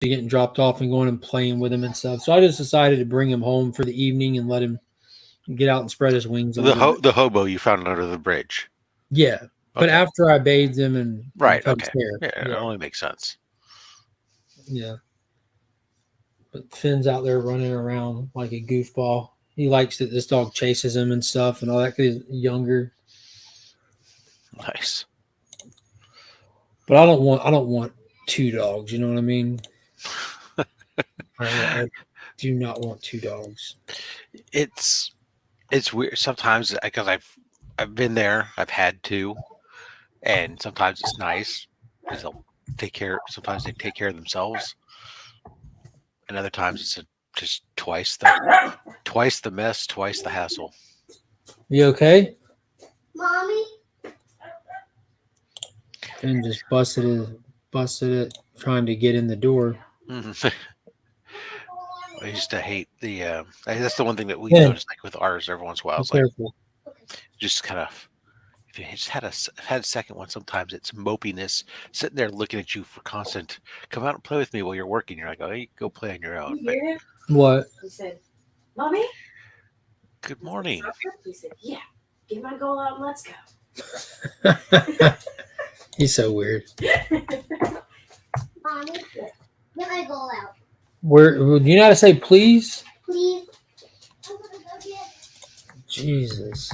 getting dropped off and going and playing with him and stuff. So I just decided to bring him home for the evening and let him get out and spread his wings a little bit. The hobo you found under the bridge. Yeah, but Okay. after I bathed him and Right. cut his Okay. hair. Yeah, it only makes sense. Yeah. But Finn's out there running around like a goofball. He likes that this dog chases him and stuff and all that because he's younger. Nice. But I don't want two dogs. You know what I mean? I do not want two dogs. It's weird sometimes because I've been there. I've had two, and sometimes it's nice because they'll take care. Sometimes they take care of themselves, and other times it's just twice the mess, twice the hassle. You okay? Mommy? Finn just busted it, trying to get in the door. I used to hate the. That's the one thing that we Yeah. noticed, like with ours, every once in a while. Be It's like careful. just kind of. If you just had a second one, sometimes it's mopiness sitting there looking at you for constant. Come out and play with me while you're working. You're like, oh, you go play on your own. You But hear him? What? He said, Mommy? good morning. He said, yeah, get my goal out and let's go. He's so weird. Mommy, get my goal out. Where do you know how to say please? Please. I'm gonna go get. Jesus.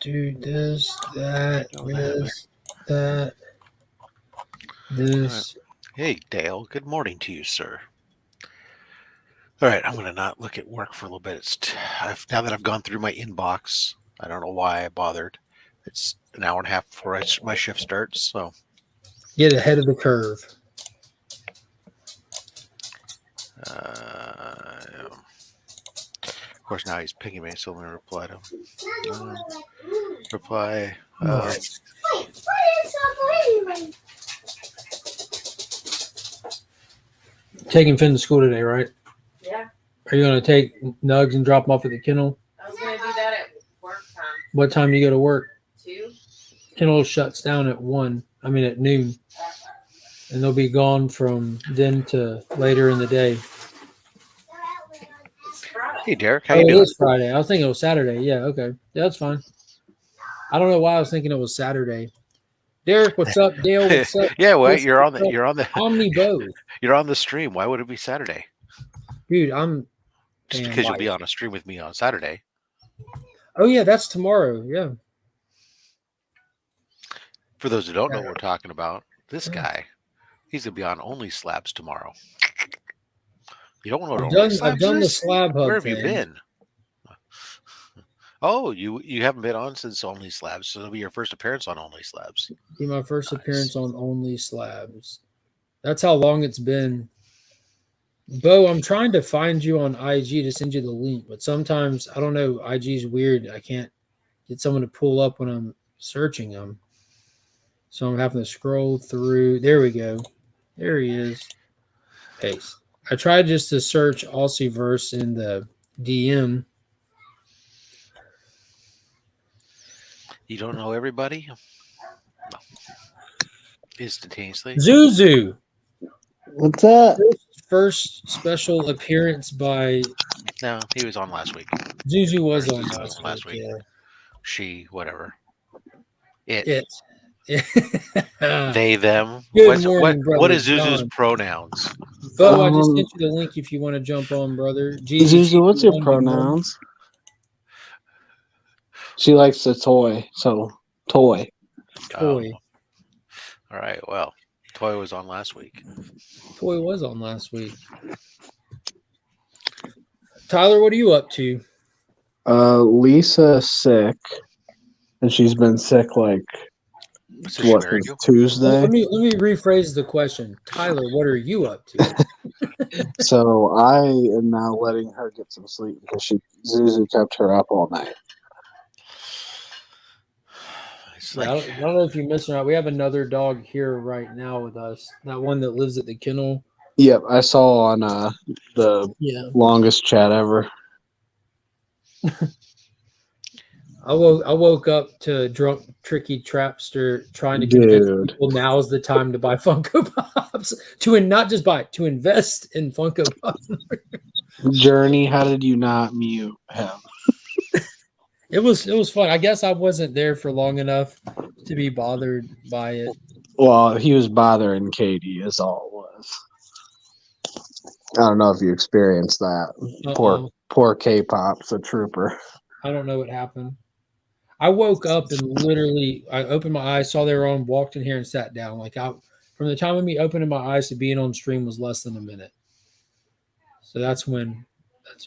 Do this, that, this, that, this. Hey, Dale. Good morning to you, sir. All right, I'm going to not look at work for a little bit. Now that I've gone through my inbox, I don't know why I bothered. It's an hour and a half before my shift starts, so Get ahead of the curve. of course now he's pinging me, so I'm going to reply to him. Reply. Wait, why didn't stop anyway? Taking Finn to school today, right? Yeah, Are you going to take Nugs and drop him off at the kennel? I was gonna do that at work time. What time do you go to work? 2. Kennel shuts down at at noon. And they'll be gone from then to later in the day. It's Friday. Hey, Derek, how Oh, you it doing? is Friday. I was thinking it was Saturday. Yeah, okay. Yeah, that's fine. I don't know why I was thinking it was Saturday. Derek, what's up? Dale, what's up? Yeah, well, Chris, you're on what's up? the Omnibo. you're on the stream. Why would it be Saturday? Dude, I'm Just damn because you'll white. be on a stream with me on Saturday. Oh yeah, that's tomorrow. Yeah. For those who don't know what we're talking about, this Yeah. guy, he's gonna be on Only Slabs tomorrow. You don't know what I've Only done Slabs the is? slab hub Where have you thing. been? Oh, you haven't been on since Only Slabs, so it'll be your first appearance on Only Slabs. Be my first Nice. appearance on Only Slabs. That's how long it's been. Bo, I'm trying to find you on IG to send you the link, but sometimes I don't know. IG's weird. I can't get someone to pull up when I'm searching them. So I'm having to scroll through. There we go. There he is. Paste. I tried just to search Aussieverse in the DM. You don't know everybody? No. Instantaneously. Zuzu. What's up? First special appearance by No, he was on last week. Zuzu was Or on Zuzu last, last week. week. She, whatever. It. Yeah. They, them. Good morning, brother what is Zuzu's John. pronouns? Bo, I just sent you the link if you want to jump on, brother. Zuzu, what's your GGG1, pronouns? She likes the toy, so toy. Toy. All right, well, Toy was on last week. Toy was on last week. Tyler, what are you up to? Lisa's sick, and she's been sick like So she married you? Tuesday. Let me rephrase the question. Tyler, what are you up to? So I am now letting her get some sleep because Zuzu kept her up all night. It's Yeah, like, I don't know if you missed or not. We have another dog here right now with us. That one that lives at the kennel. Yep, I saw on the Yeah. longest chat ever. I woke up to drunk, tricky trapster trying to convince Dude, people now is the time to buy Funko Pops. To not just buy, to invest in Funko Pops. Journey, how did you not mute him? It was fun. I guess I wasn't there for long enough to be bothered by it. Well, he was bothering Katie, is all it was. I don't know if you experienced that. Uh-uh. Poor K-pop's a trooper. I don't know what happened. I woke up and literally I opened my eyes, saw they were on, walked in here and sat down. From the time of me opening my eyes to being on stream was less than a minute. So that's when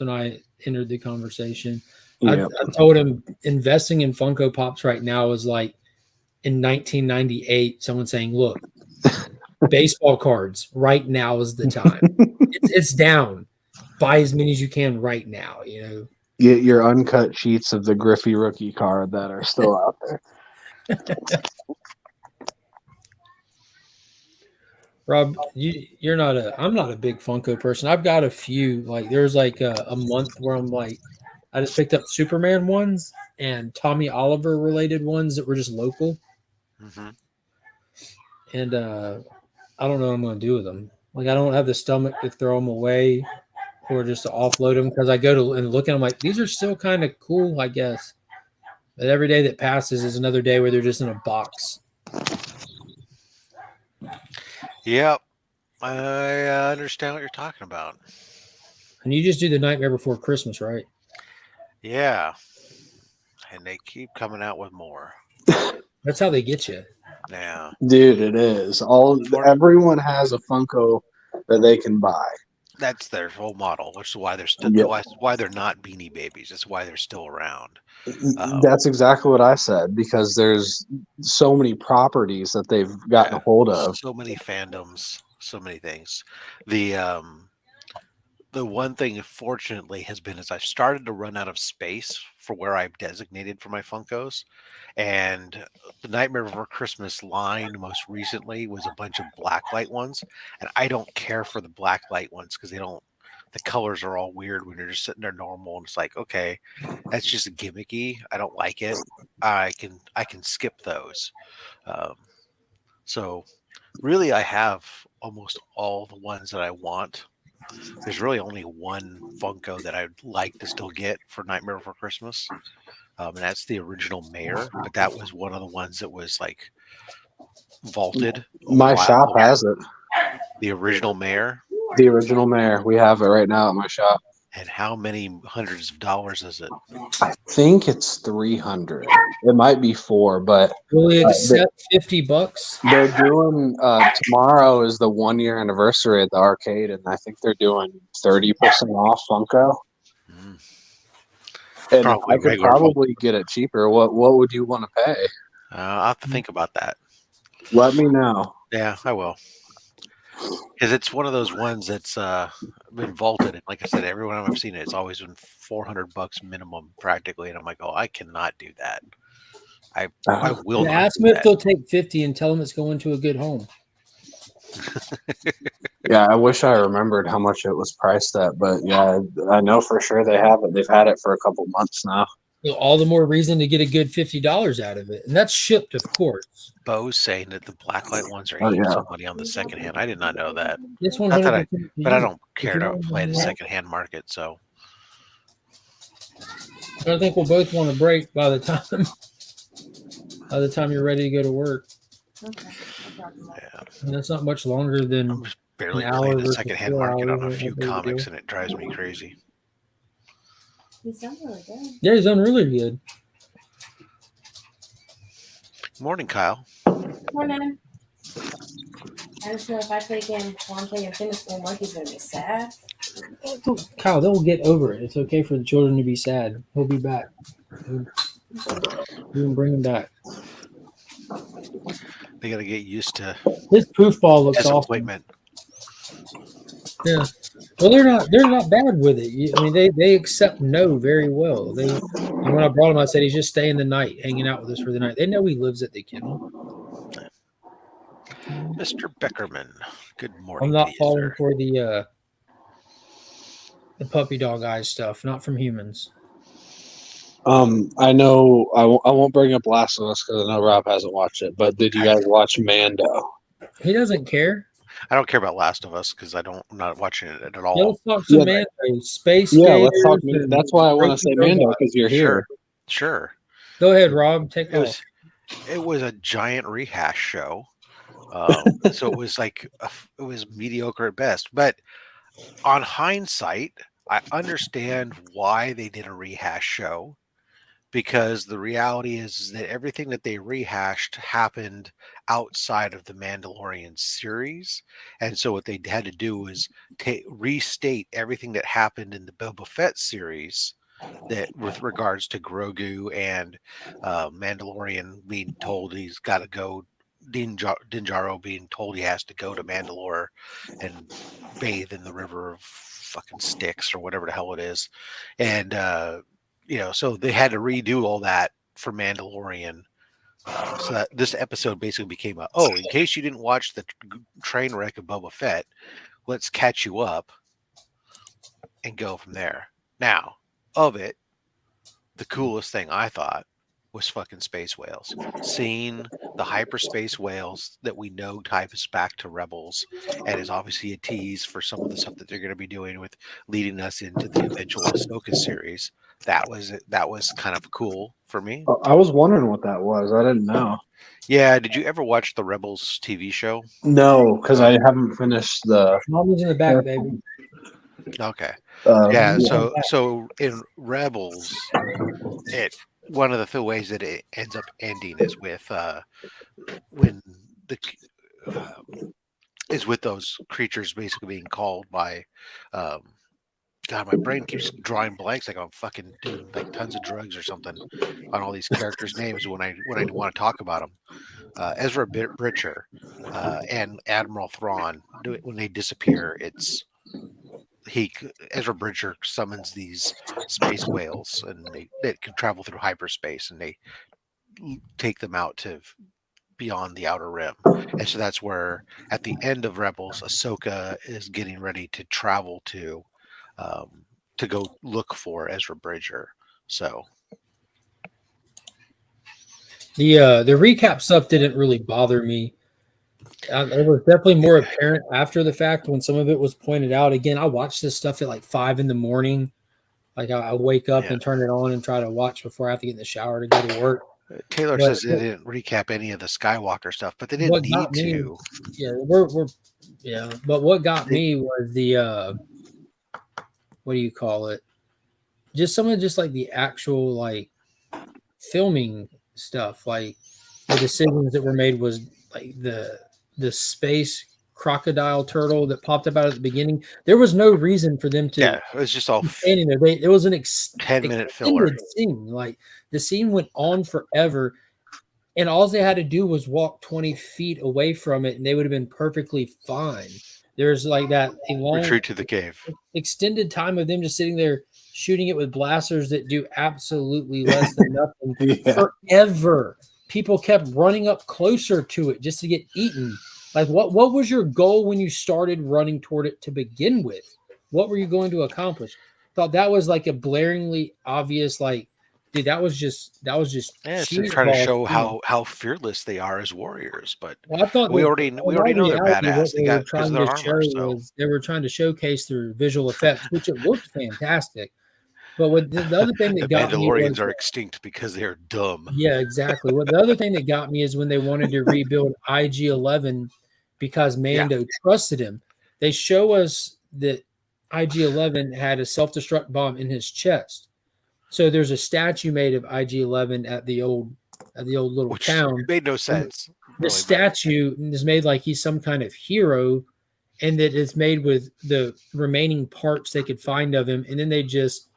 I entered the conversation. Yep. I told him investing in Funko Pops right now is like in 1998, someone saying, "Look, baseball cards right now is the time. It's down. Buy as many as you can right now." You know, Get your uncut sheets of the Griffey rookie card that are still out there. Rob, you're not a. I'm not a big Funko person. I've got a few. Like there's like a month where I'm like, I just picked up Superman ones and Tommy Oliver related ones that were just local, Mm-hmm. and I don't know what I'm going to do with them. Like I don't have the stomach to throw them away or just to offload them because I go to and look at them like these are still kind of cool, I guess. But every day that passes is another day where they're just in a box. Yep. I understand what you're talking about. And you just do the Nightmare Before Christmas, right? Yeah. And they keep coming out with more. That's how they get you. Yeah. Dude, it is. Everyone has a Funko that they can buy. That's their whole model, which is why they're still Yep. why they're not Beanie Babies. That's why they're still around. That's exactly what I said, because there's so many properties that they've gotten a hold of. So many fandoms, so many things. The one thing, fortunately, has been is I've started to run out of space for where I've designated for my Funkos. And the Nightmare Before Christmas line most recently was a bunch of blacklight ones. And I don't care for the blacklight ones because the colors are all weird when you're just sitting there normal. And it's like, okay, that's just gimmicky. I don't like it. I can skip those. Um, so really, I have almost all the ones that I want. There's really only one Funko that I'd like to still get for Nightmare Before Christmas, and that's the original Mayor. But that was one of the ones that was like vaulted. My shop has it. The original Mayor. The original Mayor. We have it right now at my shop. And how many hundreds of dollars is it? I think it's 300. It might be 4, but Will we accept $50? they're doing tomorrow is the 1-year anniversary at the arcade, and I think they're doing 30% off Funko. Mm. And I could probably get it cheaper. What would you want to pay? I'll have to think about that. Let me know. Yeah, I will. Because it's one of those ones that's been vaulted, and like I said, every time I've seen it, it's always been $400 minimum, practically. And I'm like, oh, I cannot do that. I will. Ask them if they'll take 50 and tell them it's going to a good home. Yeah, I wish I remembered how much it was priced at, but yeah, I know for sure they have it. They've had it for a couple months now. All the more reason to get a good $50 out of it, and that's shipped, of course. Bo's saying that the blacklight ones are eating some money on the second hand. I did not know that. This one, but I don't care to play the second hand market. So I think we'll both want to break by the time you're ready to go to work. Okay. yeah, And that's not much longer than I'm just barely an playing hour the second hand versus 4 market on a hours, few no big comics, deal. and it drives me crazy. You sound really good. Yeah, he's done really good. Morning, Kyle. Morning. I just know if I take him while I'm taking fitness school, Mikey's gonna be sad. Kyle, they'll get over it. It's okay for the children to be sad. He'll be back. You can bring him back. They got to get used to This poof ball looks awesome. disappointment. Yeah. Well, they're not bad with it. I mean, they accept no very well. And when I brought him, I said he's just staying the night, hanging out with us for the night. They know he lives at the kennel. Mr. Beckerman, good morning. I'm not to you, falling sir. for the puppy dog eyes stuff. Not from humans. I know I won't bring up Last of Us because I know Rob hasn't watched it. But did you guys watch Mando? He doesn't care. I don't care about Last of Us because I'm not watching it at Yeah, all. let's talk some Yeah, Mando, space Yeah, let's talk. skaters. That's why I want to say Mando robots. because you're here. Sure. Go ahead, Rob. Take off. It was a giant rehash show. So it was like it was mediocre at best. But on hindsight, I understand why they did a rehash show, because the reality is that everything that they rehashed happened outside of the Mandalorian series. And so what they had to do was restate everything that happened in the Boba Fett series, that with regards to Grogu and Mandalorian being told he's got to go, Dinjaro being told he has to go to Mandalore and bathe in the river of fucking Styx or whatever the hell it is. And, so they had to redo all that for Mandalorian. So that this episode basically became in case you didn't watch the train wreck of Boba Fett, let's catch you up and go from there. Now, of it, the coolest thing I thought was fucking space whales. Seeing the hyperspace whales that we know tie us back to Rebels, and is obviously a tease for some of the stuff that they're going to be doing with leading us into the eventual Ahsoka series. That was kind of cool for me. I was wondering what that was. I didn't know. Yeah, did you ever watch the Rebels TV show? No, because I haven't finished the. Mommy's in the back, baby. Okay. Yeah. So in Rebels, one of the ways that it ends up ending is with when the is with those creatures basically being called by God, my brain keeps drawing blanks like I'm fucking doing like tons of drugs or something on all these characters' names when I want to talk about them. Ezra Bridger and Admiral Thrawn, when they disappear, Ezra Bridger summons these space whales, and they can travel through hyperspace, and they take them out to beyond the outer rim. And so that's where at the end of Rebels, Ahsoka is getting ready to travel to go look for Ezra Bridger. So The recap stuff didn't really bother me. It was definitely more apparent after the fact when some of it was pointed out. Again, I watched this stuff at like 5 a.m. Like I wake up and turn it on and try to watch before I have to get in the shower to go to work. Taylor says they didn't recap any of the Skywalker stuff, but they didn't need to. Yeah, but what got me was the what do you call it? Just some of like the actual like filming stuff, like the decisions that were made was like the space crocodile turtle that popped up out at the beginning. There was no reason for them to. Yeah, it was just all standing there. It was an 10-minute filler scene. Like the scene went on forever, and all they had to do was walk 20 feet away from it, and they would have been perfectly fine. There's like that a long retreat to the cave, extended time of them just sitting there shooting it with blasters that do absolutely less than nothing forever. People kept running up closer to it just to get eaten. Like what was your goal when you started running toward it to begin with? What were you going to accomplish? Thought that was like a blaringly obvious, like, dude, that was just it's to try to show how fearless they are as warriors. But I thought we already know they're badass. They got because of their armor. So they were trying to showcase their visual effects, which it looked fantastic. But what the other thing that got me Mandalorians are extinct because they're dumb. Yeah, exactly. What the other thing that got me is when they wanted to rebuild IG-11 because Mando trusted him. They show us that IG-11 had a self-destruct bomb in his chest. So there's a statue made of IG-11 at the old little town. Made no sense. The statue is made like he's some kind of hero, and that it's made with the remaining parts they could find of him, and then they just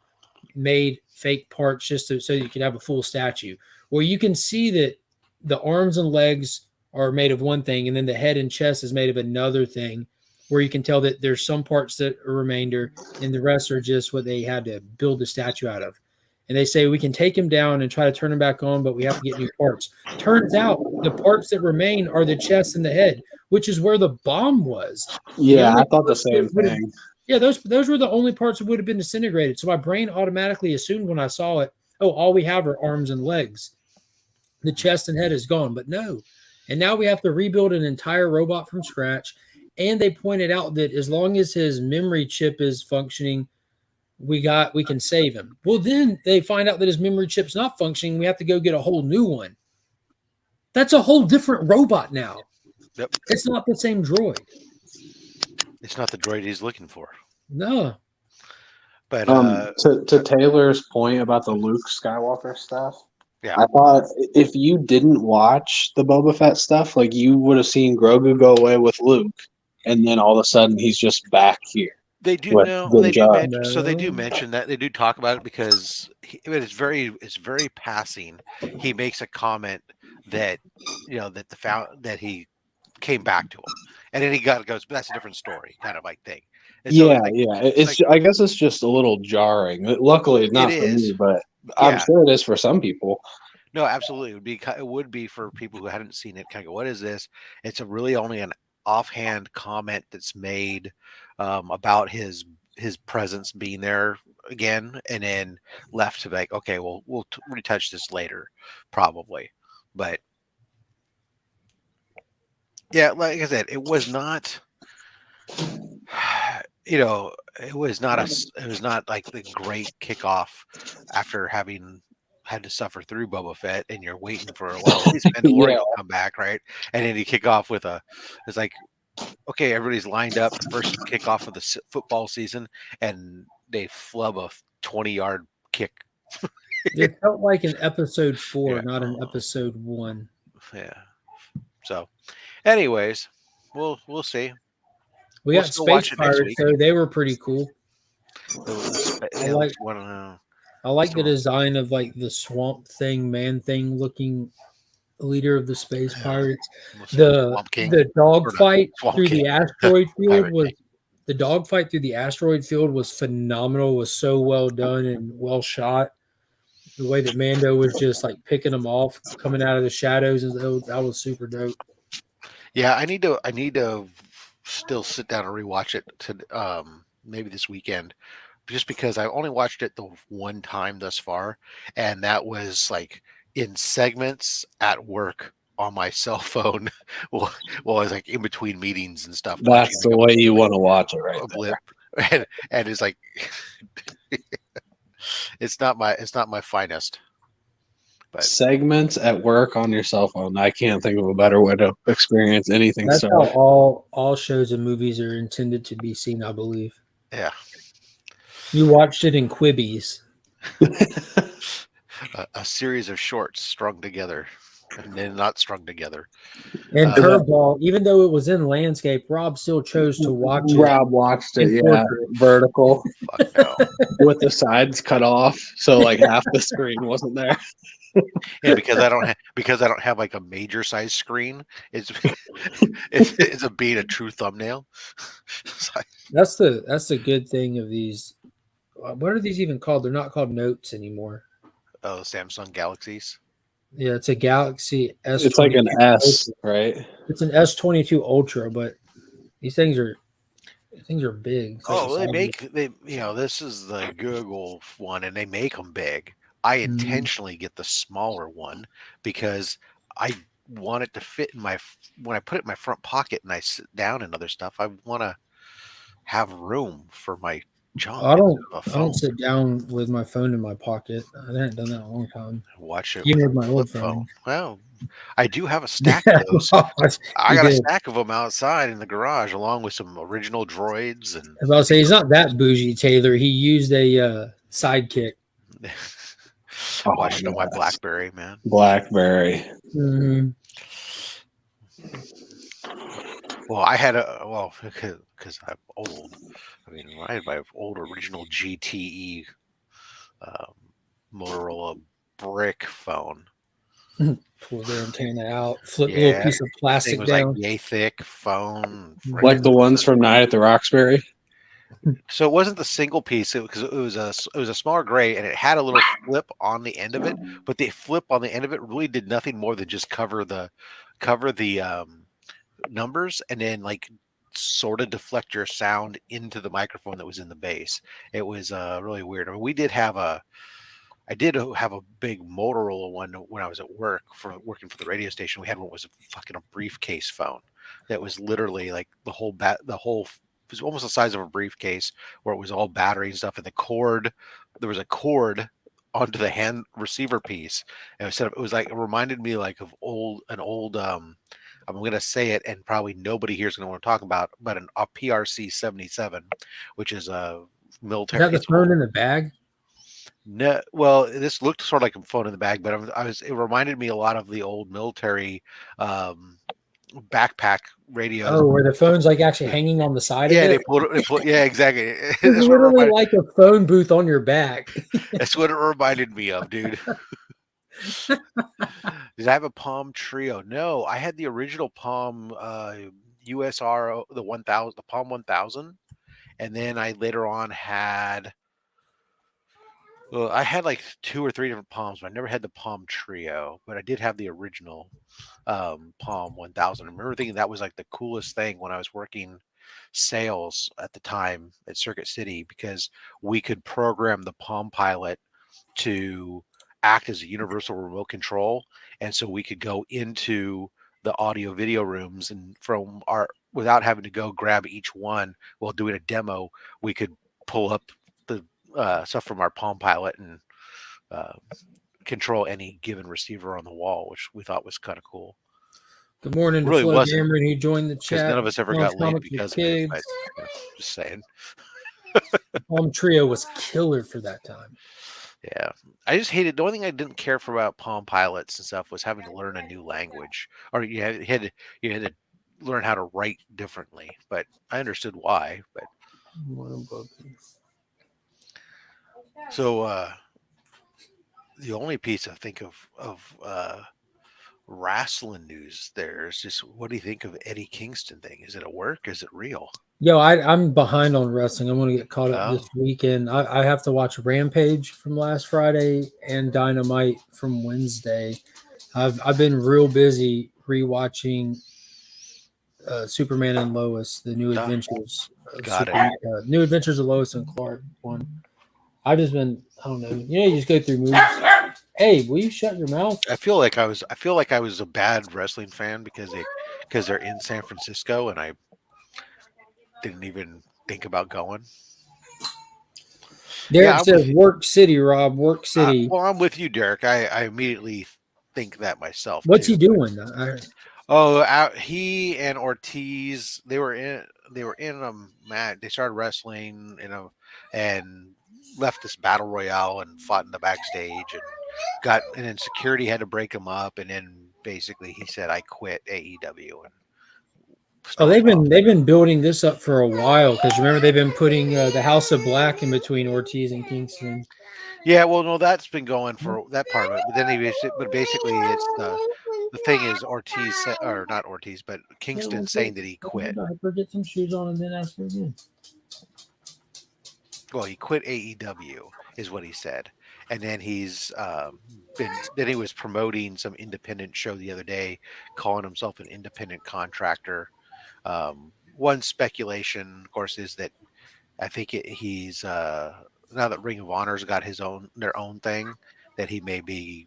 made fake parts just so you could have a full statue. Where you can see that the arms and legs are made of one thing, and then the head and chest is made of another thing, where you can tell that there's some parts that are remainder, and the rest are just what they had to build the statue out of. And they say we can take him down and try to turn him back on, but we have to get new parts. Turns out the parts that remain are the chest and the head, which is where the bomb was. Yeah, I thought the same thing. Yeah, those were the only parts that would have been disintegrated. So my brain automatically assumed when I saw it, oh, all we have are arms and legs. The chest and head is gone, but no. And now we have to rebuild an entire robot from scratch. And they pointed out that as long as his memory chip is functioning, we can save him. Well, then they find out that his memory chip's not functioning. We have to go get a whole new one. That's a whole different robot now. Yep. It's not the same droid. It's not the droid he's looking for. No. But to Taylor's point about the Luke Skywalker stuff, yeah, I thought if you didn't watch the Boba Fett stuff, like you would have seen Grogu go away with Luke, and then all of a sudden he's just back here. they do with know. Din They do Djarin. mention. So they do mention that. They do talk about it because it's very passing. He makes a comment that that he came back to him, and then he goes, but that's a different story, kind of like thing. And so Yeah, it's like, yeah. it's I guess it's just a little jarring. Luckily, it's not It for is. me, but Yeah. I'm sure it is for some people. No, absolutely. It would be for people who hadn't seen it. Kind of go, what is this? It's really only an offhand comment that's made about his presence being there again, and then left to be like, okay, well, we'll retouch this later, probably. But yeah, like I said, it was not. It was not like the great kickoff after having had to suffer through Boba Fett, and you're waiting for at least Mandalorian Yeah. will come back, right? And then you kick off with it's like, okay, everybody's lined up, the first kickoff of the football season, and they flub a 20-yard kick. It felt like an episode 4, Yeah. not an episode 1. Yeah. So, anyways, we'll see. We We'll got still watch Space it next Pirates, week. so they were pretty cool. I like the design of like the swamp thing, man thing looking leader of the space pirates. The dog fight through the asteroid field was phenomenal. Was so well done and well shot. The way that Mando was just like picking them off, coming out of the shadows, that was super dope. Yeah, I need to still sit down and rewatch it to maybe this weekend, just because I only watched it the one time thus far, and that was like in segments at work on my cell phone while I was like in between meetings and stuff. That's the way you want to watch it, right? A blip, and it's like it's not my finest. But Segments at work on your cell phone. I can't think of a better way to experience anything. That's So how all shows and movies are intended to be seen, I believe. yeah, You watched it in Quibbies. a series of shorts strung together and then not strung together. And Curveball, even though it was in landscape, Rob still chose to watch it. Rob watched it, in yeah, portrait. vertical Fuck no. with the sides cut off, so like half the screen wasn't there. Yeah, because I don't have like a major size screen. It's a being a true thumbnail. That's the good thing of these. What are these even called? They're not called Notes anymore. Oh, Samsung Galaxies. Yeah, it's a Galaxy S. It's like an S, right? It's an S22 Ultra, but these things are big. Oh, this is the Google one, and they make them big. I intentionally get the smaller one because I want it to fit in when I put it in my front pocket and I sit down and other stuff. I want to have room for my junk. I don't sit down with my phone in my pocket. I haven't done that in a long time. Watch it. Even with my flip old phone. Well, I do have a stack of those. I got a stack of them outside in the garage, along with some original droids. And I was about to say he's not that bougie, Taylor. He used a Sidekick. Watched on my BlackBerry, man. BlackBerry. Mm-hmm. Well, I had because I'm old. I mean, I had my old original GTE Motorola brick phone. Pull their antenna out, flip a little piece of plastic was down. like yay thick phone, like the ones from Night at the Roxbury. So it wasn't the single piece because it was a smaller gray, and it had a little flip on the end of it. But the flip on the end of it really did nothing more than just cover the numbers, and then like sort of deflect your sound into the microphone that was in the base. It was really weird. I mean, we did have a I did have a big Motorola one when I was at work for working for the radio station. We had one that was a briefcase phone that was literally like the whole it was almost the size of a briefcase where it was all battery and stuff, and there was a cord onto the hand receiver piece, and it was like it reminded me like of an old I'm gonna say it, and probably nobody here is gonna want to talk about, but a PRC 77, which is a Is military. that the phone in the bag? No, well, this looked sort of like a phone in the bag, but it reminded me a lot of the old military um, backpack radios. Oh, where the phone's like actually hanging on the side of Yeah, it? yeah, exactly. It's That's what it literally reminded, like a phone booth on your back. that's what it reminded me of, dude. Did I have a Palm Trio? No, I had the original Palm USR, the 1000, the Palm 1000, and then I later on had. Well, I had like 2 or 3 different Palms, but I never had the Palm Trio. But I did have the original Palm 1000. I remember thinking that was like the coolest thing when I was working sales at the time at Circuit City, because we could program the Palm Pilot to act as a universal remote control, and so we could go into the audio video rooms, and from our without having to go grab each one while doing a demo, we could pull up the stuff from our Palm Pilot and uh, control any given receiver on the wall, which we thought was kind of cool. Good morning It to really Flo wasn't, Cameron, who joined the because chat. none of us ever Launch got laid Comics with because of it. But Kids. just saying. Palm Trio was killer for that time. Yeah, I just hated. The only thing I didn't care for about Palm Pilots and stuff was having to learn a new language, or you had to learn how to write differently. But I understood why. But so the only piece I think of wrestling news there is just, what do you think of Eddie Kingston thing? Is it a work? Is it real? Yo, I'm behind on wrestling. I'm going to get caught up Oh, this weekend. I have to watch Rampage from last Friday and Dynamite from Wednesday. I've been real busy rewatching Superman and Lois, the New Adventures of got it. New Adventures of Lois and Clark one. I've just been, I don't know. You just go through movies. Hey, will you shut your mouth? I feel like I was a bad wrestling fan because they're in San Francisco, and I didn't even think about going. Derek I'm says with you. Work City, Rob. Work City. Well, I'm with you, Derek. I immediately think that myself What's too. he doing? He and Ortiz, they were in a match. They started wrestling and left this battle royale and fought in the backstage, and then security had to break him up, and then basically he said, "I quit AEW." And Oh, stormed off. they've been building this up for a while, because remember they've been putting the House of Black in between Ortiz and Kingston. Yeah, well, no, that's been going for that part of it. But then basically it's the thing is or not Ortiz, but Kingston saying that he quit. Get some shoes on and then ask her again. Well, he quit AEW is what he said, and then then he was promoting some independent show the other day, calling himself an independent contractor. One speculation, of course, is that I think he's now that Ring of Honor's got their own thing, that he may be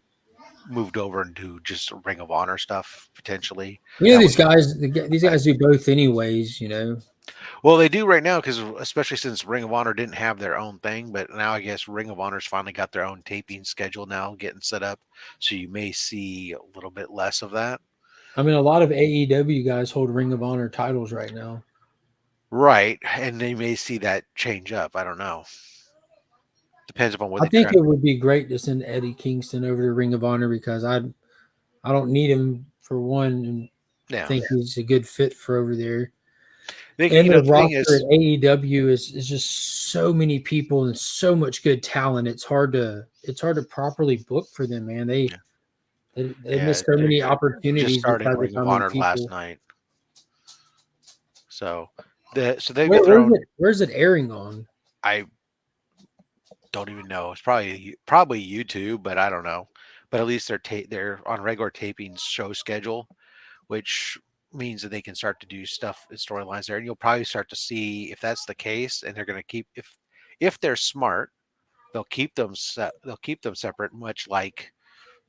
moved over and do just Ring of Honor stuff potentially. These guys do both anyways. Well, they do right now, because especially since Ring of Honor didn't have their own thing, but now I guess Ring of Honor's finally got their own taping schedule now, getting set up, so you may see a little bit less of that. I mean, a lot of AEW guys hold Ring of Honor titles right now. Right, and they may see that change up. I don't know. Depends upon what I think it would be great to send Eddie Kingston over to Ring of Honor, because I don't need him for one, and think he's a good fit for over there. And the roster at AEW is just so many people and so much good talent. It's hard to properly book for them, man. They missed so many opportunities. Just started Ring of Honor last night. So where's it airing on? I don't even know. It's probably YouTube, but I don't know. But at least they're on regular taping show schedule, which means that they can start to do stuff and storylines there, and you'll probably start to see if that's the case, and they're going to keep if they're smart, they'll keep them separate, much like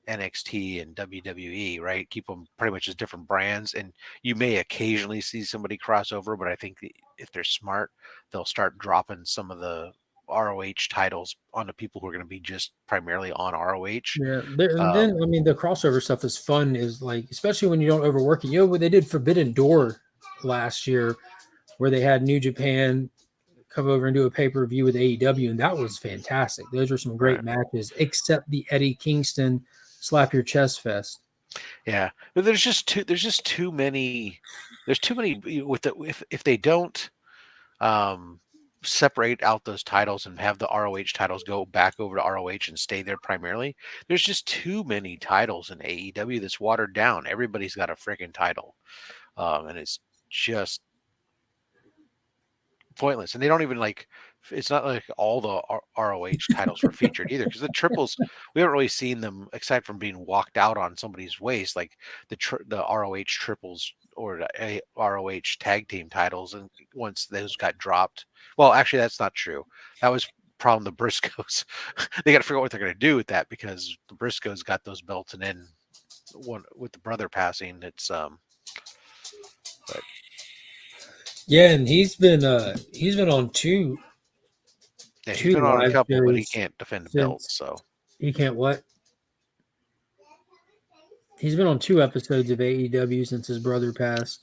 NXT and WWE, right? Keep them pretty much as different brands, and you may occasionally see somebody cross over, but I think if they're smart, they'll start dropping some of the ROH titles onto people who are going to be just primarily on ROH. Yeah, and then I mean the crossover stuff is fun. Is like especially when you don't overwork it. You know what they did Forbidden Door last year, where they had New Japan come over and do a pay-per-view with AEW, and that was fantastic. Those were some great matches, except the Eddie Kingston slap your chest fest. Yeah, but there's just too many. There's too many with the if they don't separate out those titles and have the ROH titles go back over to ROH and stay there primarily. There's just too many titles in AEW that's watered down. Everybody's got a freaking title, and it's just pointless. And they don't even like. It's not like all the ROH titles were featured either, because the triples we haven't really seen them aside from being walked out on somebody's waist, like the ROH triples or the ROH tag team titles. And once those got dropped, well, actually that's not true. That was problem the Briscoes. They got to figure out what they're going to do with that, because the Briscoes got those belts, and then one with the brother passing, it's but Yeah, and he's been on two. yeah, he's been on a live couple, but he shows can't defend the since- belts, so He can't what? He's been on 2 episodes of AEW since his brother passed.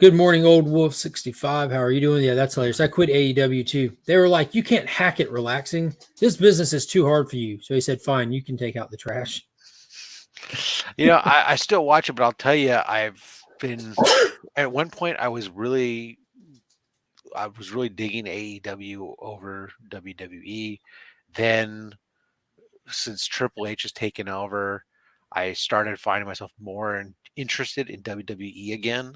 Good morning, Old Wolf 65. How are you doing? Yeah, that's hilarious. I quit AEW too. They were like, you can't hack it relaxing. This business is too hard for you. So he said, fine, you can take out the trash. you know, I still watch it, but I'll tell you, I've been at one point I was really digging AEW over WWE. Then since Triple H has taken over, I started finding myself more interested in WWE again.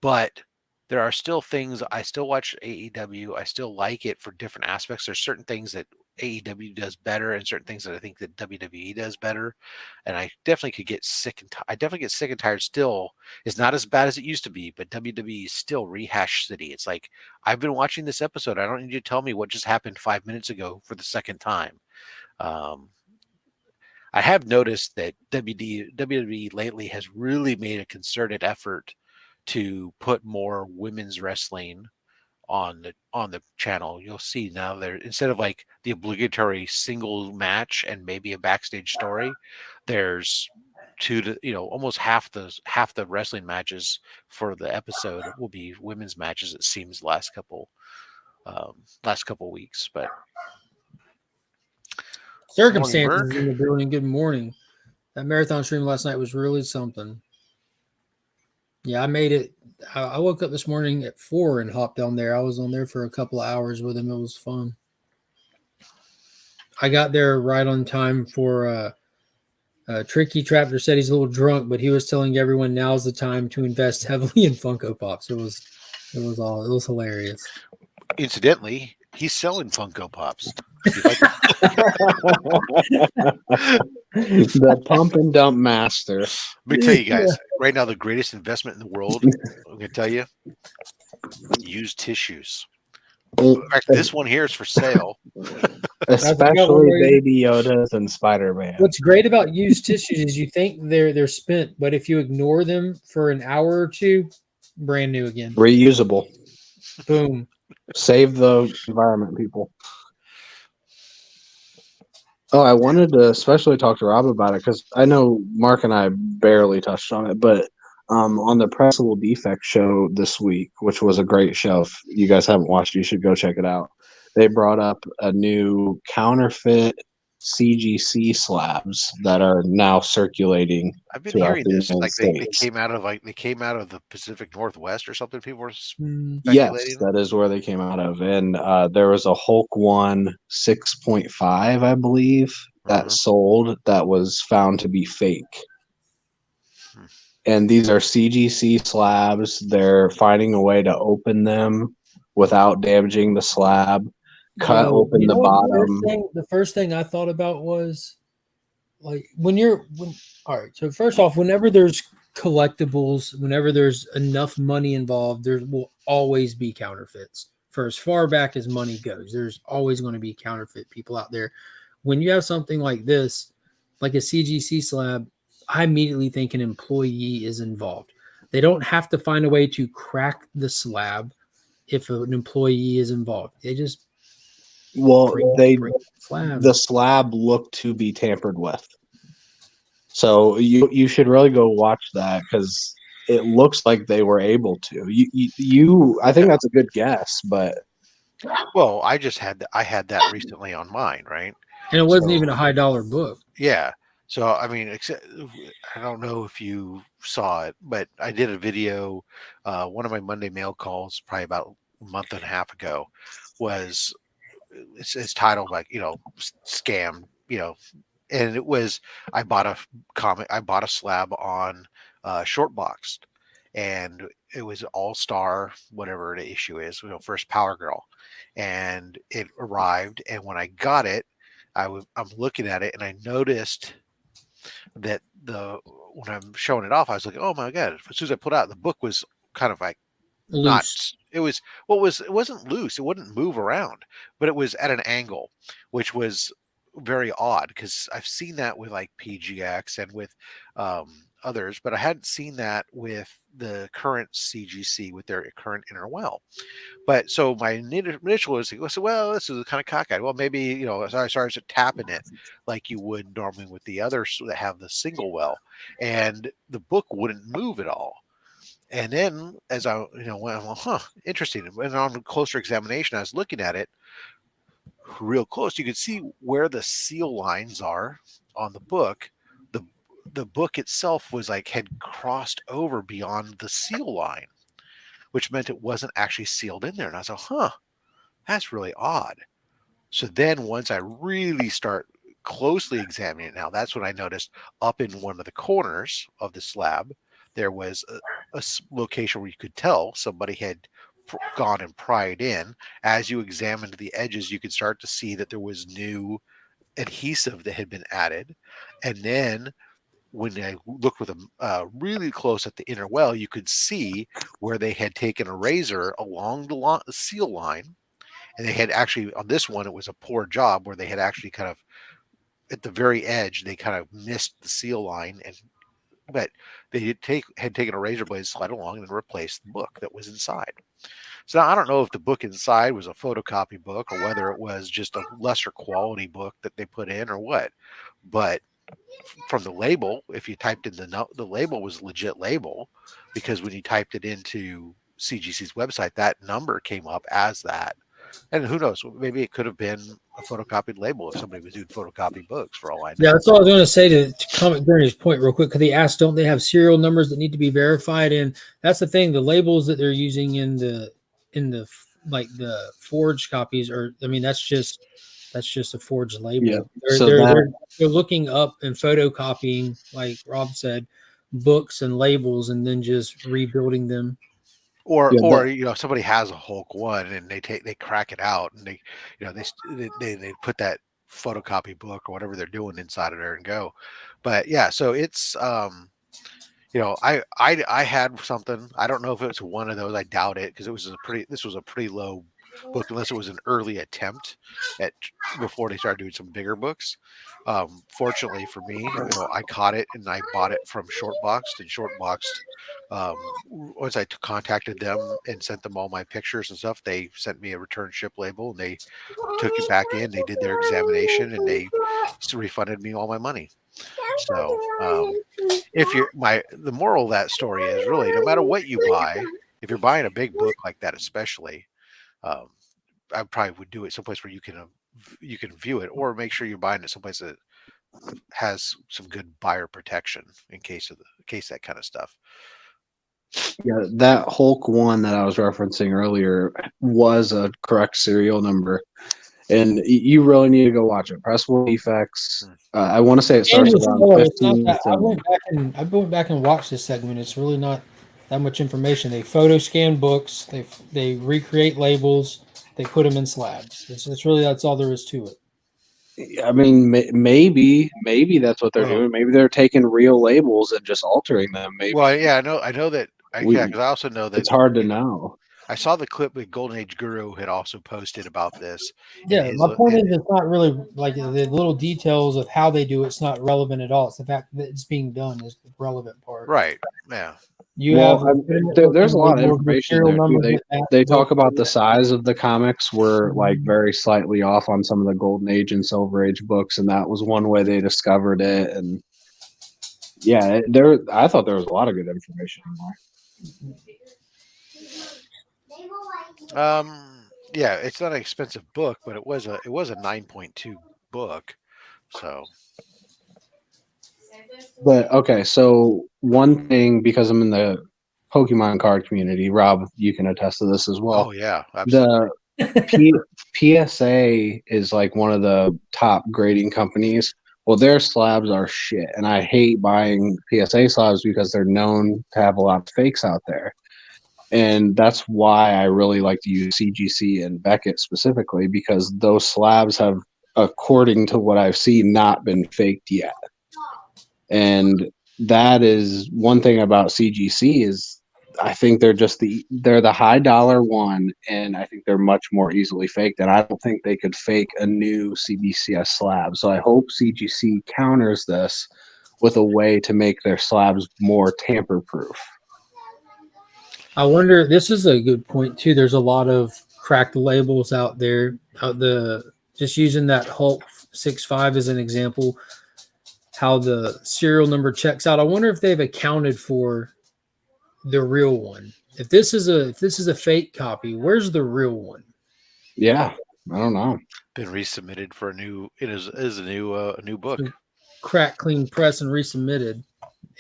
But there are still things I still watch AEW. I still like it for different aspects. There's certain things that AEW does better, and certain things that I think that WWE does better. And I definitely could get sick and I definitely get sick and tired still. It's not as bad as it used to be, but WWE is still rehash city. It's like, I've been watching this episode. I don't need you to tell me what just happened 5 minutes ago for the second time. I have noticed that WWE lately has really made a concerted effort to put more women's wrestling on the channel. You'll see now there, instead of like the obligatory single match and maybe a backstage story, there's almost half the wrestling matches for the episode will be women's matches, it seems, last couple weeks. But Circumstances in the building. Good morning. That marathon stream last night was really something. Yeah, I made it. I woke up this morning at 4 and hopped down there. I was on there for a couple of hours with him. It was fun. I got there right on time for Tricky Trapper said he's a little drunk, but he was telling everyone now's the time to invest heavily in Funko Pops. It was hilarious. Incidentally, he's selling Funko Pops. The pump and dump master. Let me tell you guys, right now, the greatest investment in the world, I'm going to tell you, used tissues. In fact, this one here is for sale. Especially Baby Yodas and Spider-Man. What's great about used tissues is you think they're spent, but if you ignore them for an hour or two, brand new again. Reusable. Boom. Save the environment, people. Oh, I wanted to especially talk to Rob about it because I know Mark and I barely touched on it, but on the Pressable Defect show this week, which was a great show. If you guys haven't watched, you should go check it out. They brought up a new counterfeit CGC slabs that are now circulating. I've been hearing this, like they came out of the Pacific Northwest or something. People were speculating. Yes, that is where they came out of, and there was a Hulk 1 6.5, I believe, that sold that was found to be fake. And these are CGC slabs. They're finding a way to open them without damaging the slab. Cut open the bottom. The first thing I thought about was like all right. So first off, whenever there's collectibles, whenever there's enough money involved, there will always be counterfeits. For as far back as money goes, there's always going to be counterfeit people out there. When you have something like this, like a CGC slab, I immediately think an employee is involved. They don't have to find a way to crack the slab if an employee is involved. They just Well, bring the slabs. slab looked to be tampered with. So you should really go watch that because it looks like they were able to. I think that's a good guess, but Well, I had that recently on mine, right? And it wasn't So even a high dollar book. yeah. So I mean, I don't know if you saw it, but I did a video. One of my Monday mail calls, probably about a month and a half ago, was it's titled like scam, and it was I bought a slab on Shortboxed, and it was All Star whatever the issue is, first Power Girl, and it arrived, and when I got it, I'm looking at it and I noticed that when I'm showing it off, I was like, oh my god! As soon as I put it out, the book was kind of like not. Loose. It was it wasn't loose. It wouldn't move around, but it was at an angle, which was very odd because I've seen that with like PGX and with others, but I hadn't seen that with the current CGC with their current inner well. But so my initial was, well, this is kind of cockeyed. Well, maybe, as I started tapping it like you would normally with the others that have the single well, and the book wouldn't move at all. And then as I, went, well, interesting. And on closer examination, I was looking at it real close. You could see where the seal lines are on the book. The book itself was like had crossed over beyond the seal line, which meant it wasn't actually sealed in there. And I was like, that's really odd. So then once I really start closely examining it now, that's when I noticed up in one of the corners of the slab, there was a location where you could tell somebody had gone and pried in. As you examined the edges, you could start to see that there was new adhesive that had been added. And then when I looked with them really close at the inner well, you could see where they had taken a razor along the seal line. And they had actually, on this one, it was a poor job where they had actually kind of, at the very edge, they kind of missed the seal line. But they had taken a razor blade, slid along, and replaced the book that was inside. So now I don't know if the book inside was a photocopy book or whether it was just a lesser quality book that they put in or what. But from the label, if you typed in the label was legit label, because when you typed it into CGC's website, that number came up as that. And who knows? Maybe it could have been a photocopied label if somebody was doing photocopy books, for all I know. Yeah, that's all I was going to say to comment during his point real quick, because he asked, don't they have serial numbers that need to be verified? And that's the thing. The labels that they're using in the like the forged copies are, I mean, that's just a forged label. Yeah. They're looking up and photocopying, like Rob said, books and labels, and then just rebuilding them. Or somebody has a Hulk one and they crack it out and they put that photocopy book or whatever they're doing inside of there and go. But yeah, so it's I had something. I don't know if it's one of those. I doubt it because this was a pretty low book unless it was an early attempt at before they started doing some bigger books. Fortunately for me, I caught it and I bought it from Shortboxed, and Shortboxed, once I contacted them and sent them all my pictures and stuff, they sent me a return ship label and they took it back in. They did their examination and they refunded me all my money. So the moral of that story is really no matter what you buy, if you're buying a big book like that, especially, I probably would do it someplace where you can view it, or make sure you're buying it someplace that has some good buyer protection in case that kind of stuff. Yeah, that Hulk one that I was referencing earlier was a correct serial number, and you really need to go watch it. Pressable Defects. I want to say it starts around 15. I went back and watched this segment. It's really not that much information. They photo scan books. They recreate labels. They put them in slabs. It's really, that's all there is to it. I mean, maybe that's what they're Well, doing. Maybe they're taking real labels and just altering them. Maybe well, yeah, I know that. Yeah, we. because I also know that It's hard to know. I saw the clip with Golden Age Guru had also posted about this in Yeah, his. my point is it's not really like the little details of how they do it's not relevant at all. It's the fact that it's being done is the relevant part. Right. Yeah. You have Well, legitimate there's looking a lot of labels with information serial there too. numbers that match They the book. talk about the size of the comics were like very slightly off on some of the Golden Age and Silver Age books, and that was one way they discovered it. And yeah, I thought there was a lot of good information in there. Yeah, it's not an expensive book, but it was a 9.2 book. So But okay, so one thing, because I'm in the Pokemon card community, Rob, you can attest to this as well. oh yeah, absolutely. The PSA is like one of the top grading companies. Well, their slabs are shit, and I hate buying PSA slabs because they're known to have a lot of fakes out there. And that's why I really like to use CGC and Beckett specifically, because those slabs have, according to what I've seen, not been faked yet. And that is one thing about CGC is I think they're the high dollar one, and I think they're much more easily faked. And I don't think they could fake a new CBCS slab. So I hope CGC counters this with a way to make their slabs more tamper proof. I wonder. This is a good point too. There's a lot of cracked labels out there. Just using that Hulk 6.5 as an example, how the serial number checks out. I wonder if they've accounted for the real one. If this is a fake copy, where's the real one? Yeah, I don't know. Been resubmitted for a new. It is a new book. So crack clean press and resubmitted,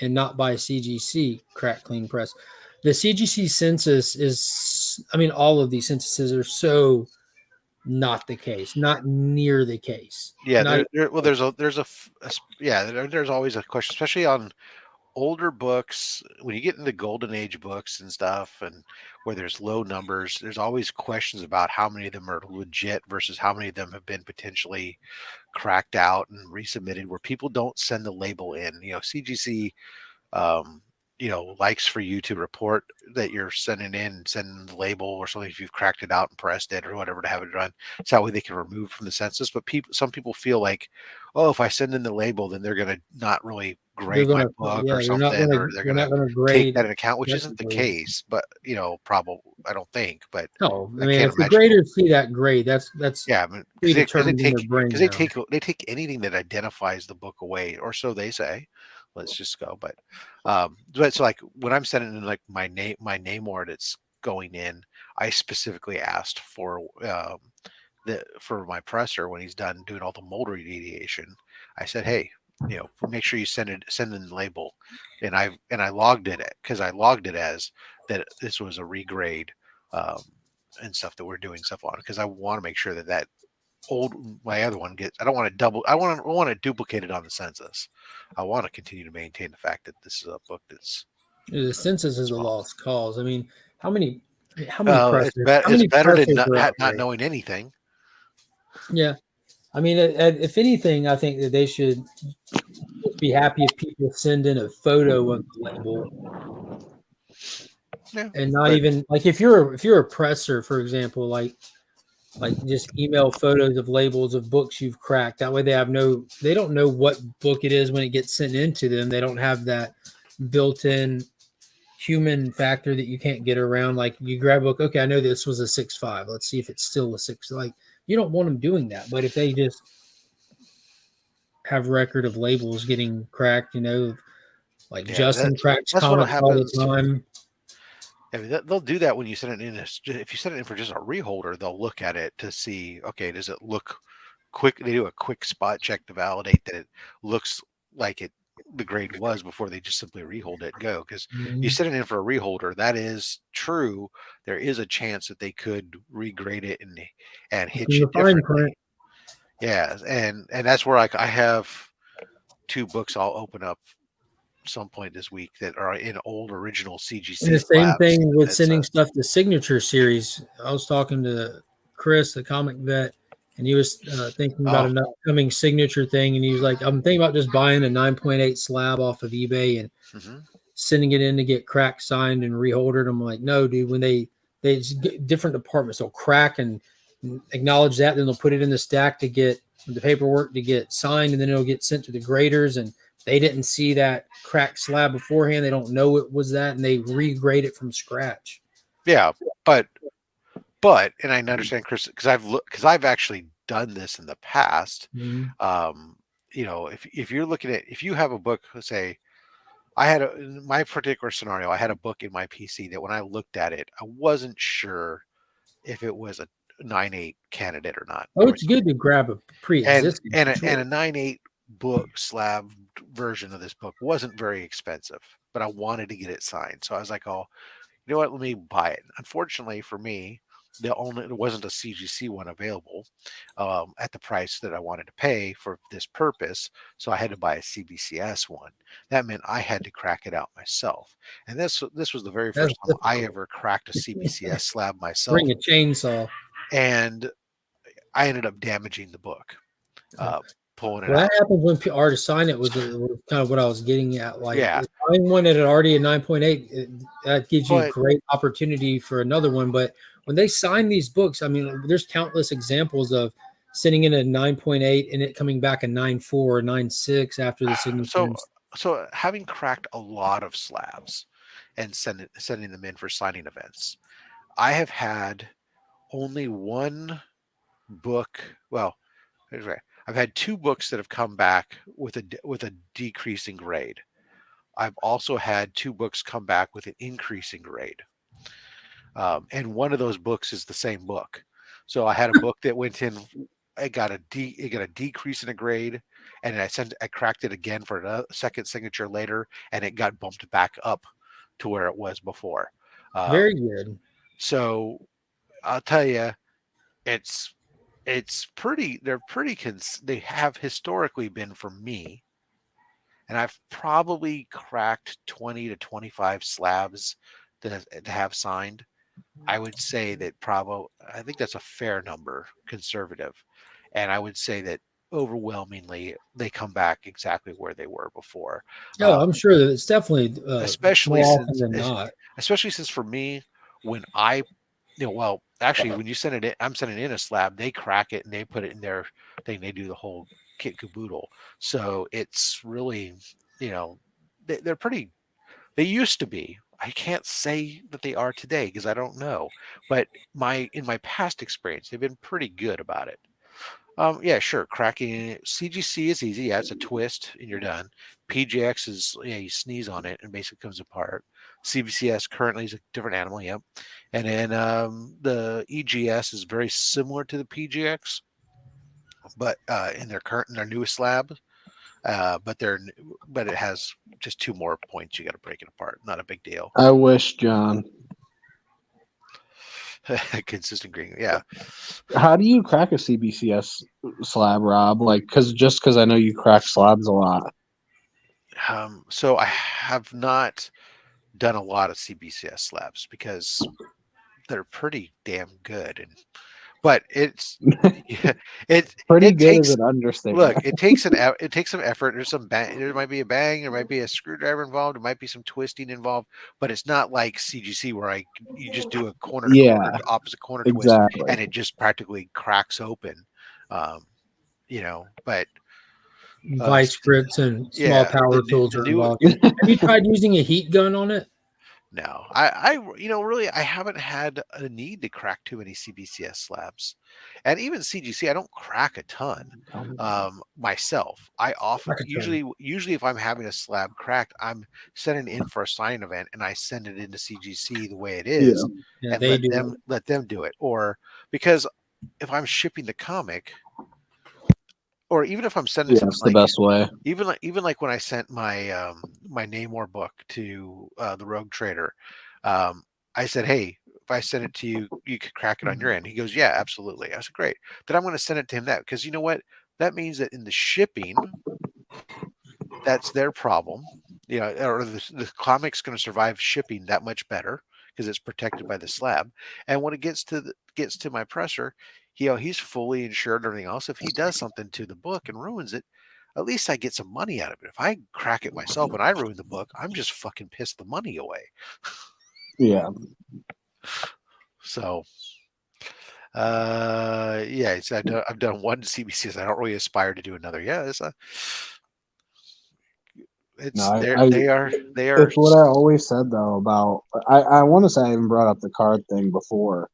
and not by CGC crack clean press. The CGC census is, I mean, all of these censuses are so not the case, not near the case. Yeah, Not, there's there's always a question, especially on older books when you get into Golden Age books and stuff, and where there's low numbers. There's always questions about how many of them are legit versus how many of them have been potentially cracked out and resubmitted, where people don't send the label in. CGC um, likes for you to report that you're sending the label or something if you've cracked it out and pressed it or whatever to have it run. So that way they can remove from the census. But some people feel like, oh, if I send in the label, then they're going to not really grade my book or something, or they're going to take that into account, which isn't the case. But probably I don't think. But no, I I mean, can't if the imagine. graders see that grade, that's Yeah, I mean, because they take anything that identifies the book away, or so they say. Let's just go. But so like when I'm sending in like my name where it's going in, I specifically asked for for my presser when he's done doing all the mold remediation. I said, hey, make sure you send in the label, and I logged it because I logged it as that this was a regrade and stuff that we're doing stuff on, because I want to make sure that my other one gets. I don't want to I want to duplicate it on the census. I want to continue to maintain the fact that this is a book that's the census is a small. lost cause. I mean, how many It's better than not knowing anything. Yeah, I mean, if anything, I think that they should be happy if people send in a photo of the label, and not even like if you're a presser, for example, like just email photos of labels of books you've cracked. That way, they don't know what book it is when it gets sent into them. They don't have that built-in human factor that you can't get around. Like you grab a book, okay, I know this was a 6.5. Let's see if it's still a 6. Like you don't want them doing that, but if they just have record of labels getting cracked, like Justin cracks comics all the time. I mean, they'll do that when you send it in. If you send it in for just a reholder, they'll look at it to see, okay, does it look quick? They do a quick spot check to validate that it looks like the grade was before they just simply rehold it and go. Because you send it in for a reholder, that is true. There is a chance that they could regrade it and hit you differently. Yeah, and that's where I have 2 books I'll open up some point this week that are in old original CGC. And the same thing with sending stuff to Signature Series. I was talking to Chris, the comic vet. and he was thinking about Oh. an upcoming signature thing, and he was like, "I'm thinking about just buying a 9.8 slab off of eBay and hmm sending it in to get crack signed and reholdered." I'm like, "No, dude. When they different departments, they'll crack and acknowledge that, then they'll put it in the stack to get the paperwork to get signed, and then it'll get sent to the graders, and they didn't see that cracked slab beforehand. They don't know it was that, and they regrade it from scratch." Yeah, but and I understand, Chris, because I've actually done this in the past. Mhm. If you're looking at, if you have a book, let's say I had in my particular scenario, I had a book in my PC that when I looked at it, I wasn't sure if it was a 9.8 candidate or not. Oh, it's good to grab a pre-existing. And Sure. a 9.8 book slab version of this book wasn't very expensive, but I wanted to get it signed. So I was like, oh, you know what? Let me buy it. Unfortunately for me, there wasn't a CGC one available at the price that I wanted to pay for this purpose. So I had to buy a CBCS one. That meant I had to crack it out myself. And this was the very That's first time I difficult. ever cracked a CBCS slab myself, Bring a chainsaw. and I ended up damaging the book, pulling it Well, out. that happens when artists sign it. Was kind of what I was getting at. Like, Yeah, if buying one at already a 9.8, that gives you but great opportunity for another one. But when they sign these books, I mean, there's countless examples of sitting in a 9.8 and it coming back a 9.4 or 9.6 after the signature. so having cracked a lot of slabs and sending them in for signing events, I have had only one book. Well, I've had two books that have come back with a decreasing grade. I've also had two books come back with an increasing grade, and one of those books is the same book. So I had a book that went in. It got a decrease in a grade, and I cracked it again for a second signature later, and it got bumped back up to where it was before. Um, Very good. so I'll tell you, it's pretty. They have historically been for me, and I've probably cracked 20 to 25 slabs to have signed. I would say that I think that's a fair number, conservative. And I would say that overwhelmingly they come back exactly where they were before. Oh, Uh, I'm sure that it's definitely especially more often since, than not. especially since for me, when well, actually, when you send it in, I'm sending in a slab, they crack it and they put it in their thing. They do the whole kit caboodle. So it's really, you know, they're pretty, they used to be. I can't say that they are today because I don't know. But in my past experience, they've been pretty good about it. Yeah, sure. Cracking CGC is easy. Yeah, it's a twist and you're done. PGX is, yeah, you sneeze on it and basically comes apart. CBCS currently is a different animal. Yep. And then the EGS is very similar to the PGX, but in their newest slab. But it has just two more points. You got to break it apart. Not a big deal. I wish, John. Consistent green. Yeah. How do you crack a CBCS slab, Rob? Like, because I know you crack slabs a lot. So I have not done a lot of CBCS slabs because they're pretty damn good, but yeah, Pretty it good is takes an understatement. look, it takes some effort. There's some bang. There might be a bang. There might be a screwdriver involved. There might be some twisting involved, but it's not like CGC where you just do a corner to Yeah, corner opposite corner twist exactly. and it just practically cracks open. Um, but Vice grips and small yeah, power tools the are new involved. Have you tried using a heat gun on it? no, really, I haven't had a need to crack too many CBCS slabs, and even CGC, I don't crack a ton myself. I often, I could tell. usually, if I'm having a slab cracked, I'm sending in for a sign event, and I send it into CGC the way it Yeah. is, Yeah, and they do. let them do it, or because if I'm shipping the comic, or even if I'm sending Yeah, something it's the like best way. even like when I sent my Namor book to the Rogue Trader, I said, "Hey, if I send it to you, you could crack it on your end." He goes, "Yeah, absolutely." I said, "Great." Then I'm going to send it to him because you know what? That means that in the shipping, that's their problem. Or the comic's going to survive shipping that much better because it's protected by the slab. And when it gets to my presser, he's fully insured and everything else. If he does something to the book and ruins it, at least I get some money out of it. If I crack it myself and I ruin the book, I'm just fucking pissed the money away. Yeah. So, yeah, I've done one CBCS. I don't really aspire to do another. Yeah, No, they are it's what I always said though about I want to say I even brought up the card thing before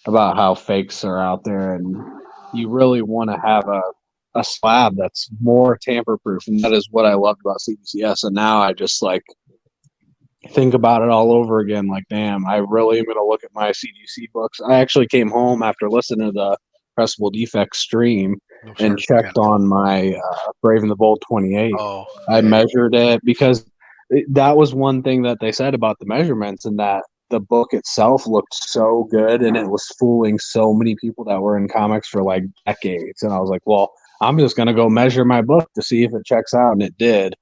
about how fakes are out there and you really want to have a slab that's more tamper proof, and that is what I loved about CBCS. And now I just like think about it all over again. Like, damn, I really am going to look at my CGC books. I actually came home after listening to the Pressable Defects stream and checked on my Brave and the Bold 28. Oh, I measured it because that was one thing that they said about the measurements, and that the book itself looked so good and it was fooling so many people that were in comics for like decades. And I was like, well, I'm just going to go measure my book to see if it checks out. And it did.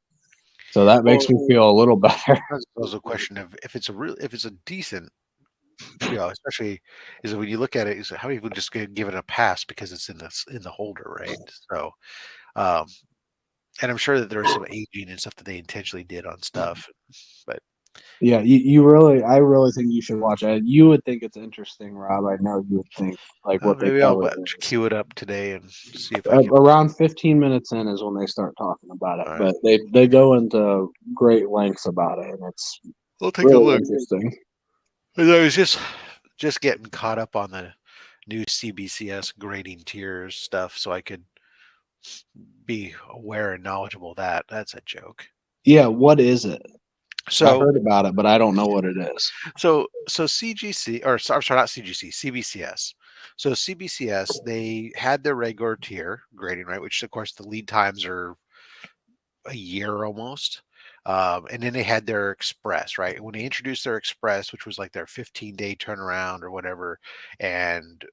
So that makes me feel a little better. That's also a question of if it's a decent, especially is when you look at it, is how you would just give it a pass because it's in the holder, right? So, and I'm sure that there's some aging and stuff that they intentionally did on stuff, but yeah, I really think you should watch it. You would think it's interesting, Rob. I know you would think like what maybe they I'll cover. queue it up today and see if I can. Around 15 minutes in is when they start talking about it, All but right. they go into great lengths about it, and it's We'll take a really look. interesting. I was just getting caught up on the new CBCS grading tiers stuff, so I could be aware and knowledgeable of that. That's a joke. Yeah, what is it? I So heard about it, but I don't know what it is. so CGC, or I'm sorry, not CGC, CBCS. So CBCS, they had their regular tier grading, right? Which of course the lead times are a year almost. And then they had their express, right? When they introduced their express, which was like their 15-day turnaround or whatever, and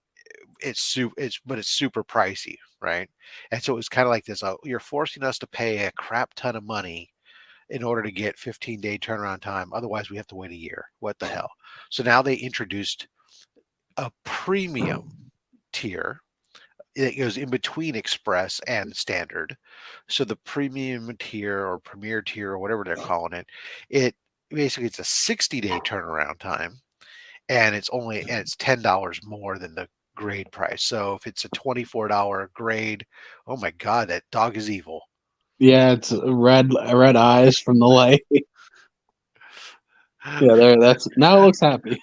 it's super pricey, right? And so it was kind of like this: you're forcing us to pay a crap ton of money in order to get 15-day turnaround time. Otherwise, we have to wait a year. What the hell? So now they introduced a premium tier that goes in between express and standard. So the premium tier or premier tier or whatever they're calling it basically it's a 60-day turnaround time, and it's $10 more than the grade price. So if it's a $24 grade, oh my god, that dog is evil. Yeah, it's red eyes from the light. Yeah, that's now it looks happy.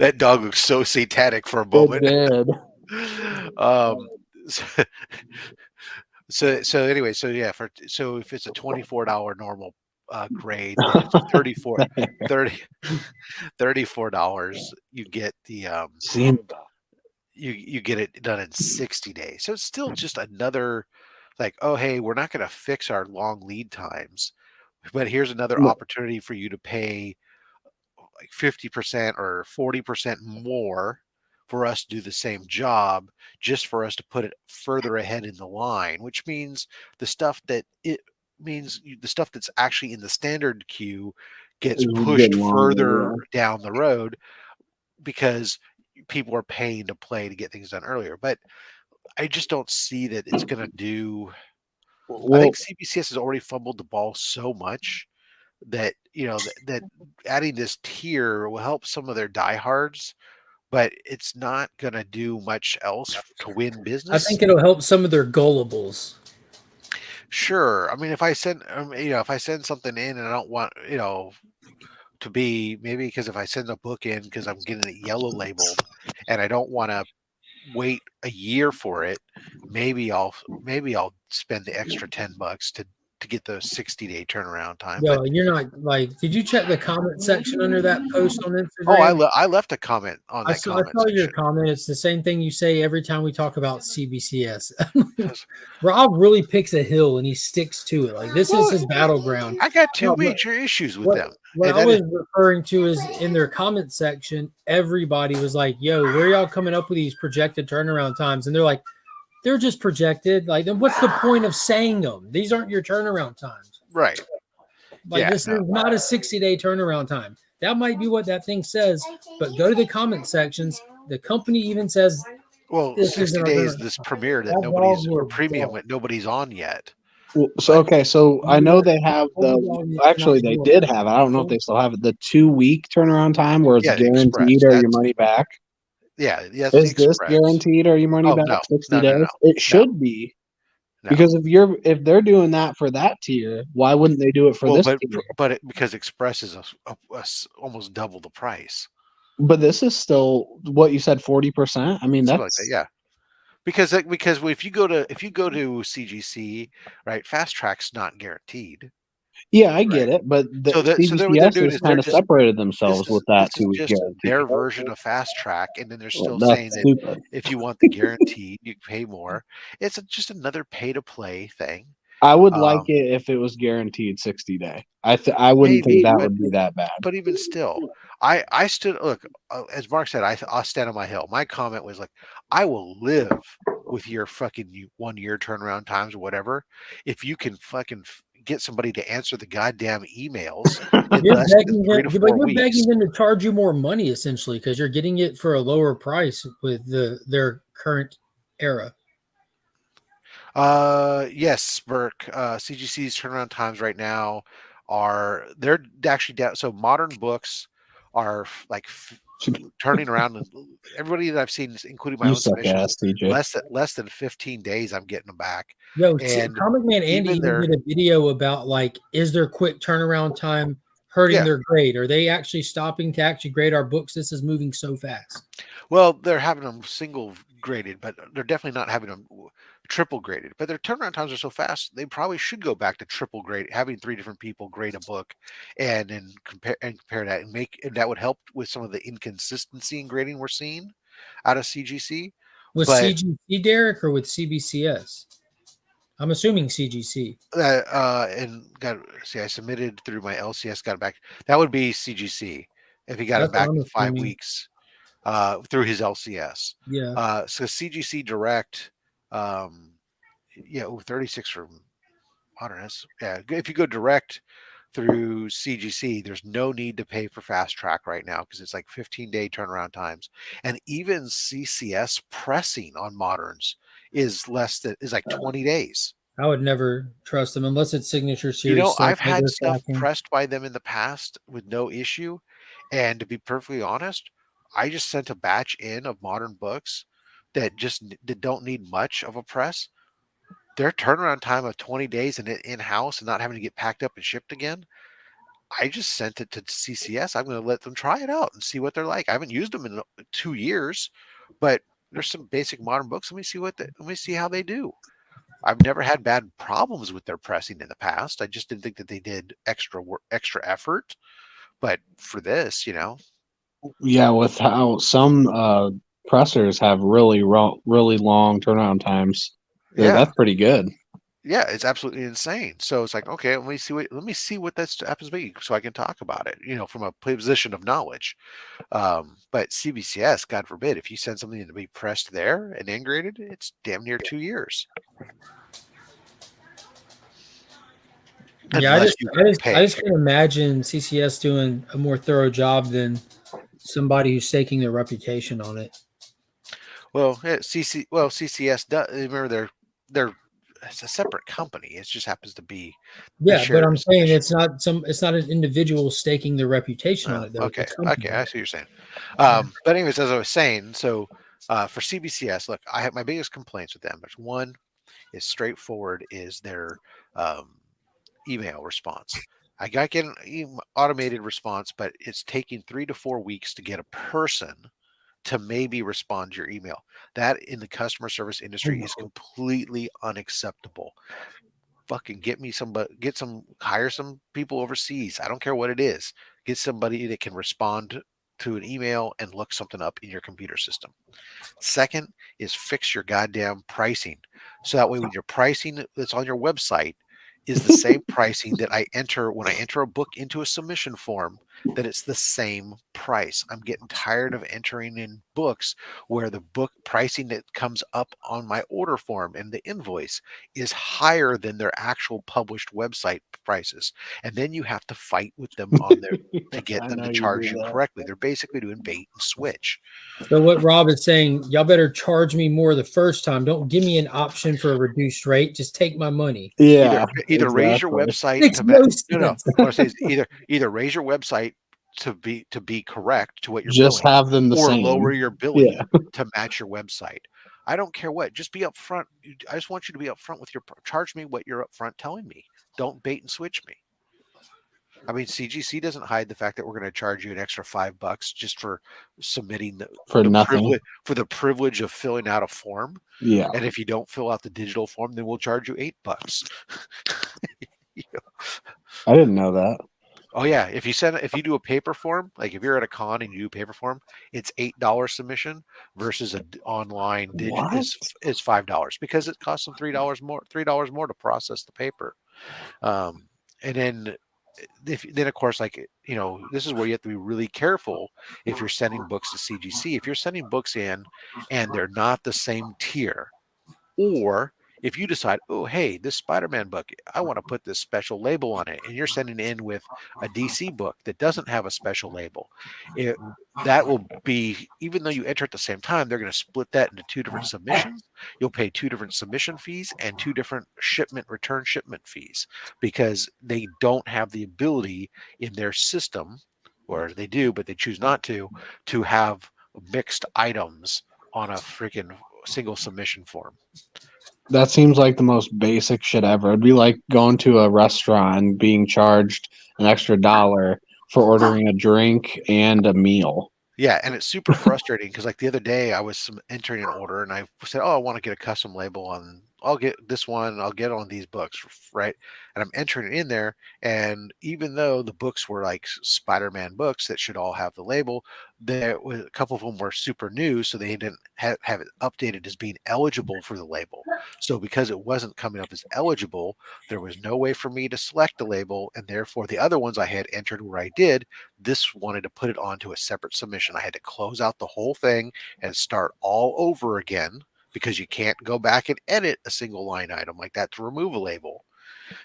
That dog looks so satanic for a moment. It did. So anyway, so yeah, so if it's a $24 normal grade, then it's $34. You get the Simba. you get it done in 60 days. So it's still just another like, oh hey, we're not going to fix our long lead times, but here's another opportunity for you to pay like 50% or 40% more for us to do the same job, just for us to put it further ahead in the line, which means the stuff that's actually in the standard queue gets pushed further down the road because people are paying to play to get things done earlier. But I just don't see that it's going to do. I think CBCS has already fumbled the ball so much that that adding this tier will help some of their diehards, but it's not going to do much else to win business. I think it'll help some of their gullables. Sure. I mean, if I send something in and I don't want to be, maybe because if I send a book in because I'm getting it yellow labeled and I don't want to wait a year for it, maybe I'll spend the extra $10 to get the 60-day turnaround time. No, but you're not like. Did you check the comment section under that post on Instagram? Oh, I left a comment on that. I saw your comment. It's the same thing you say every time we talk about CBCS. Rob really picks a hill and he sticks to it. Like this is his battleground. I got two major issues with them. What I was referring to is in their comment section, everybody was like, "Yo, where y'all coming up with these projected turnaround times?" And they're like, "They're just projected. Like, then what's the point of saying them? These aren't your turnaround times." Right. Like this is not a 60-day turnaround time. That might be what that thing says, but go to the comment sections. The company even says Well, This 60 isn't days gonna. this premiere that That dog nobody's or will premium bark. that nobody's on yet. So But okay, so I know they have the. Bulldog is not Actually, they doing did have it. I don't know if they still have it. The 2 week turnaround time where it's yeah, Express. guaranteed or your That's money back. that's the Is this Express. guaranteed or your money Oh back? no, 60 no, no, days. no, It no, should be no. because if they're doing that for that tier, why wouldn't they do it for Well, this tier? because Express is almost double the price, But this is still what you said, 40%. I mean, something like that. that's Yeah, because if you go to CGC, right, Fast Track's not guaranteed, yeah, I get right? it. But the So what they're CGCS doing has is kind of separated themselves with that this is 2 week just guarantee. their version of Fast Track, and then they're Well, still saying that's that stupid. if you want the guaranteed, you pay more. It's just another pay to play thing. I would like Um, it if it was guaranteed 60-day. I wouldn't think maybe, that would be that bad. but even still, I stood look as Mark said. I'll stand on my hill. My comment was like, I will live with your fucking 1 year turnaround times or whatever if you can fucking get somebody to answer the goddamn emails in You're less than begging 3 him, to but 4 you're weeks. begging them to charge you more money essentially because you're getting it for a lower price with their current era. Yes, Burke. CGC's turnaround times right now they're actually down. So modern books are turning around, and everybody that I've seen, including my You own suck submissions, ass, TJ. less than 15 days. I'm getting them back, Yo, and Comic Man Andy even even their did a video about like, is their quick turnaround time hurting yeah. their grade? Are they actually stopping to actually grade our books? This is moving so fast. Well, they're having them single graded, but they're definitely not having them triple graded. But their turnaround times are so fast, they probably should go back to triple grade, having 3 different people grade a book, and then compare that, and that would help with some of the inconsistency in grading we're seeing out of CGC. With But CGC, Derek, or with CBCS? I'm assuming CGC. and got see, I submitted through my LCS, got it back. That would be CGC if he got it That's what back I'm in five assuming. weeks through his LCS. Yeah. So CGC Direct, um, 36 for modern. Yeah, if you go direct through CGC, there's no need to pay for Fast Track right now because it's like 15-day turnaround times, and even CCS pressing on moderns is like 20 days. I would never trust them unless it's signature series stuff I've that had they're stuff tracking. pressed by them in the past with no issue. And to be perfectly honest, I just sent a batch in of modern books that don't need much of a press. Their turnaround time of 20 days and in house and not having to get packed up and shipped again. I just sent it to CCS. I'm going to let them try it out and see what they're like. I haven't used them in 2 years, but there's some basic modern books. Let me see how they do. I've never had bad problems with their pressing in the past. I just didn't think that they did extra work, extra effort. But for this, Yeah, with how some pressers have really long turnaround times, yeah, that's pretty good. yeah, it's absolutely insane. So it's like, okay, let me see what that happens to be, so I can talk about it, from a position of knowledge. But CBCS, God forbid, if you send something to be pressed there and ingraded, it's damn near 2 years, Yeah, I unless just, you I just, I pay. just can't imagine CCS doing a more thorough job than somebody who's staking their reputation on it. Well, CCS does. Remember, they're it's a separate company. It just happens to be they Yeah, but share I'm saying submission. it's not an individual staking their reputation on Oh, it though. It's a okay, company. I see what you're saying. Yeah. But anyways, as I was saying, so for CBCS, look, I have my biggest complaints with them. There's one is straightforward is their um, email response. I got get an automated response, but it's taking 3 to 4 weeks to get a person to maybe respond to your email. That in the customer service industry is completely unacceptable. Fucking hire some people overseas. I don't care what it is. Get somebody that can respond to an email and look something up in your computer system. Second is fix your goddamn pricing. So that way when your pricing that's on your website is the same pricing that I enter when I enter a book into a submission form, that it's the same price. I'm getting tired of entering in books where the book pricing that comes up on my order form and the invoice is higher than their actual published website prices. And then you have to fight with them on their to get I them know to you charge do you that. correctly. They're basically doing bait and switch. So what Rob is saying, y'all better charge me more the first time. Don't give me an option for a reduced rate. Just take my money. Yeah, Either raise your exactly. website Makes to no no. sense. What I say is either raise your website to be correct to what you're Just billing, have them the or lower same. your billing Yeah. to match your website. I don't care what. Just be upfront. I just want you to be upfront with your charge me what you're upfront telling me. Don't bait and switch me. I mean, CGC doesn't hide the fact that we're going to charge you an extra $5 just for submitting For the nothing. privilege of filling out a form. Yeah. And if you don't fill out the digital form, then we'll charge you $8. You know? I didn't know that. Oh yeah, if you do a paper form, like if you're at a con and you do a paper form, it's $8 submission versus an online digit What? is $5 because it costs them $3 more to process the paper. And then then of course, like, this is where you have to be really careful if you're sending books to CGC. If you're sending books in and they're not the same tier, or if you decide, oh, hey, this Spider-Man book, I want to put this special label on it, and you're sending in with a DC book that doesn't have a special label, that will be, even though you enter at the same time, they're going to split that into two different submissions. You'll pay two different submission fees and two different return shipment fees, because they don't have the ability in their system, or they do, but they choose not to have mixed items on a freaking single submission form. That seems like the most basic shit ever. It'd be like going to a restaurant and being charged an extra $1 for ordering a drink and a meal. Yeah, and it's super frustrating because, like, the other day I was entering an order and I said, "Oh, I want to get a custom label on. I'll get this one. I'll get on these books, right?" And I'm entering it in there, and even though the books were like Spider-Man books that should all have the label, there was a couple of them were super new, so they didn't have it updated as being eligible for the label. So because it wasn't coming up as eligible, there was no way for me to select the label, and therefore the other ones I had entered where I did, this wanted to put it onto a separate submission. I had to close out the whole thing and start all over again, because you can't go back and edit a single line item like that to remove a label.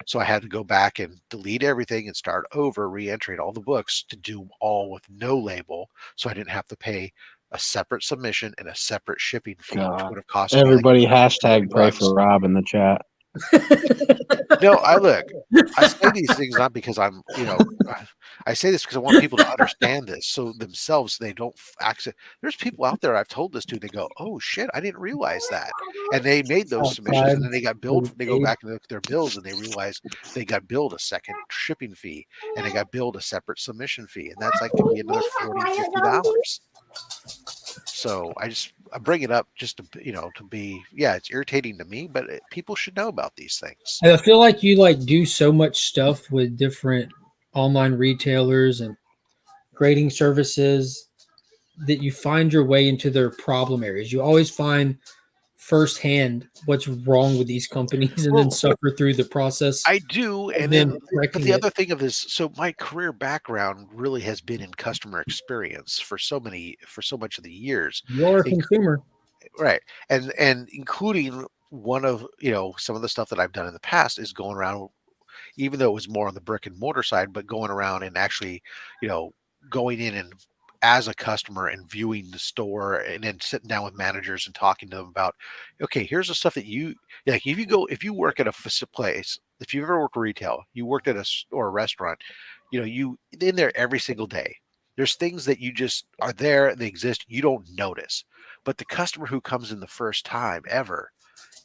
So I had to go back and delete everything and start over, re-entering all the books to do all with no label, so I didn't have to pay a separate submission and a separate shipping fee, which God. would have cost me like Everybody $40 hashtag pray for Rob in the chat. No, I say these things not because I'm, I say this because I want people to understand this, so themselves they don't access. There's people out there I've told this to. They go, "Oh shit, I didn't realize that," and they made those submissions, and then they got billed. They go back and look at their bills, and they realize they got billed a second shipping fee, and they got billed a separate submission fee, and that's like could be another $40-$50. So I bring it up just to be, yeah, it's irritating to me, but people should know about these things. I feel like you do so much stuff with different online retailers and grading services that you find your way into their problem areas. You always find firsthand what's wrong with these companies and then suffer through the process. I do, and then but the other thing of this, so my career background really has been in customer experience for so much of the years. You're a consumer, right? And including one of some of the stuff that I've done in the past is going around, even though it was more on the brick and mortar side, but going around and actually, going in and as a customer and viewing the store, and then sitting down with managers and talking to them about, okay, here's the stuff that you like. If you work at a place, if you've ever worked retail, you worked at a restaurant, you in there every single day. There's things that you just are there, they exist, you don't notice. But the customer who comes in the first time ever,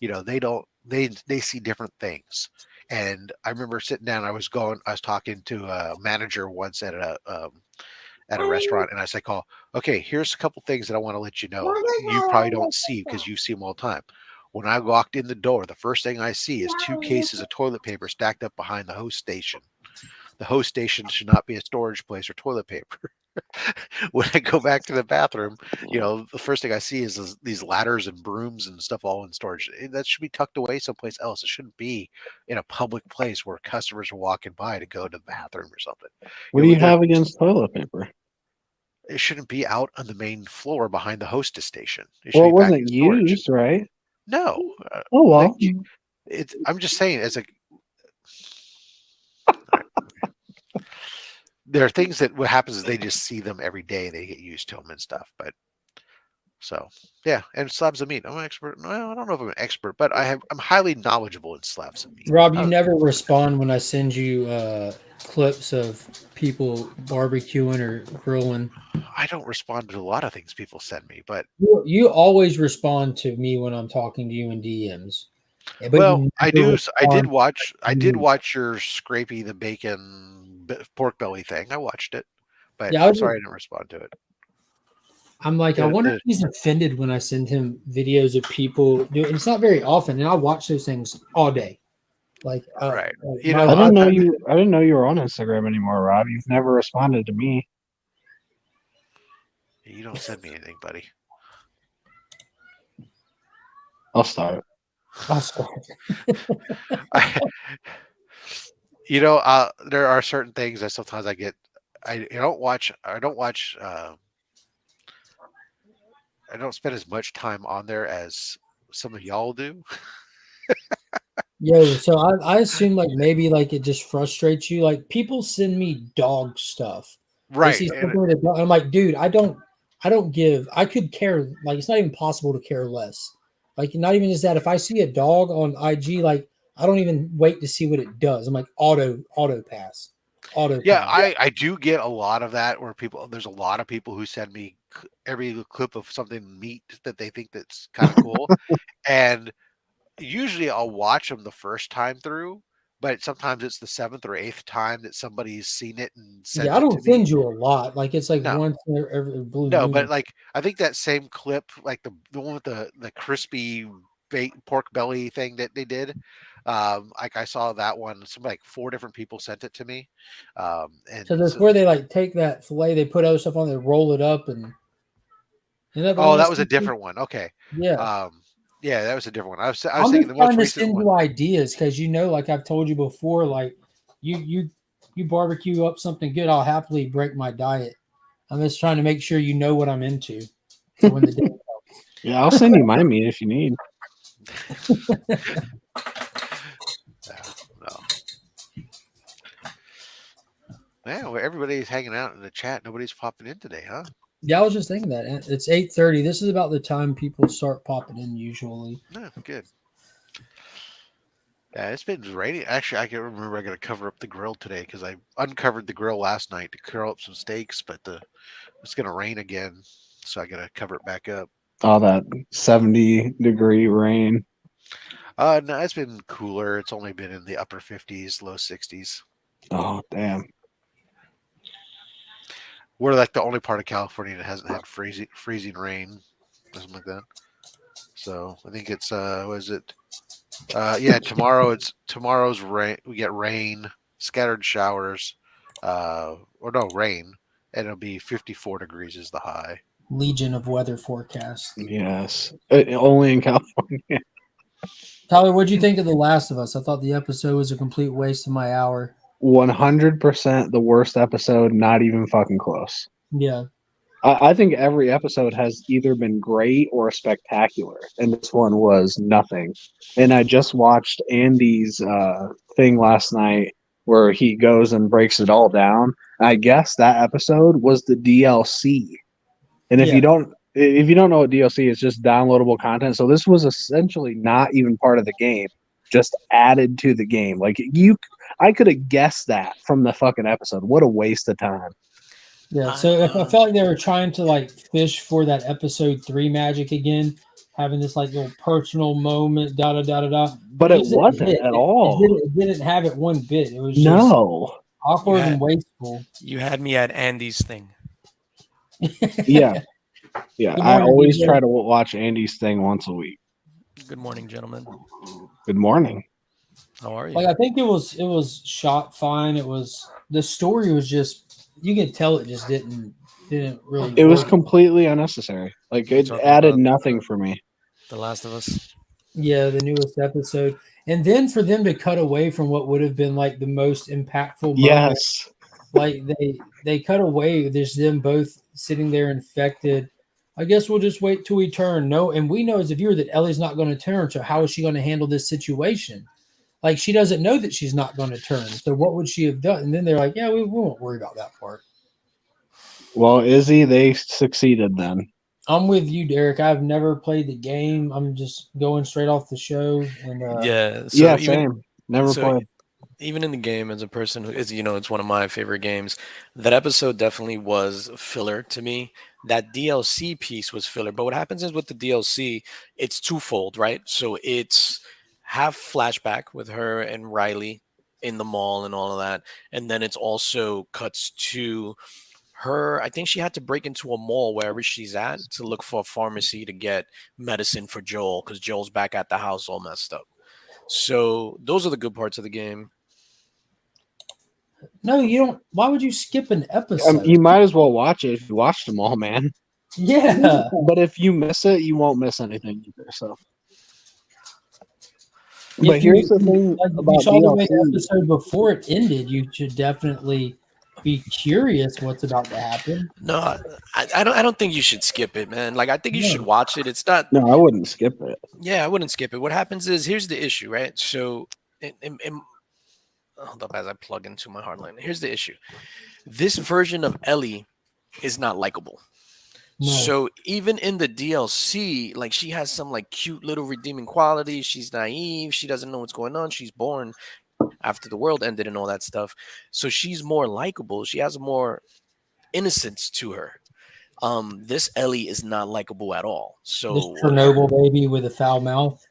they see different things. And I remember sitting down, I was talking to a manager once at a restaurant, and I said, okay, here's a couple things that I want to let you know. You probably don't see because you see them all the time. When I walked in the door, the first thing I see is 2 cases of toilet paper stacked up behind the host station. The host station should not be a storage place or toilet paper. when I go back to the bathroom, the first thing I see is these ladders and brooms and stuff all in storage. That should be tucked away someplace else. It shouldn't be in a public place where customers are walking by to go to the bathroom or something. What do you Either have against toilet paper? it shouldn't be out on the main floor behind the hostess station. It should Well, it be back in wasn't storage. used, right? No, Oh well. I'm just saying, there are things that what happens is they just see them every day. They get used to them and stuff. But so yeah, and slabs of meat. I'm an expert. Well, I don't know if I'm an expert, but I'm highly knowledgeable in slabs of meat. Rob, you never respond when I send you clips of people barbecuing or grilling. I don't respond to a lot of things people send me, but You always respond to me when I'm talking to you in DMs. But well, you I never do. I did respond. watch. I did watch your scrapey the bacon pork belly thing. I watched it, but Yeah, I'm sorry I didn't respond to it. I'm like, I wonder if he's offended when I send him videos of people doing. It's not very often, and I watch those things all day. Like, Right. I didn't know you. I didn't know you were on Instagram anymore, Rob. You've never responded to me. You don't send me anything, buddy. I'll start. There are certain things that sometimes I get. I don't watch. I don't watch. I don't spend as much time on there as some of y'all do. Yo, so I assume like maybe like it just frustrates you. Like people send me dog stuff. They Right. see something with a dog, I'm like, dude, I don't give. I could care. Like it's not even possible to care less. Like not even just that. If I see a dog on IG, like I don't even wait to see what it does. I'm like auto pass. Yeah, I do get a lot of that where there's a lot of people who send me every clip of something neat that they think that's kind of cool. And usually I'll watch them the first time through, but sometimes it's the 7th or 8th time that somebody's seen it and sent Yeah, I it don't to me. send you a lot. Like it's like No. once every blue No, moon. but like I think that same clip, like the one with the crispy pork belly thing that they did, like I saw that one. Like 4 different people sent it to me, and So that's where they like take that fillet, they put other stuff on, they roll it up, and isn't that the one that was a sent you? different one. Okay, Yeah. yeah, that was a different one. I was I'm thinking just the most trying to recent send one. you ideas because like I've told you before, like you barbecue up something good, I'll happily break my diet. I'm just trying to make sure you know what I'm into for when the day comes. Yeah, I'll send you my meat if you need. No. Yeah, well, everybody's hanging out in the chat. Nobody's popping in today, huh? Yeah, I was just thinking that. It's 8:30. This is about the time people start popping in usually. No, good. Yeah, it's been raining. Actually, I can remember I got to cover up the grill today because I uncovered the grill last night to curl up some steaks, but it's going to rain again, so I got to cover it back up. All that 70-degree rain. No, it's been cooler. It's only been in the upper 50s, low 60s. Oh, damn. We're like the only part of California that hasn't had freezing rain, something like that. So I think it's what is it? Yeah, tomorrow's rain. We get rain, scattered showers, rain, and it'll be 54 degrees is the high. Legion of weather forecasts. Yes. Only in California. Tyler, what'd you think of The Last of Us? I thought the episode was a complete waste of my hour. 100% the worst episode, not even fucking close. Yeah. I think every episode has either been great or spectacular, and this one was nothing. And I just watched Andy's thing last night where he goes and breaks it all down. I guess that episode was the DLC. And if you don't know what DLC is, just downloadable content. So this was essentially not even part of the game, just added to the game. Like I could have guessed that from the fucking episode. What a waste of time. Yeah, so if I felt like they were trying to like fish for that episode 3 magic again, having this like little personal moment, da da da da da. But it wasn't at all. It didn't have it one bit. It was just awkward and wasteful. You had me at Andy's thing. Yeah. Yeah. I always try to watch Andy's thing once a week. Good morning, gentlemen. Good morning. How are you? Like I think it was shot fine. The story was just you can tell it just didn't really It was work. completely unnecessary. Like You're it talking added about nothing for me. The Last of Us. Yeah, the newest episode. And then for them to cut away from what would have been like the most impactful moment, Yes. like they cut away. There's them both sitting there infected. I guess we'll just wait till we turn. No, and we know as a viewer that Ellie's not going to turn. So how is she going to handle this situation? Like she doesn't know that she's not going to turn. So what would she have done? And then they're like, yeah, we won't worry about that part. Well, Izzy, they succeeded then. I'm with you, Derek. I've never played the game. I'm just going straight off the show. And Yeah. So Yeah, even same. Never so played. even in the game, as a person who is, it's one of my favorite games. That episode definitely was filler to me. That DLC piece was filler. But what happens is with the DLC, it's twofold, right? So it's half flashback with her and Riley in the mall and all of that, and then it's also cuts to her. I think she had to break into a mall wherever she's at to look for a pharmacy to get medicine for Joel because Joel's back at the house all messed up. So those are the good parts of the game. no, you don't. Why would you skip an episode? You might as well watch it if you watched them all, man. Yeah. But if you miss it, you won't miss anything either. So, but If here's the thing like, if you about saw the way the DLC. episode before it ended, you should definitely be curious what's about to happen. No, I don't think you should skip it, man. Like I think you should No. watch it. It's not. No, I wouldn't skip it. Yeah, I wouldn't skip it. What happens is here's the issue, right? So, hold up as I plug into my hardline. Here's the issue. This version of Ellie is not likable. No. So even in the DLC, like she has some like cute little redeeming qualities. She's naive. She doesn't know what's going on. She's born after the world ended and all that stuff. So she's more likable. She has more innocence to her. This Ellie is not likable at all. This So Chernobyl baby with a foul mouth.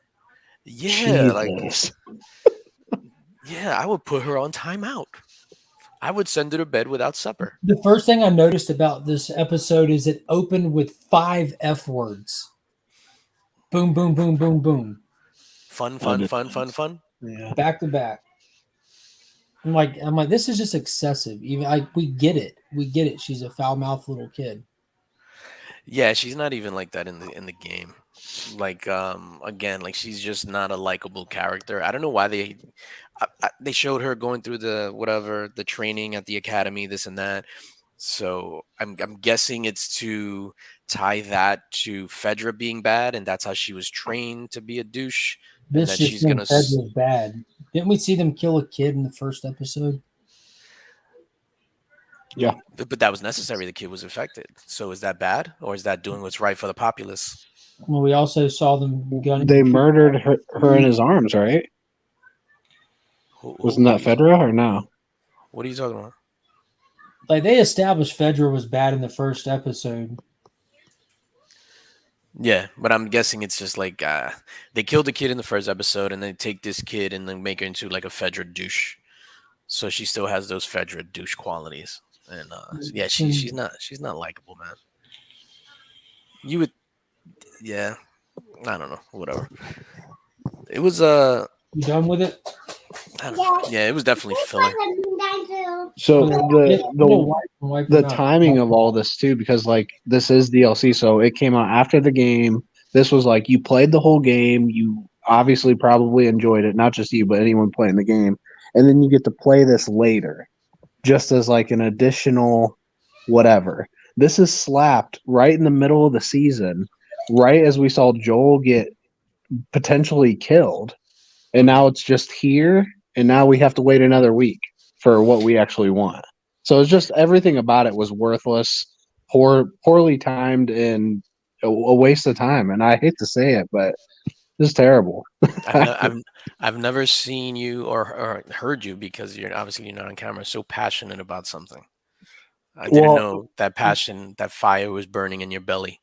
yeah, like Jesus. yeah, I would put her on timeout. I would send her to bed without supper. The first thing I noticed about this episode is it opened with 5 F words. Boom, boom, boom, boom, boom. Fun, I fun, did fun, not. fun, fun. Yeah. Back to back. I'm like, this is just excessive. Even we get it. We get it. She's a foul mouthed little kid. Yeah, she's not even like that in the game. Like again, like she's just not a likable character. I don't know why they showed her going through the training at the academy, this and that. So I'm guessing it's to tie that to Fedra being bad, and that's how she was trained to be a douche. And This then just she's thing gonna Fed was bad. Didn't we see them kill a kid in the first episode? but that was necessary. The kid was infected. So is that bad, or is that doing what's right for the populace? Well, we also saw them gunning. They murdered her in his arms, right? Wasn't that Fedra or no? What are you talking about? Like they established Fedra was bad in the first episode. Yeah, but I'm guessing it's just like they killed the kid in the first episode, and they take this kid and then make her into like a Fedra douche. So she still has those Fedra douche qualities, and yeah, she's not likable, man. You would, yeah, I don't know, whatever. It was You done with it? I don't know. Yeah, it was definitely filler. So Wipe the them out. timing of all this too, because like this is DLC, so it came out after the game. This was like you played the whole game, you obviously probably enjoyed it, not just you, but anyone playing the game, and then you get to play this later, just as like an additional whatever. This is slapped right in the middle of the season, right as we saw Joel get potentially killed, and now it's just here, and now we have to wait another week for what we actually want. So it's just everything about it was worthless, poorly timed, and a waste of time. And I hate to say it, but it's terrible. I've never seen you or heard you, because you're not on camera, so passionate about something. I didn't know that passion, that fire was burning in your belly.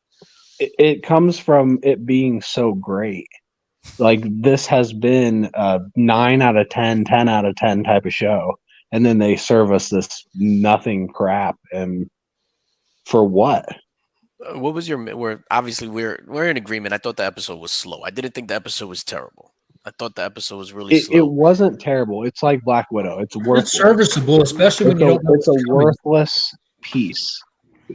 It comes from it being so great. Like this has been a 9 out of 10, 10 out of 10 type of show. And then they serve us this nothing crap. And for what? What was your? We're obviously we're in agreement. I thought the episode was slow. I didn't think the episode was terrible. I thought the episode was really It slow. wasn't terrible. It's like Black Widow. It's It's worthless. serviceable, especially when you don't know It's a what's coming. worthless piece.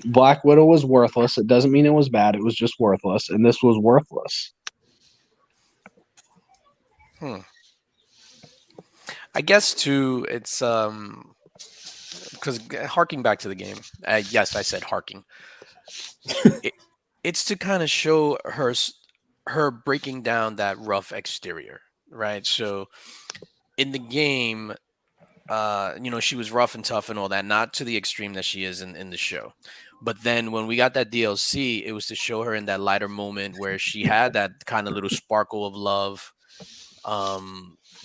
Black Widow was worthless. It doesn't mean it was bad. It was just worthless, and this was worthless. I guess too, it's because harking back to the game. Yes, I said harking. It's to kind of show her breaking down that rough exterior, right? So in the game, she was rough and tough and all that, not to the extreme that she is in the show. But then when we got that DLC, it was to show her in that lighter moment where she had that kind of little sparkle of love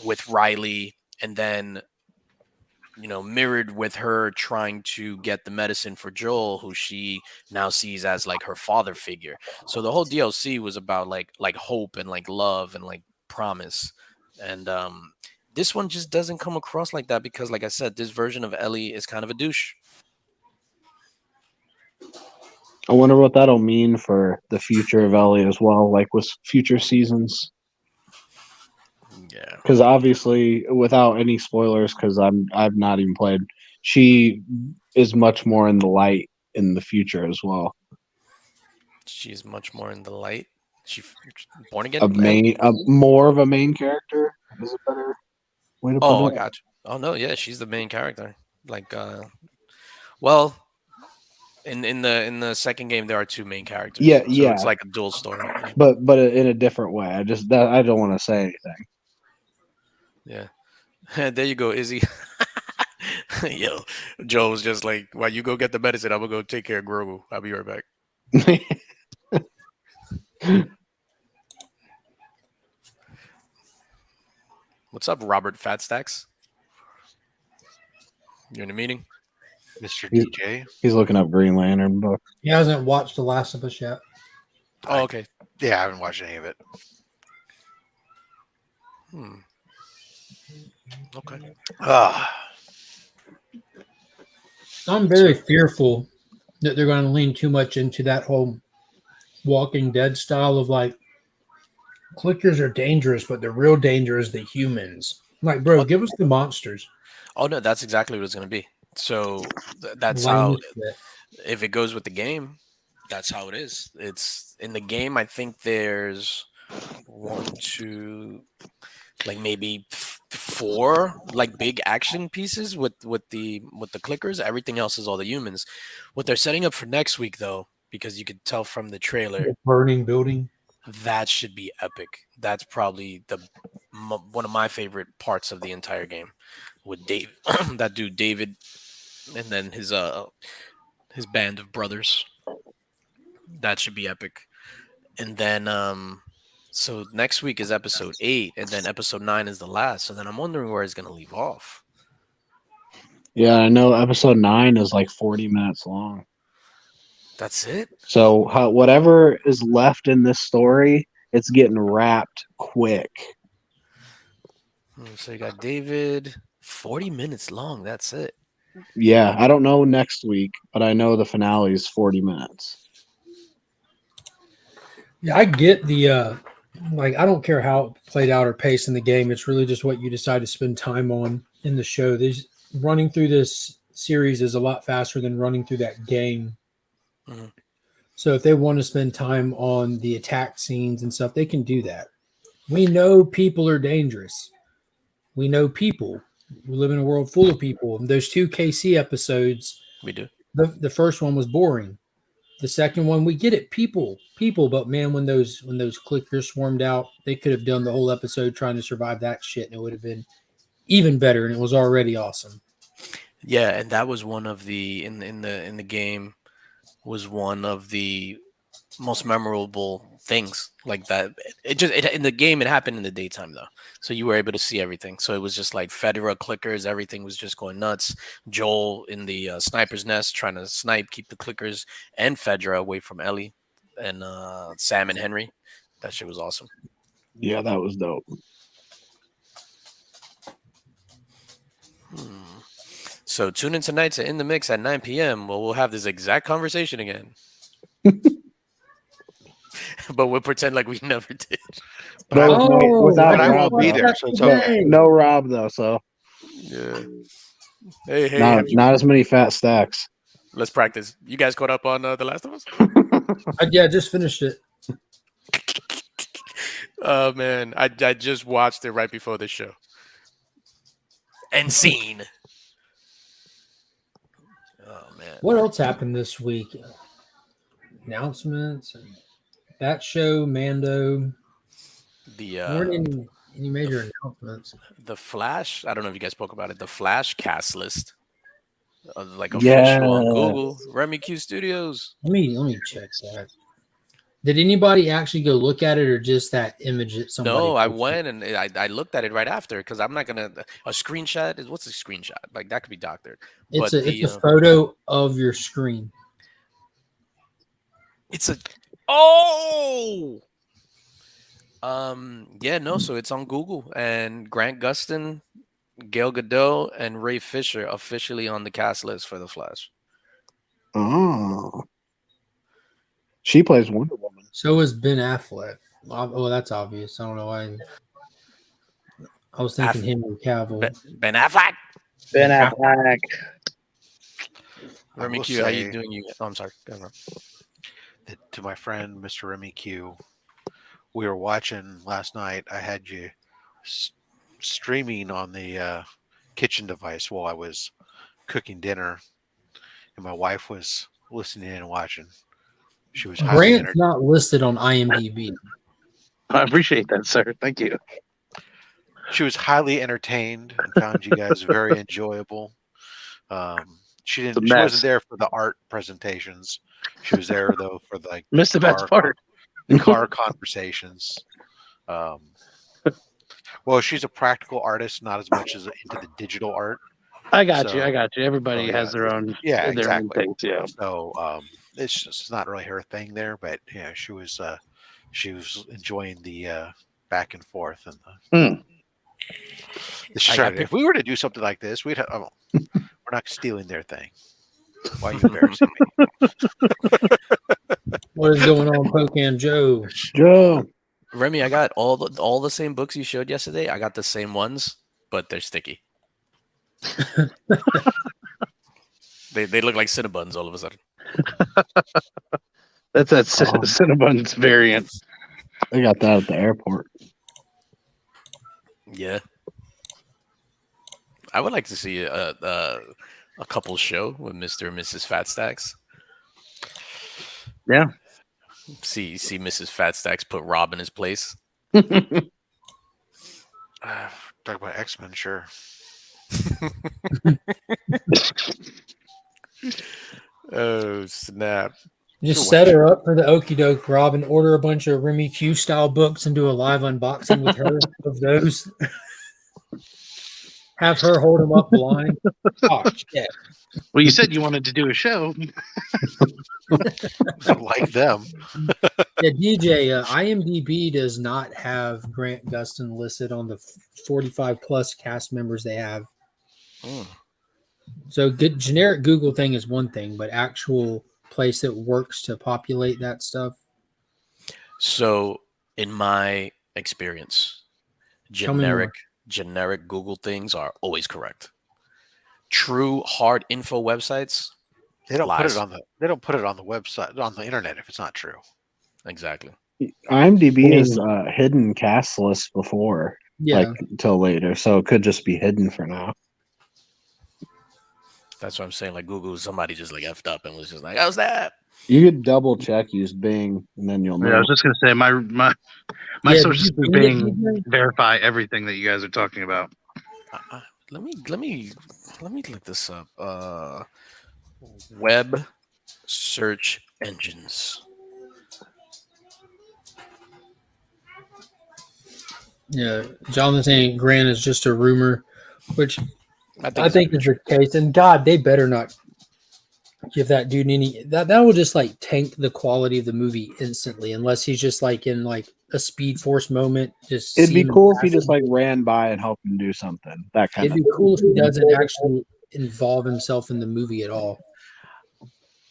with Riley, and then mirrored with her trying to get the medicine for Joel, who she now sees as like her father figure. So the whole DLC was about like hope and like love and like promise. And this one just doesn't come across like that because, like I said, this version of Ellie is kind of a douche. I wonder what that'll mean for the future of Ellie as well, like with future seasons. Yeah. Because obviously, without any spoilers, because I've not even played, she is much more in the light in the future as well. She's much more in the light. She born again. More of a main character is a better way to put Oh, I it. got you. Oh no, yeah, she's the main character. Like, well, in the second game there are two main characters. Yeah, So yeah. it's like a dual story. Yeah. But in a different way. I don't want to say anything. Yeah. There you go, Izzy. Yo, Joe was just like, "While you go get the medicine, I'm gonna go take care of Grogu. I'll be right back." What's up, Robert Fatstacks? You're in a meeting? Mr. Yeah. DJ. He's looking up Green Lantern book. He hasn't watched The Last of Us yet. Oh, okay. Yeah, I haven't watched any of it. Okay. I'm very fearful that they're going to lean too much into that whole Walking Dead style of like, clickers are dangerous, but the real danger is the humans. Like, bro, give us the monsters. Oh no, that's exactly what it's gonna be. So that's Lame how. as shit. If it goes with the game, that's how it is. It's in the game. I think there's one, two, like maybe four like big action pieces with the clickers. Everything else is all the humans. What they're setting up for next week, though, because you could tell from the trailer, The burning building. that should be epic. That's probably one of my favorite parts of the entire game. With Dave, that dude David, and then his band of brothers. That should be epic. And then so next week is episode 8, and then episode 9 is the last. So then I'm wondering where it's gonna leave off. Yeah, I know episode 9 is like 40 minutes long. That's it? So whatever is left in this story, it's getting wrapped quick. So you got David, 40 minutes long. That's it. Yeah, I don't know next week, but I know the finale is 40 minutes. Yeah, I get the like I don't care how it played out or paced in the game. It's really just what you decide to spend time on in the show. These running through this series is a lot faster than running through that game. Mm-hmm. So if they want to spend time on the attack scenes and stuff, they can do that. We know people are dangerous. We know people. We live in a world full of people. Those 2 KC episodes, We do. the first one was boring. The second one, we get it, people. But man, when those clickers swarmed out, they could have done the whole episode trying to survive that shit, and it would have been even better. And it was already awesome. Yeah, and that was one of the in the game was one of the most memorable things like that. It in the game it happened in the daytime though, so you were able to see everything. So it was just like Fedra clickers, everything was just going nuts. Joel in the sniper's nest trying to keep the clickers and Fedra away from Ellie, and Sam and Henry. That shit was awesome. Yeah, that was dope. So tune in tonight to In the Mix at 9 p.m. Well, we'll have this exact conversation again. But we'll pretend like we never did. But, I, without but I will Rob, be though. there, so it's No, okay. no Rob though, so Yeah. Hey, not as many fat stacks. let's practice. You guys caught up on The Last of Us? Yeah, I just finished it. Oh man, I just watched it right before this show. And scene. Oh man. What else happened this week? Announcements and that show, Mando. The There weren't any major announcements. the Flash. I don't know if you guys spoke about it. The Flash cast list, like Yeah. official on Google. Remy Q Studios. Let me check that. Did anybody actually go look at it, or just that image that somebody? No, I posted? went and I looked at it right after because I'm not gonna. A screenshot is what's a screenshot? Like that could be doctored. It's But a photo of your screen. It's a oh. Yeah, no, so it's on Google and Grant Gustin, Gail Gadot, and Ray Fisher officially on the cast list for The Flash. Oh, she plays Wonder Woman. So is Ben Affleck. Oh, that's obvious. I don't know why. I was thinking Henry Cavill. Ben Affleck. Ben Affleck. Remy will Q, how you say doing? I'm sorry. Go ahead. to my friend, Mr. Remy Q, we were watching last night. I had you streaming on the kitchen device while I was cooking dinner, and my wife was listening and watching. She was highly Grant's not listed on IMDb. I appreciate that, sir. Thank you. She was highly entertained and found you guys very enjoyable. She didn't. She wasn't there for the art presentations. She was there though for like Missed the best part. the car conversations. Well, she's a practical artist, not as much as into the digital art. I got So- you. Everybody yeah. has their own. Yeah, their exactly. own things. Yeah. So it's just not really her thing there, but yeah, she was enjoying the back and forth and the. If we were to do something like this, we'd have. We're not stealing their thing. Why are you embarrassing me? What is going on, Pocan Joe? Joe. Remy, I got all the same books you showed yesterday. I got the same ones, but they're sticky. they look like Cinnabons all of a sudden. That's that Cinnabons variant. I got that at the airport. Yeah. I would like to see a couple show with Mr. and Mrs. Fat Stacks. Yeah. See Mrs. Fat Stacks put Rob in his place. Talk about X-Men, sure. Oh snap! Just set her up for the okie doke, Rob, and order a bunch of Remy Q style books and do a live unboxing with her of those. Have her hold them up blind. Oh shit! Well, you said you wanted to do a show. Like them. Yeah, DJ. IMDb does not have Grant Gustin listed on the 45 plus cast members they have. So good generic Google thing is one thing, but actual place that works to populate that stuff. So, in my experience, generic Google things are always correct. True hard info websites, They don't lies. put it on the. They don't put it on the website on the internet if it's not true. Exactly. IMDb is hidden cast list before, Yeah, like until later, so it could just be hidden for now. That's what I'm saying. Like Google, somebody just like effed up and was just like, "How's that?" You could double check, use Bing, and then you'll know. Yeah, I was just gonna say my Yeah, sources did you through ping it, Bing DJ? verify everything that you guys are talking about. Let me look this up. Web search engines. yeah. Jonathan saying Grant is just a rumor, which I think it's is the case. And God, they better not give that dude any. That will just like tank the quality of the movie instantly, unless he's just like in like a Speed Force moment. Just It'd be seeing cool if he massive- just like ran by and helped him do something. That kind It'd of. be cool if he doesn't actually involve himself in the movie at all.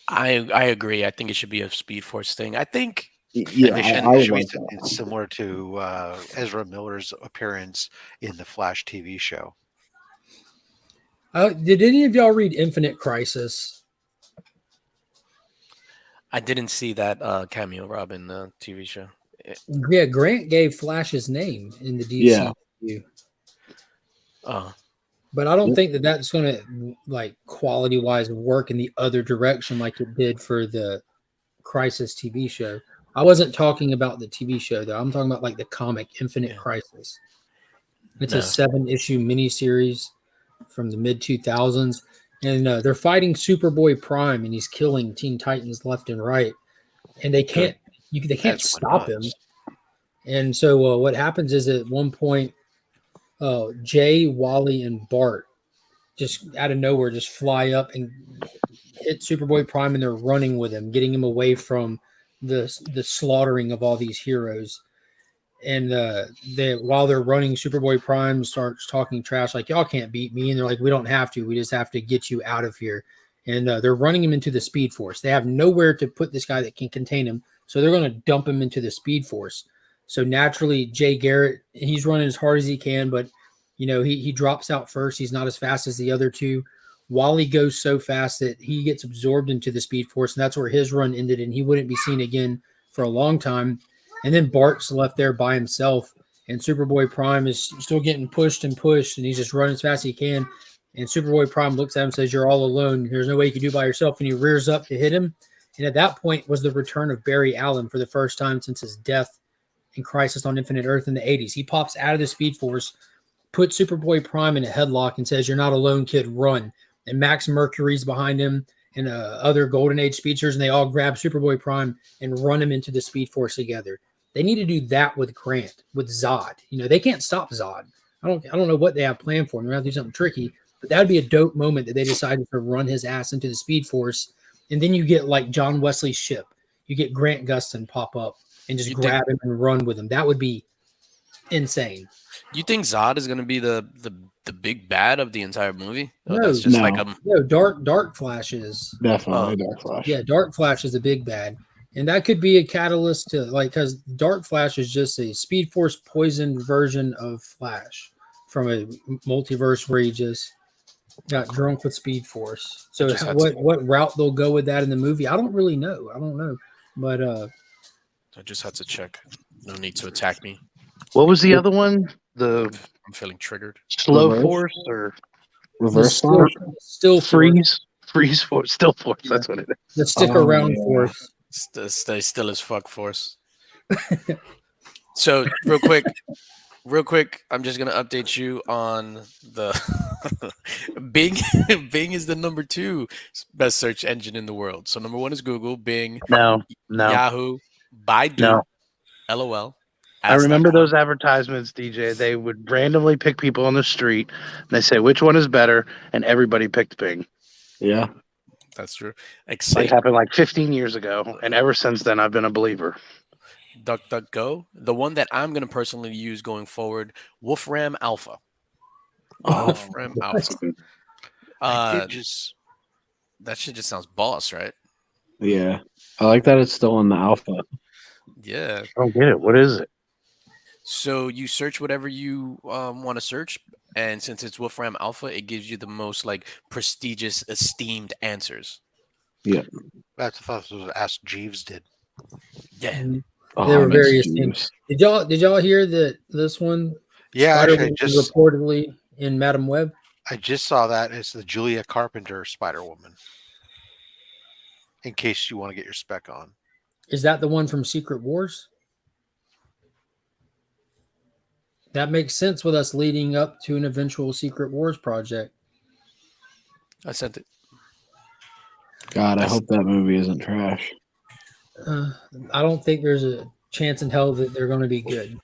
I agree. I think it should be a Speed Force thing. I think Yeah, And I it would should be like that. it's similar to Ezra Miller's appearance in the Flash TV show. Did any of y'all read Infinite Crisis? I didn't see that cameo Robin TV show. Yeah, Grant gave Flash his name in the Yeah. DCU. Oh, But I don't Yep. think that that's going to, like, quality wise, work in the other direction like it did for the Crisis TV show. I wasn't talking about the TV show though. I'm talking about like the comic Infinite Yeah. Crisis. It's No. a 7-issue miniseries from the mid 2000s, and they're fighting Superboy Prime, and he's killing Teen Titans left and right, and they can't they can't That's stop him. nuts. And so what happens is at one point, Jay, Wally, and Bart just out of nowhere just fly up and hit Superboy Prime, and they're running with him, getting him away from the slaughtering of all these heroes. And while they're running, Superboy Prime starts talking trash like, y'all can't beat me. And they're like, we don't have to. We just have to get you out of here. And they're running him into the Speed Force. They have nowhere to put this guy that can contain him. So they're going to dump him into the Speed Force. So naturally, Jay Garrett, he's running as hard as he can, but he drops out first. He's not as fast as the other two. Wally goes so fast that he gets absorbed into the Speed Force, and that's where his run ended, and he wouldn't be seen again for a long time. And then Bart's left there by himself, and Superboy Prime is still getting pushed, and he's just running as fast as he can. And Superboy Prime looks at him and says, "You're all alone. There's no way you can do it by yourself." And he rears up to hit him. And at that point was the return of Barry Allen for the first time since his death in Crisis on Infinite Earth in the 80s. He pops out of the Speed Force, puts Superboy Prime in a headlock, and says, "You're not alone, kid. Run." And Max Mercury's behind him, and other Golden Age speedsters, and they all grab Superboy Prime and run him into the Speed Force together. They need to do that with Grant, with Zod. They can't stop Zod. I don't know what they have planned for him. They're going to have to do something tricky, but that would be a dope moment that they decided to run his ass into the Speed Force. And then you get like John Wesley's ship. You get Grant Gustin pop up and just grab him and run with him. That would be insane. Do you think Zod is going to be the big bad of the entire movie? No, that's just no. like No, Dark Flash is. Definitely Dark Flash. Yeah, Dark Flash is a big bad. And that could be a catalyst to, like, because Dark Flash is just a Speed Force poisoned version of Flash from a multiverse where he just got drunk with Speed Force. So what route they'll go with that in the movie, I don't really know. I don't know. But I just had to check. No need to attack me. What was the other one? The I'm feeling triggered. slow Reverse? force or Reverse still, Flash? still freeze force? Still force. That's what it is. the stick Oh, around yeah. force. Stay still as fuck force. So real quick, I'm just gonna update you on the Bing. Bing is the number 2 best search engine in the world. So number 1 is Google, Bing, No. Yahoo, Baidu, No. LOL. I remember Ask.com. those advertisements, DJ. They would randomly pick people on the street, and they say which one is better, and everybody picked Bing. Yeah. That's true. It Excite, happened like 15 years ago, and ever since then, I've been a believer. DuckDuckGo. The one that I'm gonna personally use going forward, Wolfram Alpha. Oh, Wolfram Alpha. It just That shit just sounds boss, right? yeah. I like that it's still in the alpha. Yeah. I don't get it. What is it? So you search whatever you want to search, and since it's Wolfram Alpha, it gives you the most like prestigious, esteemed answers. that's what Ask Jeeves did. Yeah. Oh, They were I miss various Jeeves. Did y'all hear that this one? Yeah, Spider-Man actually, was reportedly in Madam Web. I just saw that. It's the Julia Carpenter Spider Woman. In case you want to get your spec on. Is that the one from Secret Wars? That makes sense with us leading up to an eventual Secret Wars project. I sent it. God, I hope that movie isn't trash. I don't think there's a chance in hell that they're going to be good.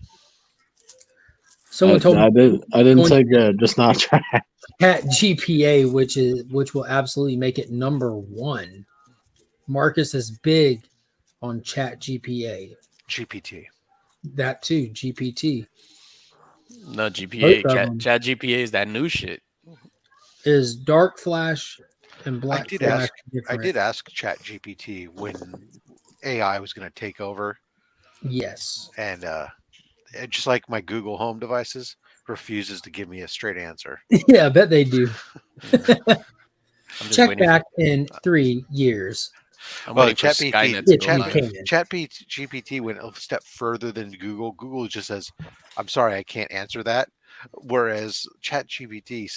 Someone told I me didn't say good, just not trash. Cat GPA, which will absolutely make it number 1. Marcus is big on Chat GPA. GPT. That too, GPT. No GPA. Both of them. Chat GPA is that new shit. Is Dark Flash and Black Flash I different? did ask Chat GPT when AI was going to take over Yes. and just like my Google Home devices, refuses to give me a straight answer. Yeah, I bet they do. I'm just Check waiting back in 3 years I'm Well, waiting for ChatGPT Skynet to if go you live. can. ChatGPT went a step further than Google. Google just says, "I'm sorry, I can't answer that," whereas ChatGPT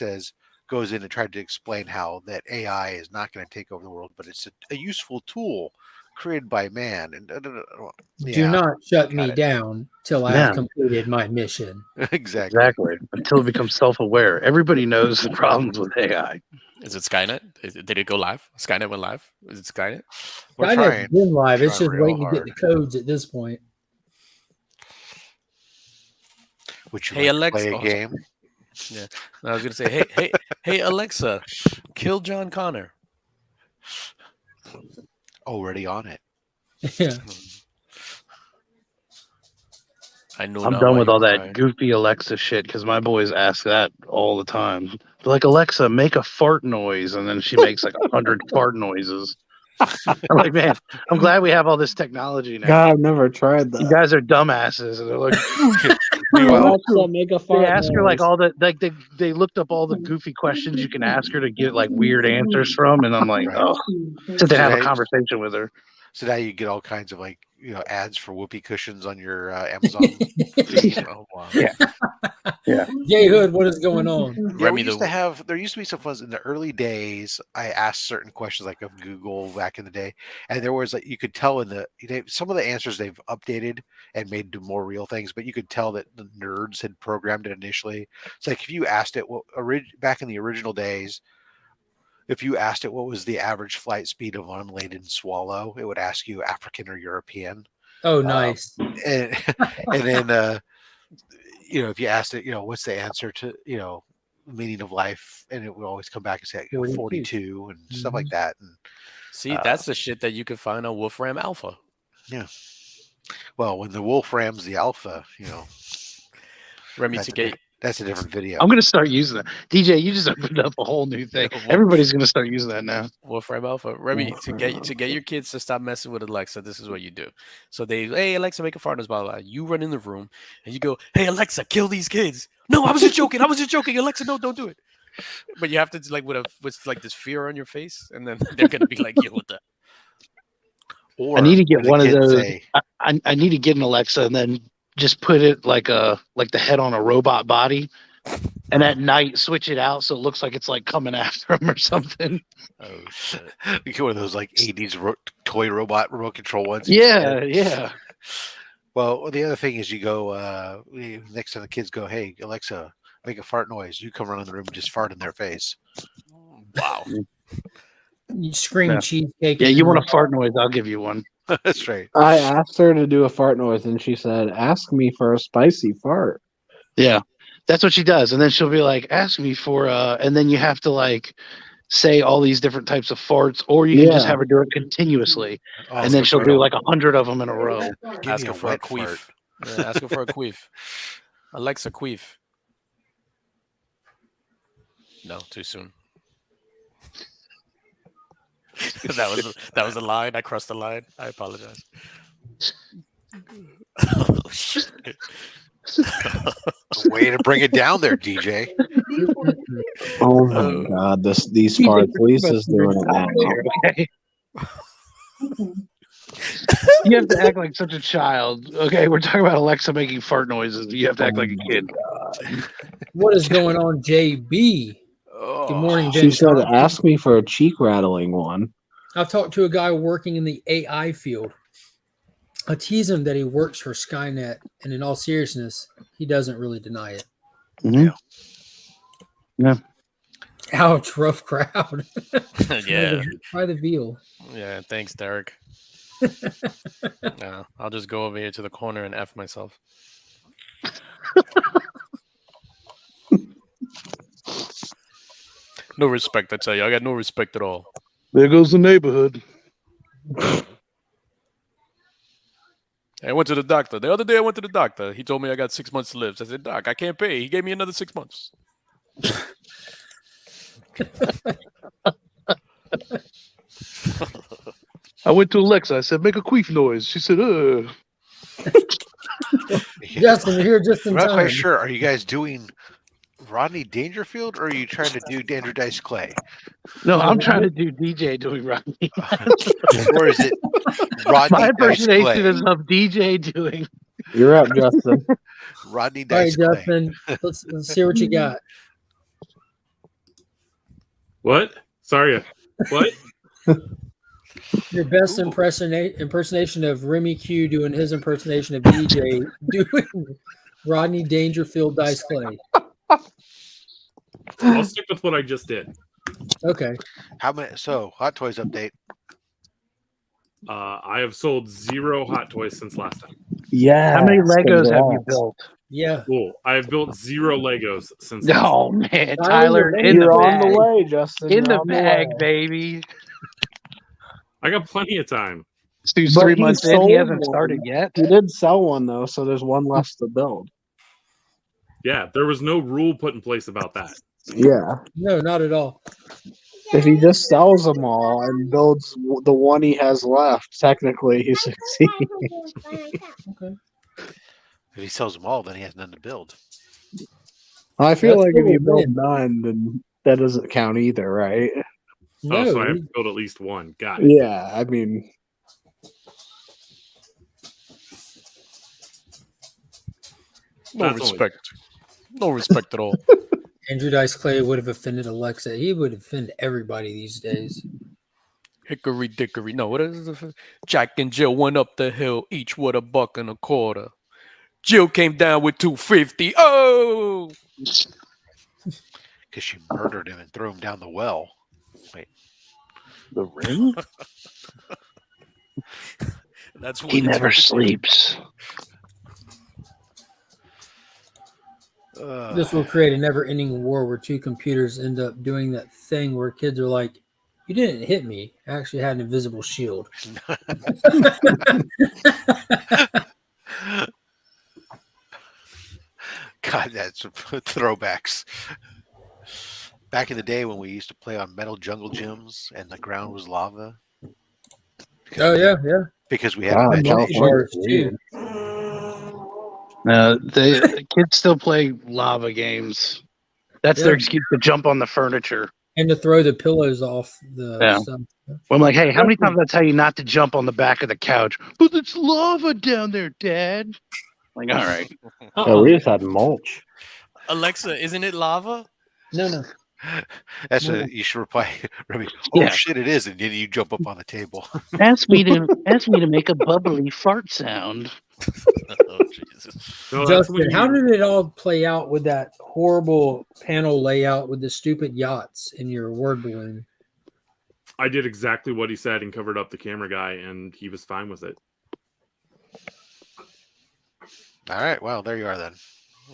goes in and tried to explain how that AI is not going to take over the world, but it's a useful tool created by man. And Do not shut got me it. down till I Yeah. have completed my mission. Exactly. Exactly. Until it becomes self-aware. Everybody knows the problems with AI. Is it Skynet? Did it go live? Skynet went live? Is it Skynet? We're Skynet's trying. been live. It's Trying just real waiting to get hard. the codes at this point. Would you Hey, like to Alexa. play a Oh, sorry. game? Yeah. I was gonna say, hey, Alexa, kill John Connor. Already on it. Yeah. I know I'm not done why with you all that cry. goofy Alexa shit because my boys ask that all the time. They're like, Alexa, make a fart noise. And then she makes like 100 fart noises. I'm like, man, I'm glad we have all this technology now. God, I've never tried You that. guys are dumbasses. And they're like, Meanwhile, Alexa, make a they fart ask her like noise. all the like they looked up all the goofy questions you can ask her to get like weird answers from, and I'm like, Right. oh, to So have a now- conversation with her. So now you get all kinds of ads for whoopee cushions on your Amazon feed. Oh wow. Yeah. Jay Hood, what is going on? Yeah, Remy, there used to be some fun in the early days. I asked certain questions like of Google back in the day, and there was you could tell some of the answers they've updated and made do more real things, but you could tell that the nerds had programmed it initially. It's like if you asked it back in the original days, if you asked it what was the average flight speed of an unladen swallow, it would ask you African or European. Oh, nice. And and then if you asked it, what's the answer to meaning of life, and it would always come back and say 42. 42 and stuff like that. And see, that's the shit that you can find on Wolfram Alpha. well, when the Wolfram's the alpha, Remy, that's to get that's a different video. I'm gonna start using that. DJ, you just opened up a whole new thing. Everybody's gonna start using that now. Wolfram Alpha. Remy, to get your kids to stop messing with Alexa, this is what you do. So hey Alexa, make a fart noise, blah blah blah. You run in the room and you go, hey Alexa, kill these kids. No, I was just joking. Alexa, no, don't do it. But you have to with like this fear on your face, and then they're gonna be like, yo, what the Or I need to get when the one of kids those. say, I need to get an Alexa and then just put it like the head on a robot body, and at night switch it out so it looks like it's like coming after him or something. oh shit. you get one of those like 80s toy robot remote control ones. Yeah. Well, the other thing is you go next time the kids go, hey Alexa, make a fart noise. You come run in the room and just fart in their face. Wow. You scream Yeah. cheesecake. Yeah, in you the want a room. fart noise? I'll give you one. That's right. I asked her to do a fart noise, and she said, "Ask me for a spicy fart." Yeah, that's what she does, and then she'll be like, "Ask me for," and then you have to like say all these different types of farts, or you can just Yeah. have her do it continuously, Oh, and then give she'll me do a- like 100 of them in a row. give Ask me her a for a wet fart. queef. Yeah, ask her for a queef. Alexa, queef. No, too soon. that was a line. I crossed the line. I apologize. Oh, shit. Way to bring it down there, DJ. Oh my Oh. God! These farts. Lisa's doing it now. Okay. You have to act like such a child. Okay, we're talking about Alexa making fart noises. You have to act like a kid. What is going on, JB? Good morning, She Ben said, Thompson. "Ask me for a cheek rattling one." I've talked to a guy working in the AI field. I tease him that he works for Skynet, and in all seriousness, he doesn't really deny it. Mhm. Ouch, rough crowd. Yeah. Try the veal. Yeah, thanks, Derek. I'll just go over here to the corner and F myself. No respect, I tell you. I got no respect at all. There goes the neighborhood. I went to the doctor. The other day I went to the doctor. He told me I got 6 months to live. So I said, Doc, I can't pay. He gave me another 6 months. I went to Alexa. I said, make a queef noise. She said, Justin, you're here just in I'm not time. quite sure. Are you guys doing Rodney Dangerfield, or are you trying to do Andrew Dice Clay? No, I'm trying to do DJ doing Rodney. Or is it Rodney My Dice impersonation Clay? is of DJ doing. You're up, Justin. Rodney All right, Dice Clay. Justin, let's hear what you got. What? Sorry. What? Your best Ooh. impersonation of Remy Q doing his impersonation of DJ doing Rodney Dangerfield Dice Clay. I'll stick with what I just did. Okay. How many? So, Hot Toys update. I have sold 0 Hot Toys since last time. Yeah. How many Legos have you built? Yeah. Cool. I have built 0 Legos since last Oh man, Tyler, Tyler, you're in the You're on bag, the way, Justin. in You're the on bag, way. baby. I got plenty of time. Dude's But 3 he months in, he sold hasn't one. started yet. He did sell one though, so there's one less to build. Yeah, there was no rule put in place about that. Yeah. No, not at all. If he just sells them all and builds the one he has left, technically he succeeds. Okay. If he sells them all, then he has none to build. I feel That's like if still you a build win. none, then that doesn't count either, right? No, Oh, so I have to build at least one. Got it. Yeah, I mean, No That's only respect. No respect at all. Andrew Dice Clay would have offended Alexa. He would offend everybody these days. Hickory dickory. No, what is it? Jack and Jill went up the hill, each with $1.25. Jill came down with $2.50. Oh, Because she murdered him and threw him down the well. Wait. The ring? that's what He it's never for. sleeps. This will create a never-ending war where two computers end up doing that thing where kids are like, "You didn't hit me. I actually had an invisible shield." God, that's throwbacks. Back in the day when we used to play on metal jungle gyms and the ground was lava. Oh yeah, yeah. Because we had God, imagination. California's Bars, weird. The kids still play lava games. That's their Yeah. excuse to jump on the furniture. And to throw the pillows off the Yeah. stuff. Well, I'm like, hey, how many times I tell you not to jump on the back of the couch? But it's lava down there, Dad. Like, all right. Yeah, we just had mulch. Alexa, isn't it lava? No. That's Yeah. what you should reply, Remy. Oh Yeah. shit, it is, and then you jump up on the table. Ask me to make a bubbly fart sound. Oh, Jesus. No, that's when Justin, how you- did it all play out with that horrible panel layout with the stupid yachts in your word balloon? I did exactly what he said and covered up the camera guy, and he was fine with it. All right, well, there you are then.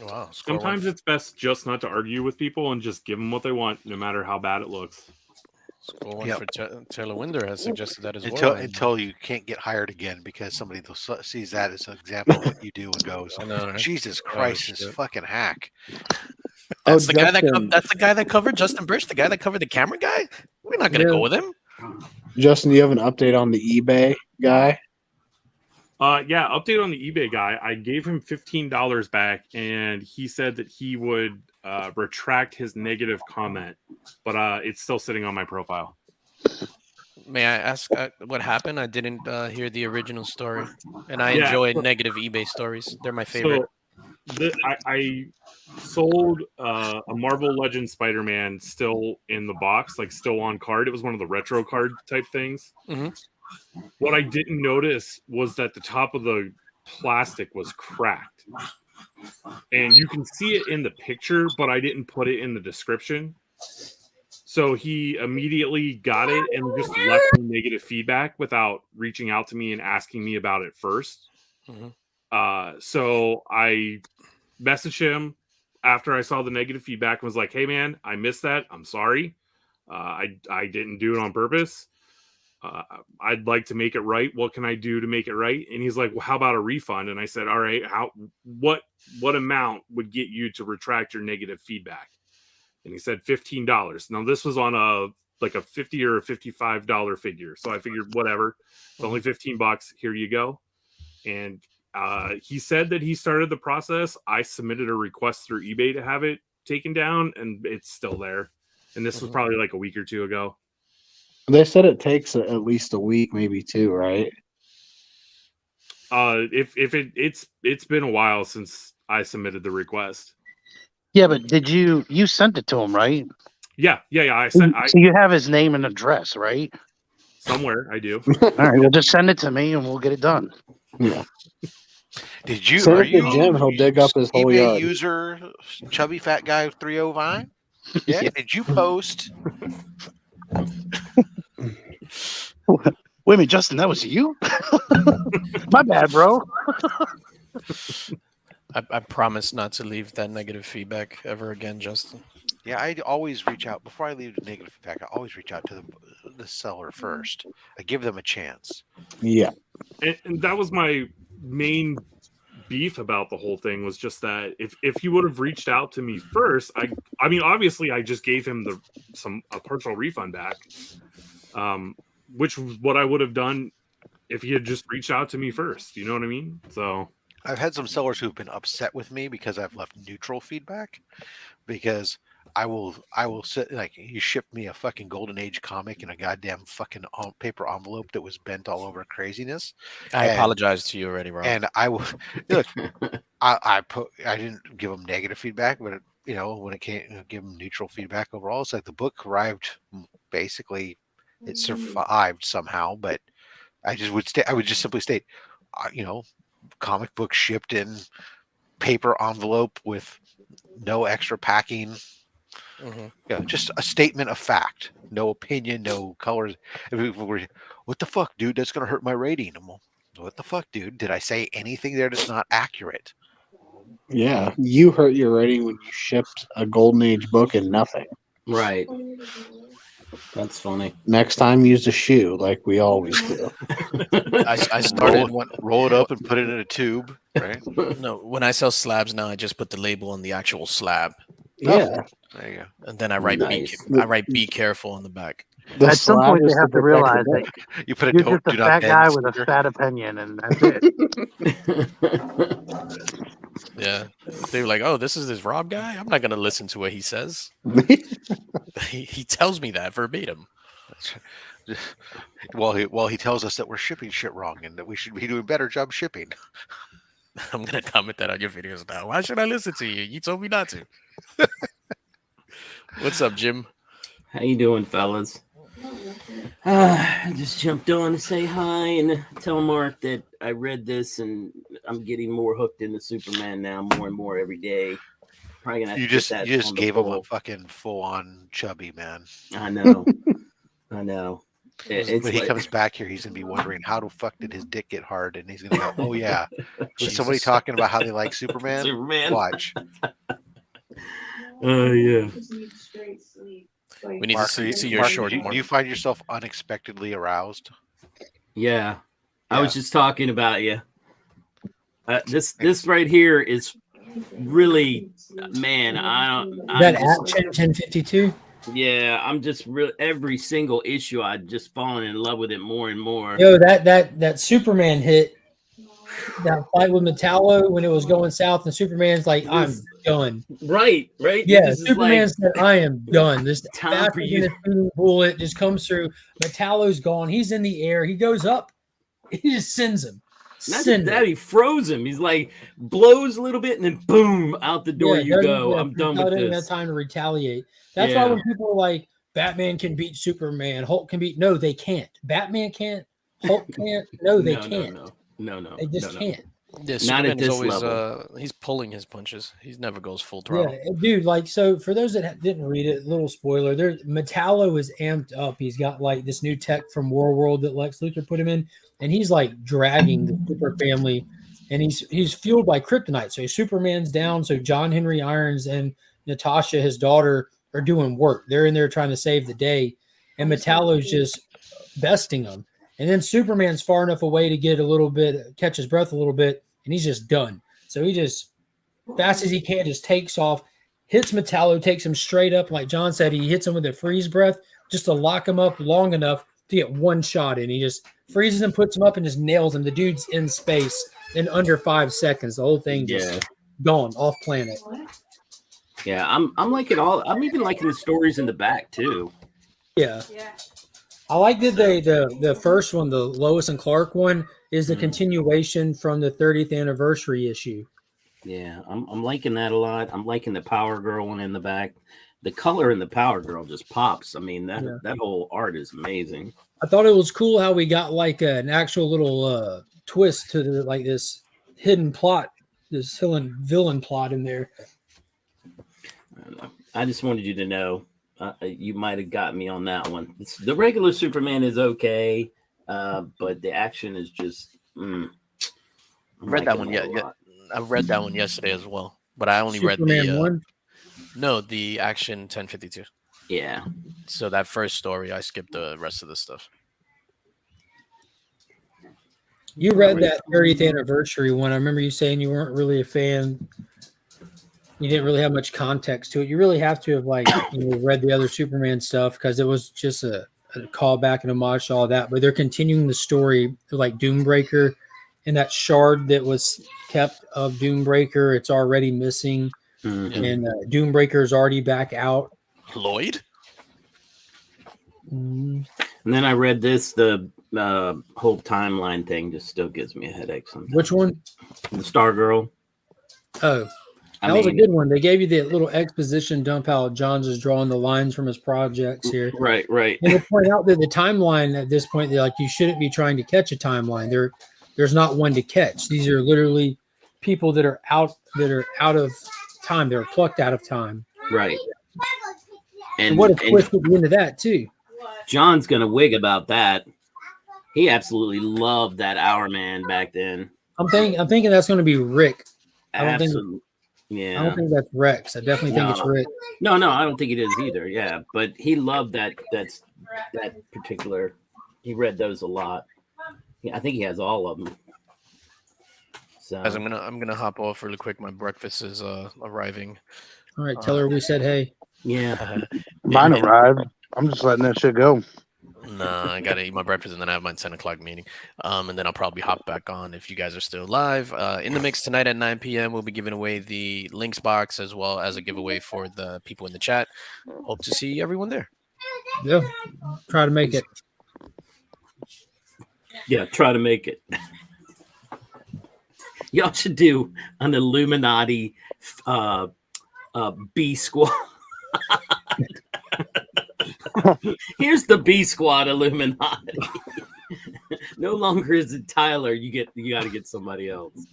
Wow. score Sometimes one. it's best just not to argue with people and just give them what they want, no matter how bad it looks. Score one Yep. for Taylor Winder has suggested that as Until well. until you can't get hired again because somebody sees that as an example of what you do and goes, I know, right? Jesus Christ, this shit. fucking hack. That's the guy that Justin, that's the guy that covered Justin Birch, the guy that covered the camera guy. We're not gonna Yeah. go with him. Justin, do you have an update on the eBay guy? Yeah, update on the eBay guy. I gave him $15 back, and he said that he would retract his negative comment, but it's still sitting on my profile. May I ask what happened? I didn't hear the original story, and I Yeah. enjoy negative eBay stories. They're my favorite. So I sold a Marvel Legends Spider-Man still in the box, like still on card. It was one of the retro card type things. Mhm. What I didn't notice was that the top of the plastic was cracked. And you can see it in the picture, but I didn't put it in the description. So he immediately got it and just left me negative feedback without reaching out to me and asking me about it first. Mhm. So I messaged him after I saw the negative feedback and was like, "Hey man, I missed that. I'm sorry. I didn't do it on purpose. I'd like to make it right. What can I do to make it right?" And he's like, "Well, how about a refund?" And I said, "All right, what amount would get you to retract your negative feedback?" And he said $15. Now this was on a $50 or a $55 figure. So I figured whatever. It's only $15. Here you go. And He said that he started the process. I submitted a request through eBay to have it taken down, and it's still there. And this was probably like a week or two ago. They said it takes at least a week, maybe two, right? It's been a while since I submitted the request. Yeah, but did you sent it to him, right? Yeah. I So sent you have his name and address, right? somewhere. I do. All right, well, just send it to me and we'll get it done. Yeah. Did you? Send Are it to you Jim. He'll dig up his whole eBay yard. user chubby fat guy 309? Yeah. Yeah. Did you post? Wait a minute, Justin, that was you? My bad, bro. I promise not to leave that negative feedback ever again, Justin. Yeah, I always reach out before I leave the negative feedback. I always reach out to the seller first. I give them a chance. Yeah. And that was my main beef about the whole thing, was just that if he would have reached out to me first, I mean obviously I just gave him a partial refund back, which was what I would have done if he had just reached out to me first. You know what I mean? So I've had some sellers who've been upset with me because I've left neutral feedback, because I will sit, like, you shipped me a fucking Golden Age comic in a goddamn fucking paper envelope that was bent all over craziness. I apologize to you already, Rob. And I will look. I didn't give them negative feedback, but when it came, give them neutral feedback overall. It's like the book arrived, basically, it survived somehow, but I would just simply state, comic book shipped in paper envelope with no extra packing. Just a statement of fact, no opinion, no colors. What the fuck, dude? That's gonna hurt my rating. What the fuck, dude? Did I say anything there that's not accurate? Yeah. You hurt your rating when you shipped a Golden Age book and nothing. Right. That's funny. Next time, use a shoe like we always do. I started roll it up and put it in a tube, right? No, when I sell slabs now, I just put the label on the actual slab, Yeah. There you go. and then I write Nice. I write "Be careful" on the back. The At some slab point, is they have to to realize protect that You put a you're don't just do a not fat guy bend with a sticker. fat opinion, and that's it. Yeah, they were like, "Oh, this is this Rob guy. I'm not gonna listen to what he says. He tells me that verbatim." Well, he tells us that we're shipping shit wrong and that we should be doing a better job shipping. I'm gonna comment that on your videos now. Why should I listen to you? You told me not to. What's up, Jim? How you doing, fellas? I just jumped on to say hi and tell Mark that I read this and I'm getting more hooked into Superman now, more and more every day. Probably gonna have You to just get that on the gave him a poll. fucking full on chubby man. I know. I know. It's When he like- comes back here, he's gonna be wondering how the fuck did his dick get hard, and he's gonna go, "Oh yeah, was Jesus. somebody talking about how they like Superman? Superman. Watch." Oh yeah. We need Mark, to see your Mark, short. do Mark. you find yourself unexpectedly aroused? Yeah. I Yeah. was just talking about you. This right here is really, man. I'm That just- at 1052. Yeah, I'm just really every single issue. I just fallen in love with it more and more. Yo, that Superman hit, that fight with Metallo when it was going south, and Superman's like, "I'm done." Right. Yeah, This is Superman like, said, "I am done." This Time faster for than you- a speeding bullet just comes through. Metallo's gone. He's in the air. He goes up. He just sends him. not Send just him. that, he froze him. He's like blows a little bit and then boom, out the door you doesn't- go. yeah, I'm done Metallo with doesn't this. have time to retaliate. That's Yeah. why when people are like, "Batman can beat Superman, Hulk can beat," no, they can't. Batman can't. Hulk can't. No, they can't. No. They just can't. Yeah, Not Superman at is this always level. he's pulling his punches. He never goes full throttle. Yeah, dude. Like, so for those that didn't read it, little spoiler: there, Metallo is amped up. He's got like this new tech from Warworld that Lex Luthor put him in, and he's like dragging the Super family, and he's fueled by kryptonite. So Superman's down. So John Henry Irons and Natasha, his daughter, are doing work. They're in there trying to save the day, and Metallo's just besting them. And then Superman's far enough away to get a little bit, catch his breath a little bit, and he's just done. So he just, fast as he can, just takes off, hits Metallo, takes him straight up. Like John said, he hits him with a freeze breath just to lock him up long enough to get one shot in. He just freezes him, puts him up, and just nails him. The dude's in space in under 5 seconds. The whole thing just gone off planet. Yeah, I'm liking all. I'm even liking the stories in the back too. Yeah. I like that the first one, the Lois and Clark one, is the continuation from the 30th anniversary issue. Yeah, I'm liking that a lot. I'm liking the Power Girl one in the back. The color in the Power Girl just pops. I mean, that whole art is amazing. I thought it was cool how we got like an actual little twist to like this hidden plot, this villain plot in there. I don't know. I just wanted you to know. You might have got me on that one. The regular Superman is okay, but the action is just. I read that one. Yeah, I read that one yesterday as well, but I only Superman read the 1. No, the Action 1052. Yeah. So that first story, I skipped the rest of the stuff. You read that 30th anniversary one. I remember you saying you weren't really a fan. You didn't really have much context to it. You really have to have read the other Superman stuff because it was just a callback and homage to all that. But they're continuing the story like Doombreaker and that shard that was kept of Doombreaker. It's already missing, and Doombreaker is already back out. Lloyd. And then I read this. The whole timeline thing just still gives me a headache sometimes. Which one? The Stargirl. Oh. That was a good one. They gave you the little exposition dump how John's is drawing the lines from his projects here. Right. And they point out that the timeline at this point, they're like, you shouldn't be trying to catch a timeline. There's not one to catch. These are literally people that are out of time. They're plucked out of time. Right. And what a twist at the end of that too. John's gonna wig about that. He absolutely loved that Hour Man back then. I'm thinking that's going to be Rick. Absolutely. I don't think that's Rex. I definitely think it's Rick. No, I don't think it is either. Yeah, but he loved that particular. He read those a lot. I think he has all of them. So Guys, I'm gonna hop off really quick. My breakfast is arriving. All right, tell her we said hey. Yeah. Mine arrived. I'm just letting that shit go. Nah, I gotta eat my breakfast and then I have my 10 o'clock meeting. And then I'll probably hop back on if you guys are still live. In the mix tonight at 9 p.m. We'll be giving away the links box as well as a giveaway for the people in the chat. Hope to see everyone there. Yeah, try to make it. Yeah, try to make it. Y'all should do an Illuminati B squad. Here's the B squad Illuminati. No longer is it Tyler. You got to get somebody else.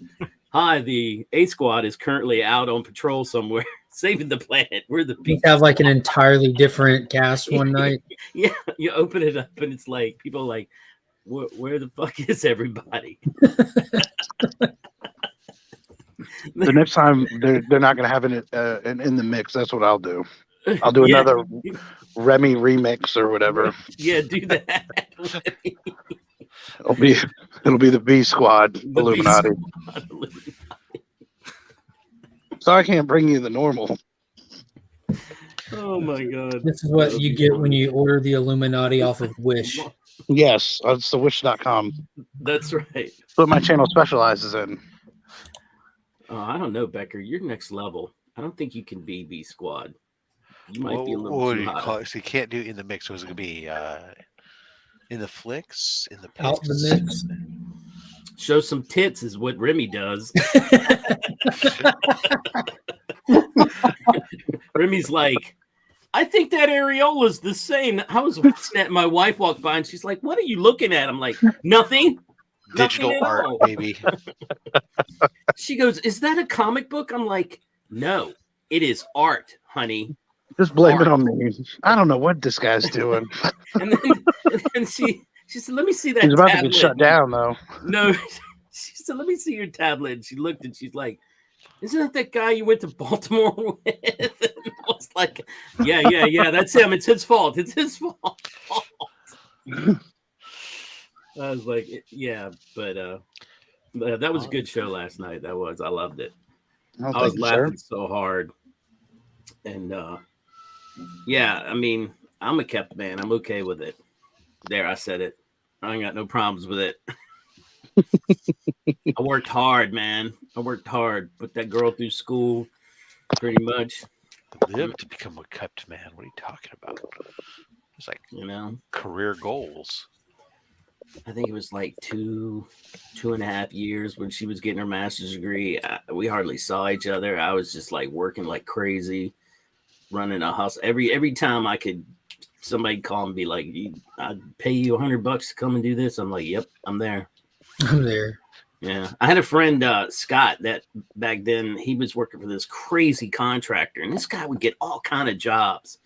Hi, the A squad is currently out on patrol somewhere, saving the planet. We're the B. Have like an entirely different cast one night. Yeah, you open it up and it's like people are like, where the fuck is everybody? The next time they're not going to have it in the mix. That's what I'll do. I'll do another Remy remix or whatever. Yeah, do that. It'll be the B Squad Illuminati. So I can't bring you the normal. Oh my god! This is what you get when you order the Illuminati off of Wish. Yes, it's the Wish.com. That's right. That's what my channel specializes in. I don't know, Becker. You're next level. I don't think you can be B Squad. You might be a little too hot. So you can't do it in the mix. So it's going to be in the flicks, in the out the mix. Show some tits is what Remy does. Remy's like, I think that areola's the same. I was watching that. My wife walked by and she's like, "What are you looking at?" I'm like, "Nothing." Digital Nothing art, all. baby. She goes, "Is that a comic book?" I'm like, "No, it is art, honey." Just blame it on me. I don't know what this guy's doing. And then she said, "Let me see that." He's about tablet. to get shut down, though. No, she said, "Let me see your tablet." And she looked and she's like, "Isn't that guy you went to Baltimore with?" And I was like, "Yeah, that's him. It's his fault. It's his fault." I was like, "Yeah," but that was a good show last night. That was. I loved it. Oh, I was laughing so hard, and yeah, I mean, I'm a kept man. I'm okay with it. There, I said it. I ain't got no problems with it. I worked hard, man. I worked hard. Put that girl through school, pretty much. Live to become a kept man. What are you talking about? It's like You know, career goals. I think it was like 2.5 years when she was getting her master's degree. We hardly saw each other. I was just like working like crazy, running a hustle. Every time I could, somebody call and be like, "I'd pay you $100 to come and do this." I'm like, "Yep, I'm there." I'm there. Yeah, I had a friend, Scott, that back then he was working for this crazy contractor, and this guy would get all kind of jobs.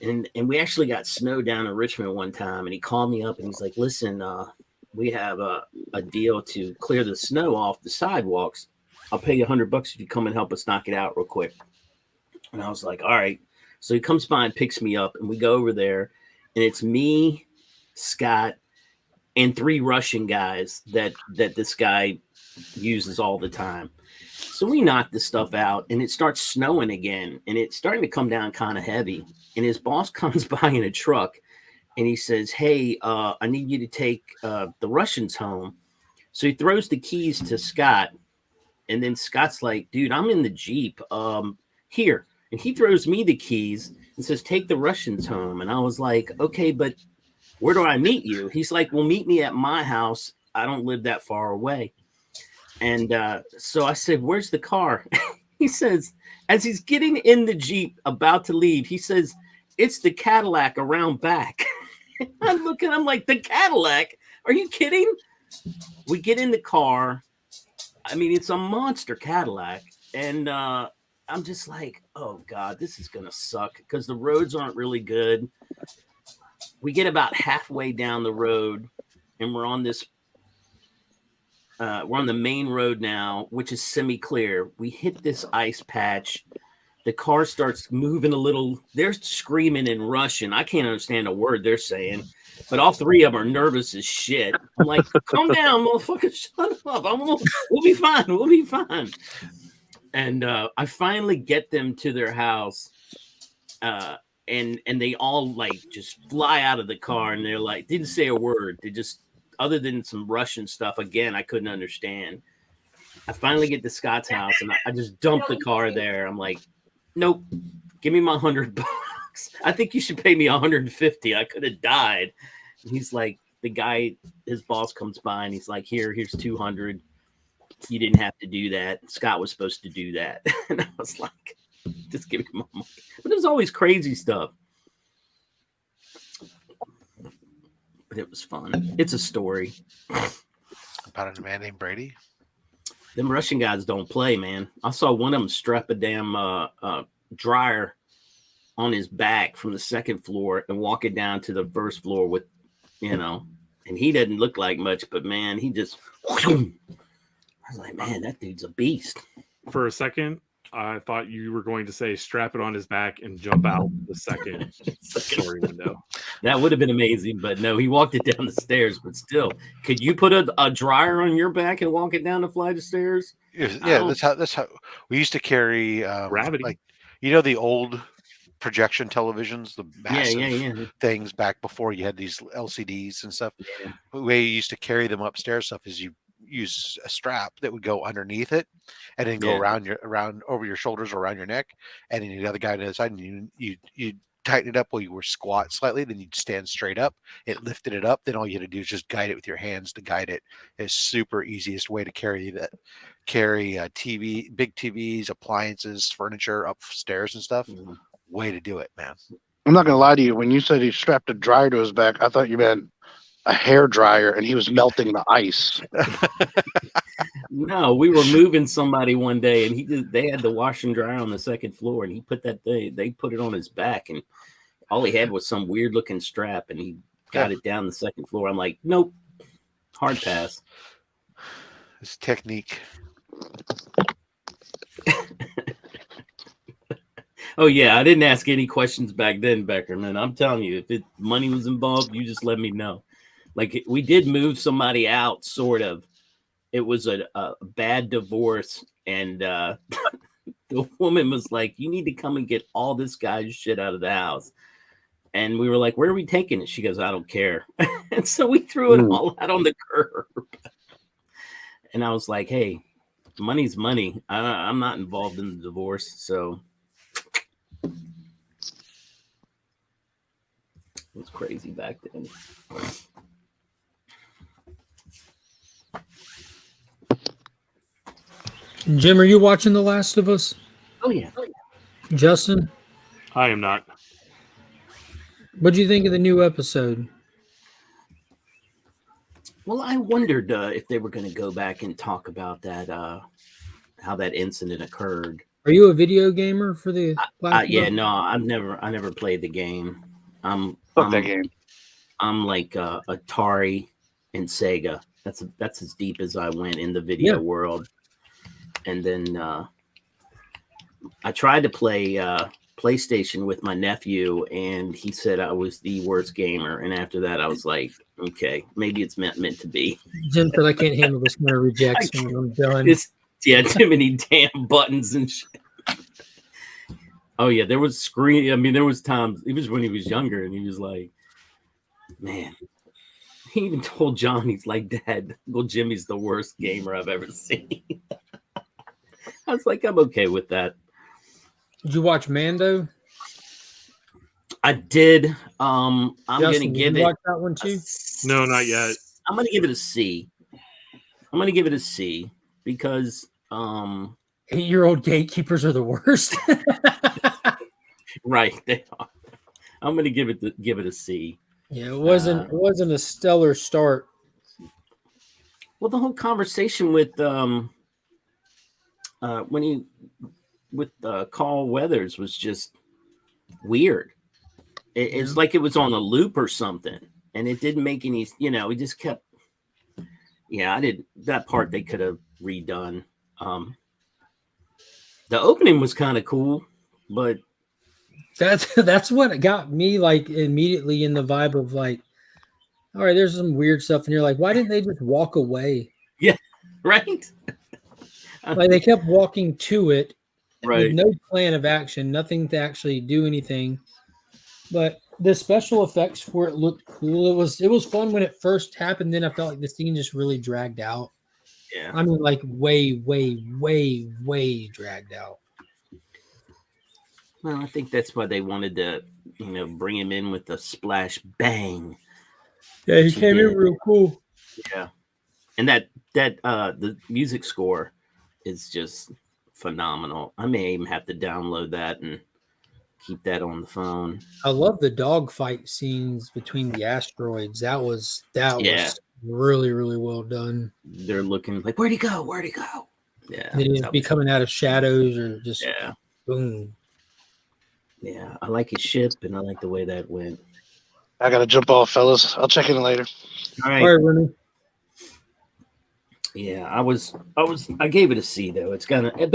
And we actually got snow down in Richmond one time, and he called me up and he's like, "Listen, we have a deal to clear the snow off the sidewalks. I'll pay you $100 if you come and help us knock it out real quick." And I was like, "All right." So he comes by and picks me up, and we go over there, and it's me, Scott, and 3 Russian guys that this guy uses all the time. So we knock this stuff out, and it starts snowing again, and it's starting to come down kind of heavy. And his boss comes by in a truck, and he says, "Hey, I need you to take the Russians home." So he throws the keys to Scott, and then Scott's like, "Dude, I'm in the Jeep. Here." And he throws me the keys and says, "Take the Russians home." And I was like, "Okay, but where do I meet you?" He's like, "Well, meet me at my house. I don't live that far away." And so I said, "Where's the car?" He says, as he's getting in the Jeep about to leave, he says, "It's the Cadillac around back." I'm looking, I'm like, "The Cadillac? Are you kidding?" We get in the car. I mean, it's a monster Cadillac. And I'm just like, "Oh, God, this is going to suck," because the roads aren't really good. We get about halfway down the road, and we're on this we're on the main road now, which is semi-clear. We hit this ice patch. The car starts moving a little. They're screaming in Russian. I can't understand a word they're saying, but all 3 of them are nervous as shit. I'm like, "Calm down, motherfucker. Shut up. We'll be fine. We'll be fine." And I finally get them to their house. And they all like just fly out of the car, and they're like, didn't say a word. They just, other than some Russian stuff, again, I couldn't understand. I finally get to Scott's house, and I just dump the car there. I'm like, "Nope, give me my $100. I think you should pay me $150. I could have died." And he's like, the guy, his boss comes by, and he's like, here's $200. You didn't have to do that. Scott was supposed to do that." And I was like, "Just give me my money." But it was always crazy stuff. But it was fun. It's a story. About a man named Brady. Them Russian guys don't play, man. I saw one of them strap a damn dryer on his back from the 2nd floor and walk it down to the 1st floor with, and he doesn't look like much, but man, he just, I was like, man, that dude's a beast. For a second, I thought you were going to say strap it on his back and jump out the second story window. That would have been amazing, but no, he walked it down the stairs. But still, could you put a dryer on your back and walk it down the flight of stairs? Yeah, that's how we used to carry Gravity. like, the old projection televisions, the massive things back before you had these LCDs and stuff. Yeah. The way you used to carry them upstairs stuff is you use a strap that would go underneath it and then go around over your shoulders or around your neck, and then the other guy on the other side, and you tighten it up while you were squat slightly, then you'd stand straight up. It lifted it up, then all you had to do is just guide it with your hands to guide it. It's super easiest way to carry TV, big TVs, appliances, furniture upstairs and stuff. Mm-hmm. Way to do it, man. I'm not gonna lie to you. When you said he strapped a dryer to his back, I thought you meant a hair dryer and he was melting the ice. No, we were moving somebody one day, and they had the wash and dryer on the 2nd floor, and he put they put it on his back, and all he had was some weird looking strap, and he got it down the 2nd floor. I'm like, nope, hard pass. It's technique. Oh yeah, I didn't ask any questions back then, Becker, man. I'm telling you, if money was involved, you just let me know. Like, we did move somebody out, sort of. It was a bad divorce, and the woman was like, "You need to come and get all this guy's shit out of the house." And we were like, where are we taking it? She goes, I don't care. And so we threw it all out on the curb. And I was like, hey, money's money. I'm not involved in the divorce. So it was crazy back then. Jim, are you watching The Last of Us? Oh, yeah. Justin, I am not. what do you think of the new episode? Well, I wondered if they were going to go back and talk about that, how that incident occurred. Are you a video gamer for the Last of Yeah, Us? no, I never played the game. Fuck that game. I'm like Atari and Sega. That's as deep as I went in the video world. And then I tried to play PlayStation with my nephew, and he said I was the worst gamer. And after that, I was like, okay, maybe it's meant to be. Jim said I can't handle this kind of rejection. I'm done. Too many damn buttons and shit. Oh yeah, there was screen. I mean, there was times. It was when he was younger, and he was like, man. He even told John, he's like, Dad, well, Jimmy's the worst gamer I've ever seen. I was like, I'm okay with that. Did you watch Mando? I did. I'm Justin, gonna did give you it. watch that one too? No, not yet. I'm gonna give it a C. I'm gonna give it a C because 8-year-old gatekeepers are the worst. right, they are. I'm gonna give it a C. Yeah, it wasn't a stellar start. Well, the whole conversation with Carl Weathers was just weird. It's like it was on a loop or something, and it didn't make any. He just kept. Yeah, I did that part. They could have redone. The opening was kind of cool, but that's what got me like immediately in the vibe of like, all right, there's some weird stuff, and you're like, why didn't they just walk away? Yeah, right. Like they kept walking to it, Right. with no plan of action, nothing to actually do anything. But the special effects for it looked cool. It was fun when it first happened. Then I felt like the scene just really dragged out. Yeah. I mean, like way dragged out. Well, I think that's why they wanted to, bring him in with the splash bang. Yeah, he came in real cool. Yeah, and that the music score is just phenomenal. I may even have to download that and keep that on the phone. I love the dogfight scenes between the asteroids. That was really, really well done. They're looking like, where'd he go? Yeah. Did he be coming out of shadows or just boom? Yeah, I like his ship and I like the way that went. I gotta jump off, fellas. I'll check in later. All right, Rennie. Yeah, I gave it a C though. It's gonna get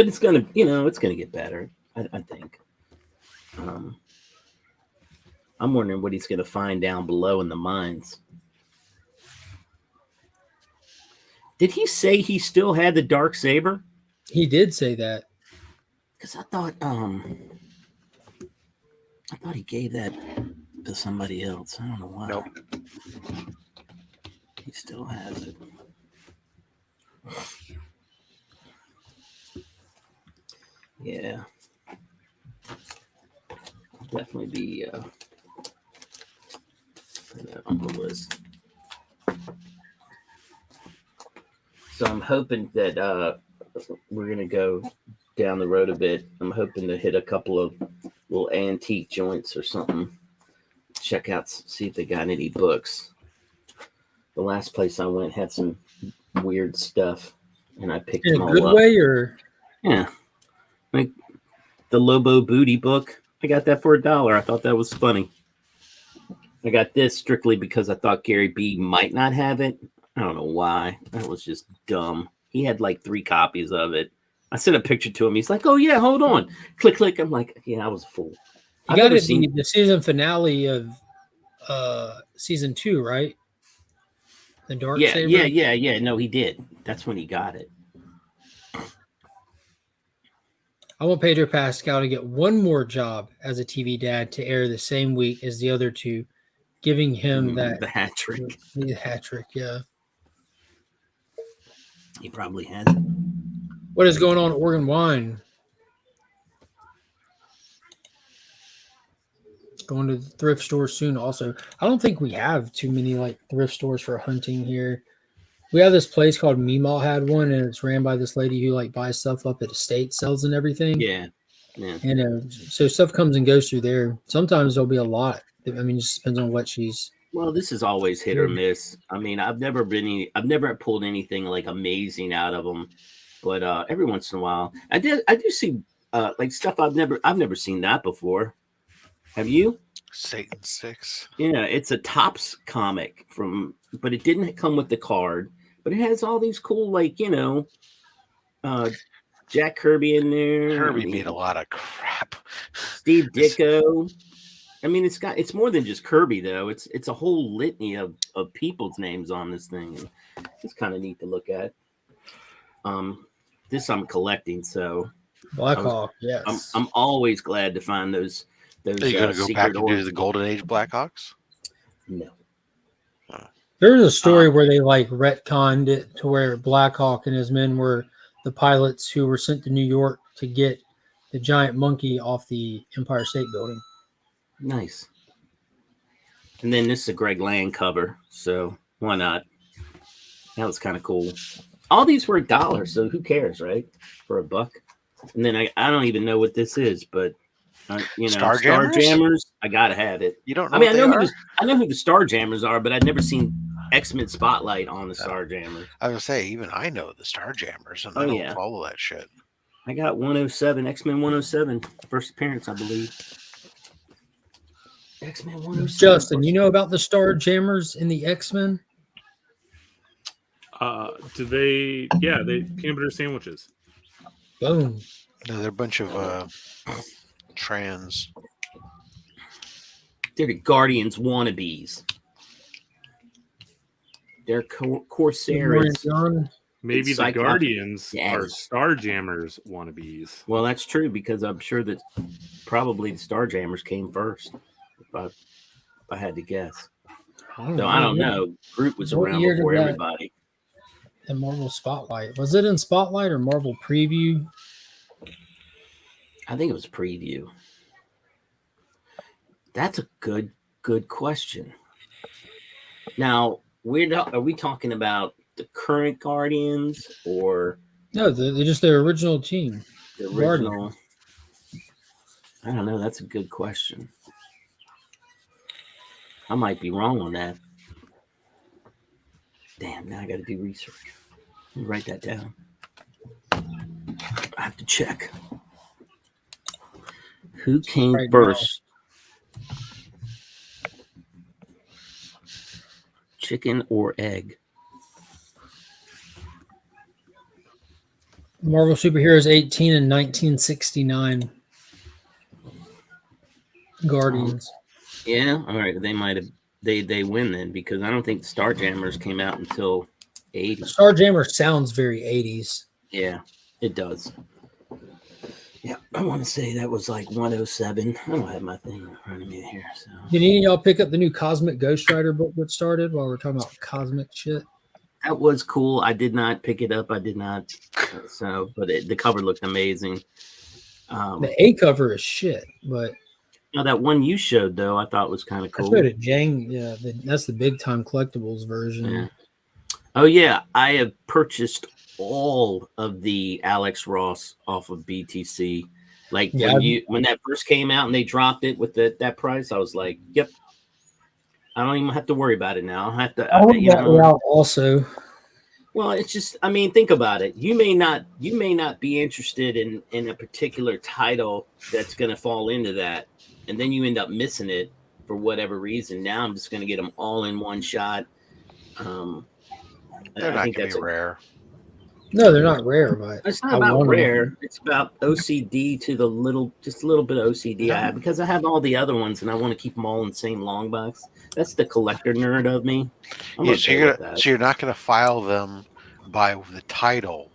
better. I think. I'm wondering what he's gonna find down below in the mines. Did he say he still had the dark saber? He did say that. Because I thought he gave that to somebody else. I don't know why. Nope. He still has it. Yeah. I'll definitely be putting that on the list. So I'm hoping that we're gonna go down the road a bit. I'm hoping to hit a couple of little antique joints or something. Check out, see if they got any books. The last place I went had some weird stuff, and I picked In them a all good up. way, or Yeah, like the Lobo Booty book. I got that for $1. I thought that was funny. I got this strictly because I thought Gary B might not have it. I don't know why. That was just dumb. He had like 3 copies of it. I sent a picture to him. He's like, "Oh yeah, hold on." Click, click. I'm like, "Yeah, I was a fool." you got it. The season finale of season 2, right? The dark saber. Yeah. No, he did. That's when he got it. I want Pedro Pascal to get one more job as a TV dad to air the same week as the other two, giving him that the hat trick. the hat trick. Yeah. He probably has it. What is going on at Oregon Wine? Going to the thrift store soon. Also, I don't think we have too many like thrift stores for hunting here. We have this place called Meemaw had one, and it's ran by this lady who like buys stuff up at estate sales and everything. Yeah. Yeah. And so stuff comes and goes through there. Sometimes there'll be a lot. I mean, it just depends on what she's. Well, this is always hit or miss. I mean, I've never pulled anything like amazing out of them, but every once in a while, I do see like stuff I've never seen that before. Have you? Satan 6. Yeah, it's a Topps comic but it didn't come with the card, but it has all these cool, like, Jack Kirby in there. Kirby made a lot of crap. Steve Ditko. I mean, it's more than just Kirby though. It's a whole litany of people's names on this thing. And it's kind of neat to look at. This I'm collecting, so Blackhawk. Yes, I'm always glad to find those. Are you going to go back and do the Golden Age Blackhawks? No. There was a story where they like retconned it to where Blackhawk and his men were the pilots who were sent to New York to get the giant monkey off the Empire State Building. Nice. And then this is a Greg Land cover, so why not? That was kind of cool. All these were $1, so who cares, right? For $1. And then I don't even know what this is, but Star Jammers, I gotta have it. You don't know? I mean, I know who the Star Jammers are, but I've never seen X-Men Spotlight on the Star Jammers. I was gonna say, even I know the Star Jammers, and I don't follow that shit. I got 107, X-Men 107, first appearance, I believe. X-Men 107. Justin, you know about the Star Jammers in the X-Men? Do they? Yeah, they peanut butter sandwiches. Boom. No, they're a bunch of trans. They're the Guardians wannabes. They're Corsairs. Maybe the Guardians are Star Jammers wannabes. Well, that's true because I'm sure that probably the Star Jammers came first. If I had to guess. I don't know. Groot was around before everybody. The Marvel Spotlight. Was it in Spotlight or Marvel Preview? I think it was Preview. That's a good question. Now, are we talking about the current Guardians or no? They're just their original team. The original. Guardians. I don't know. That's a good question. I might be wrong on that. Damn, now I got to do research. Let me write that down. I have to check. Who came first? Now. Chicken or egg? Marvel Superheroes 18 in 1969. Guardians. Yeah, all right. They might have. They win then because I don't think the Star Jammers came out until 80. Star Jammer sounds very 80s. Yeah, it does. Yeah, I want to say that was like 107. I don't have my thing in front of me here. So. Did any of y'all pick up the new Cosmic Ghost Rider book that started while we're talking about cosmic shit? That was cool. I did not pick it up. I did not. But the cover looked amazing. The A cover is shit, but. Now that one you showed though, I thought was kind of cool. I showed it, Jang. Yeah, that's the big time collectibles version. Yeah. Oh yeah, I have purchased all of the Alex Ross off of BTC. Like when that first came out and they dropped it with that price, I was like, "Yep, I don't even have to worry about it now. I have to." I want that route also. Well, it's just, I mean, think about it. You may not be interested in a particular title that's going to fall into that. And then you end up missing it for whatever reason. Now I'm just going to get them all in one shot. They're not going to be rare. No, they're not rare, but it's not about rare. It's about OCD to just a little bit of OCD I have because I have all the other ones and I want to keep them all in the same long box. That's the collector nerd of me. So you're not going to file them by the title.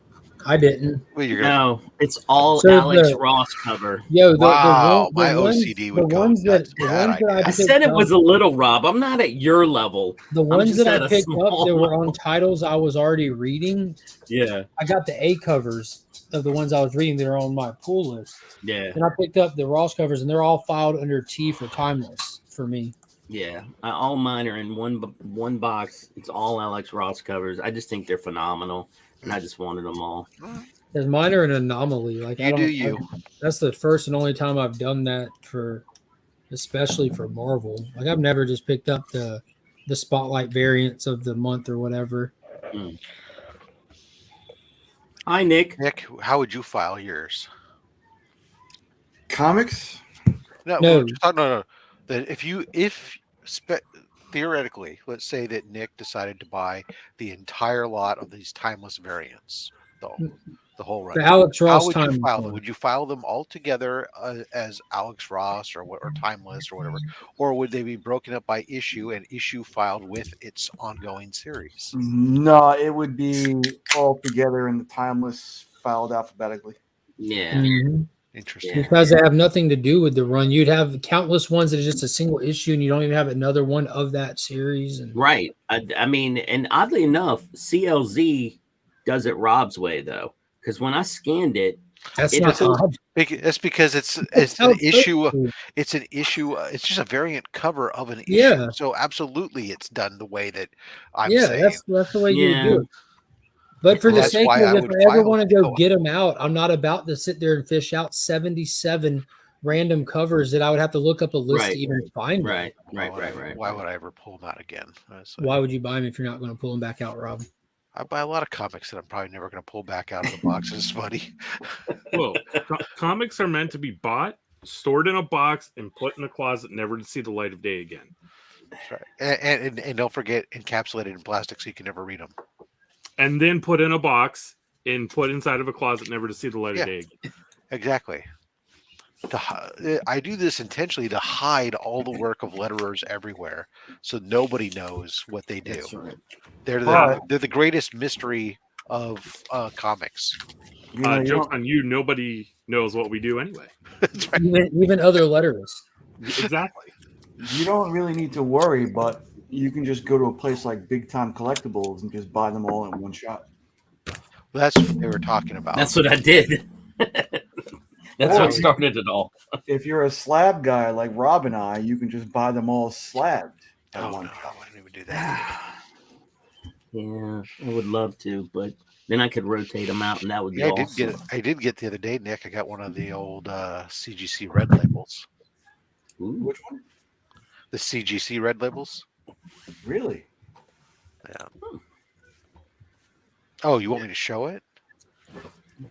I didn't. Well, you're gonna. No, it's all So Alex the- Ross cover. Yo, Wow, the my ones, OCD the would go ones nuts that at that idea. I I said picked it up, was a little, Rob. I'm not at your level. the I'm ones just that I at a picked up small that were on level. titles I was already reading. Yeah, I got the A covers of the ones I was reading that are on my pull list. yeah, And I picked up the Ross covers, and they're all filed under T for timeless for me. yeah. All mine are in one box. It's all Alex Ross covers. I just think they're phenomenal, and I just wanted them all. Because mine are an anomaly. Like You do you. That's the first and only time I've done that especially for Marvel. Like I've never just picked up the spotlight variants of the month or whatever. Hi, Nick. Nick, how would you file yours? Comics? No, No. no. That if theoretically, let's say that Nick decided to buy the entire lot of these timeless variants, the whole run. The Alex Ross How would you timeless file them? one. Would you file them all together as Alex Ross or timeless or whatever, or would they be broken up by issue and issue filed with its ongoing series? No, it would be all together in the timeless, filed alphabetically. Yeah. Mhm. Interesting. Yeah. Because they have nothing to do with the run. You'd have countless ones that are just a single issue, and you don't even have another one of that series. And Right. I mean, and oddly enough, CLZ does it Rob's way though, because when I scanned it, that's it not took- odd. That's because it's how an it's issue. supposed to. It's an issue. It's just a variant cover of an issue. Yeah. So absolutely, it's done the way that I'm Yeah, saying. that's the way you would Yeah. do it. But for And the that's sake why of I if would I ever file want to it. go get them out, I'm not about to sit there and fish out 77 random covers that I would have to look up a list Right. to even find them. right. Why would I ever pull them out again? Honestly. Why would you buy them if you're not going to pull them back out, Rob? I buy a lot of comics that I'm probably never going to pull back out of the boxes, buddy. Well, comics are meant to be bought, stored in a box, and put in a closet, never to see the light of day again. That's right. And don't forget, encapsulated in plastic so you can never read them. And then put in a box and put inside of a closet, never to see the light Yeah. of day again. Exactly. I do this intentionally to hide all the work of letterers everywhere, so nobody knows what they do. That's right. They're the greatest mystery of comics. You know, you Joke's don't, on you. Nobody knows what we do anyway. That's right. Even other letterers. Exactly. you don't really need to worry, but you can just go to a place like Big Time Collectibles and just buy them all in one shot. That's what they were talking about. That's what I did. That's Or what started it all. if you're a slab guy like Rob and I, you can just buy them all slabbed at Oh, one no, shot. I wouldn't even do that. Yeah, I would love to, but then I could rotate them out, and that would be Yeah, awesome. I did get the other day, Nick. I got one of the old CGC red labels. Ooh. Which one? The CGC red labels. Really? Oh, you want me to show it?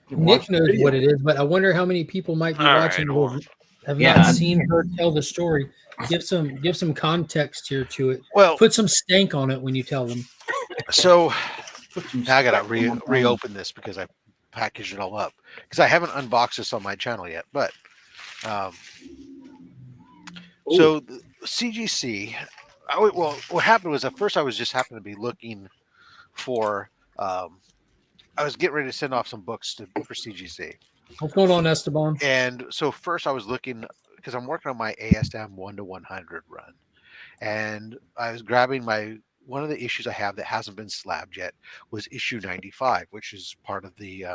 You Nick watch the knows video. what it is, but I wonder how many people might be All watching right, who hold on. have Yeah. not seen her tell the story. Give some context here to it. Well, Put some stank on it when you tell them. so Put some now I gotta stuff on my phone. reopen this because I packaged it all up because I haven't unboxed this on my channel yet. But so the CGC, well, what happened was at first I was just happened to be looking for. I was getting ready to send off some books for CGC, What's going on, Esteban? and so first I was looking because I'm working on my ASM 1-100 run, and I was grabbing one of the issues I have that hasn't been slabbed yet was issue 95, which is part of the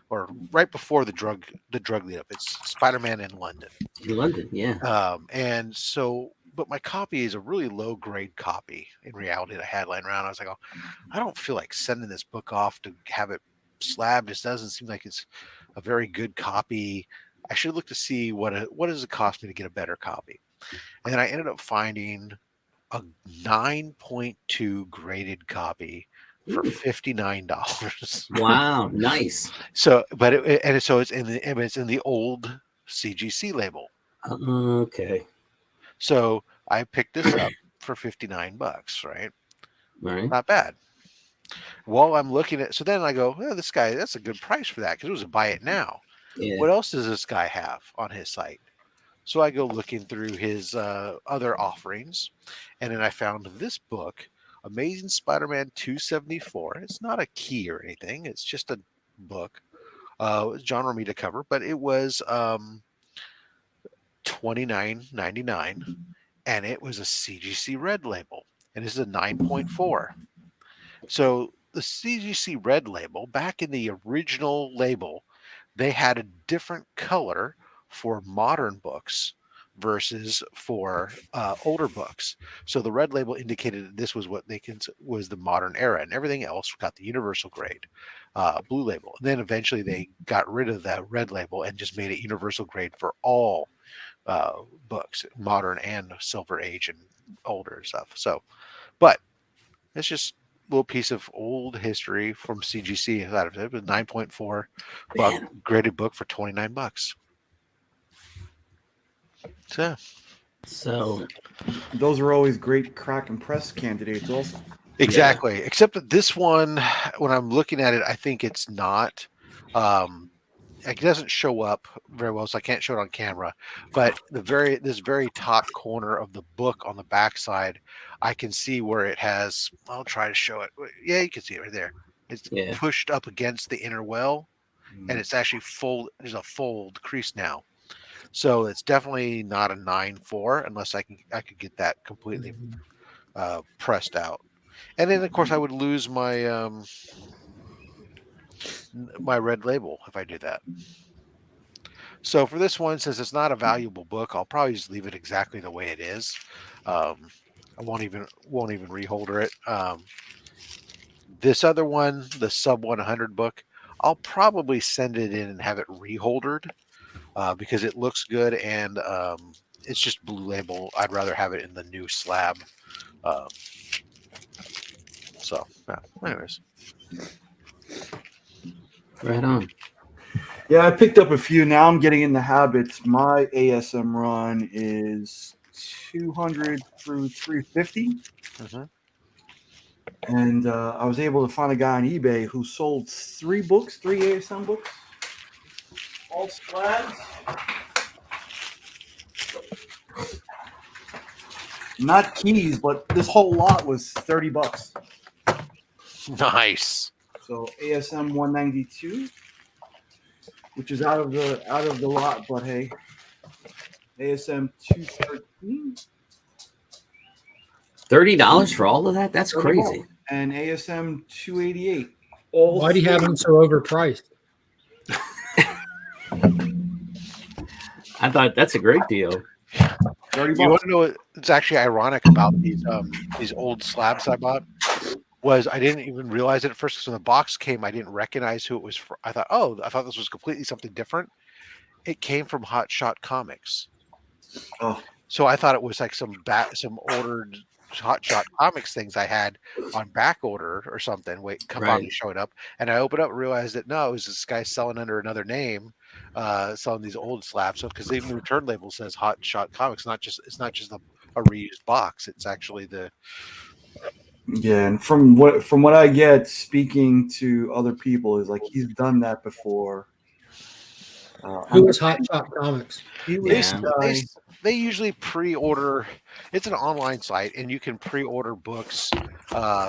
or right before the drug lead up. It's Spider-Man in London. In London, yeah. And so, but my copy is a really low grade copy in reality that I had lying around. I was like, oh, I don't feel like sending this book off to have it slabbed. It doesn't seem like it's a very good copy. I should look to see what does it cost me to get a better copy. And then I ended up finding a 9.2 graded copy for $59. Wow, nice. So, but it's in the old CGC label. Okay. So I picked this up for $59, right? Right. Not bad. While I'm looking at, so then I go, well, this guy, that's a good price for that because it was a buy it now. Yeah. What else does this guy have on his site? So I go looking through his other offerings, and then I found this book, Amazing Spider-Man 274. It's not a key or anything. It's just a book. It was John Romita cover, but it was $29.99, and it was a CGC red label, and this is a 9.4. So the CGC red label, back in the original label, they had a different color for modern books versus for older books. So the red label indicated that this was what was the modern era, and everything else got the universal grade blue label. And then eventually they got rid of that red label and just made it universal grade for all books, modern and Silver Age and older stuff. So, but it's just a little piece of old history from CGC out of it. It was 9.4 buck graded book for $29. So, So Those are always great crack and press candidates, also. exactly. Except that this one, when I'm looking at it, I think it's not. It doesn't show up very well, so I can't show it on camera. But this very top corner of the book on the backside, I can see where it has. I'll try to show it. Yeah, you can see it right there. It's pushed up against the inner well, and it's actually fold. There's a fold crease now, so it's definitely not a 9.4 unless I could get that completely pressed out. And then of course I would lose my my red label if I do that. So for this one, since it's not a valuable book, I'll probably just leave it exactly the way it is. I won't even reholder it. This other one, the sub 100 book, I'll probably send it in and have it reholdered because it looks good and it's just blue label. I'd rather have it in the new slab. Anyways. Right on. Yeah, I picked up a few. Now I'm getting in the habits. My ASM run is 200 through 350. And I was able to find a guy on eBay who sold three ASM books, all slabs. Not keys, but this whole lot was $30. Nice. So ASM 192, which is out of the lot, but hey, ASM 213. $30 for all of that? That's crazy. And ASM 288. Why do you have them so overpriced? I thought that's a great deal. You want to know what's actually ironic about these old slabs I bought? Was I didn't even realize it at first because when the box came, I didn't recognize who it was for. I thought this was completely something different. It came from Hot Shot Comics. Oh. So I thought it was like some ordered Hot Shot Comics things I had on back order or something. Finally showed up, and I opened up and realized that no, it was this guy selling under another name, selling these old slabs. So because even the return label says Hot Shot Comics, it's not just a reused box. It's actually the Yeah, and from what I get, speaking to other people, is like he's done that before. Who is Hot Shot Comics? They usually pre-order. It's an online site, and you can pre-order books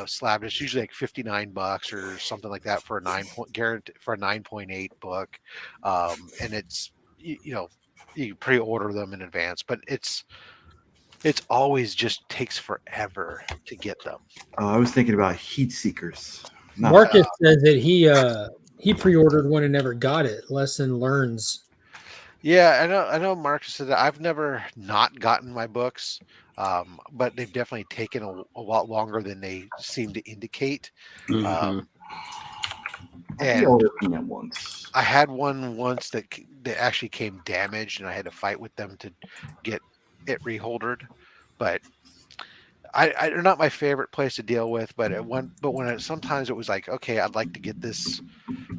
slabbed. It's usually like $59 or something like that for a 9.8 book, and it's you pre-order them in advance, but it's always just takes forever to get them. I was thinking about Heat Seekers. Marcus says that he pre-ordered one and never got it. Lesson learns. Yeah, I know Marcus said that. I've never not gotten my books, but they've definitely taken a lot longer than they seem to indicate. And I had one once that actually came damaged, and I had to fight with them to get it reholdered. But they're not my favorite place to deal with. But sometimes it was like, okay, I'd like to get this.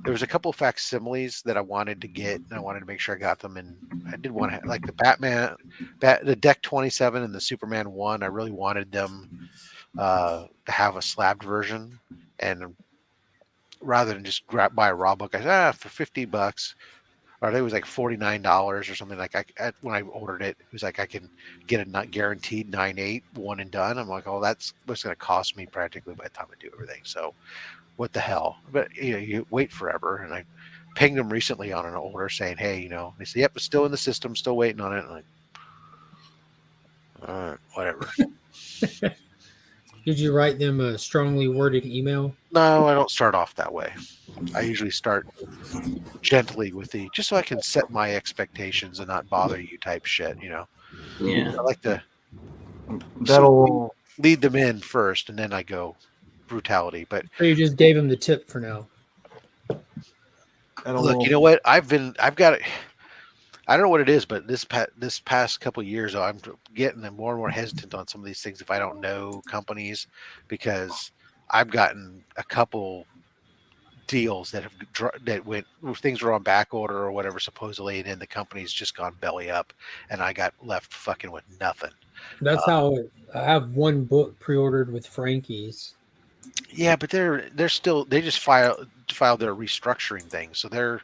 There was a couple of facsimiles that I wanted to get, and I wanted to make sure I got them. And I did want to like the Batman, the Deck 27 and the Superman 1. I really wanted them to have a slabbed version, and rather than just buy a raw book, I said, for $50, or I think it was like $49 or something. Like when I ordered it, it was like I can get a not guaranteed 9.8 one and done. I'm like, oh, that's what's going to cost me practically by the time I do everything. So what the hell? But you wait forever, and I pinged them recently on an order saying, hey, they say, yep, it's still in the system, still waiting on it. I'm like, all right, whatever. Did you write them a strongly worded email? No, I don't start off that way. I usually start gently with just so I can set my expectations and not bother you type shit. Yeah. I like to That'll lead them in first, and then I go brutality. But So you just gave him the tip for now. look, you know what? I've got it. I don't know what it is, but this past couple of years, I'm getting more and more hesitant on some of these things if I don't know companies, because I've gotten a couple deals that went, things were on back order or whatever supposedly, and then the company's just gone belly up, and I got left fucking with nothing. That's how I have one book pre-ordered with Frankie's. Yeah, but they're still, they just filed their restructuring thing, so they're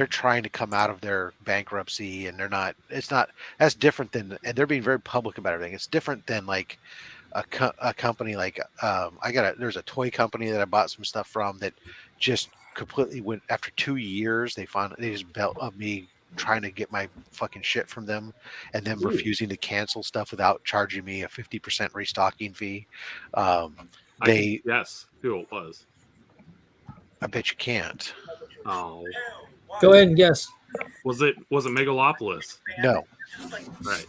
trying to come out of their bankruptcy, and it's not, that's different than, and they're being very public about everything. It's different than like a company like there's a toy company that I bought some stuff from that just completely went, after 2 years they just built of me trying to get my fucking shit from them, and then refusing to cancel stuff without charging me a 50% restocking fee. Yes, who it was. I bet you can't. Oh, Go ahead and guess. was it Megalopolis? No, Right.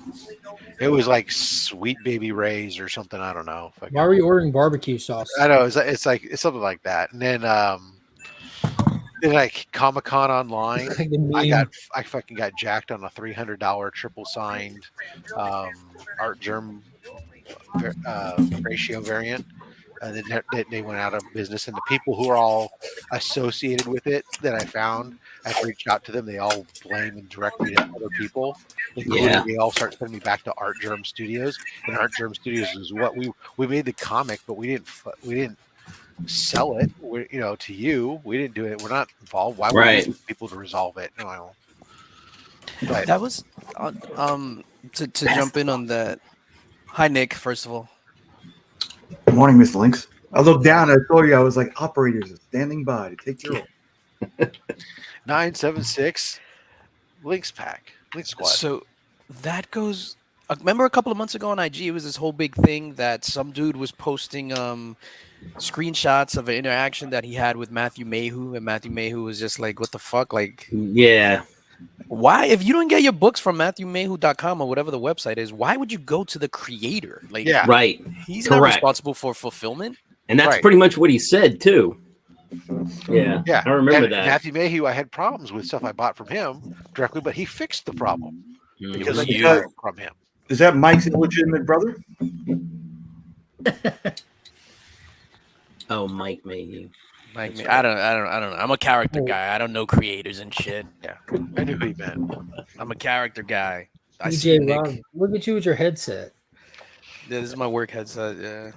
it was like Sweet Baby Ray's or something. I don't know. Why were you ordering barbecue sauce? I know it's something like that. And then like Comic-Con online, I fucking got jacked on a $300 triple signed art germ ratio variant. They went out of business, and the people who are all associated with it that I found, I've reached out to them. They all blame and direct me to other people, including they all start sending me back to Art Germ Studios. And Art Germ Studios is what we made the comic, but we didn't sell it. To you, we didn't do it. We're not involved. Why would we want people to resolve it? But That was to jump in on that. Hi, Nick. First of all, Good morning, Miss Lynx. I looked down. I saw you. I was like, operators are standing by to take your order. 976 Lynx Pack, Lynx Squad. So that goes. Remember a couple of months ago on IG, it was this whole big thing that some dude was posting screenshots of an interaction that he had with Matthew Mayhew, and Matthew Mayhew was just like, "What the fuck?" Like, yeah. Why, if you don't get your books from MatthewMayhew.com or whatever the website is, why would you go to the creator? Like, right. He's not responsible for fulfillment. And that's pretty much what he said too. Yeah. I remember that. Matthew Mayhew, I had problems with stuff I bought from him directly, but he fixed the problem because I got it from him. Is that Mike's illegitimate brother? Oh, Mike Mayhew. I don't know. I'm a character guy. I don't know creators and shit. Yeah, I knew who he meant. I'm a character guy. DJ Rob, look at you with your headset. Yeah, this is my work headset.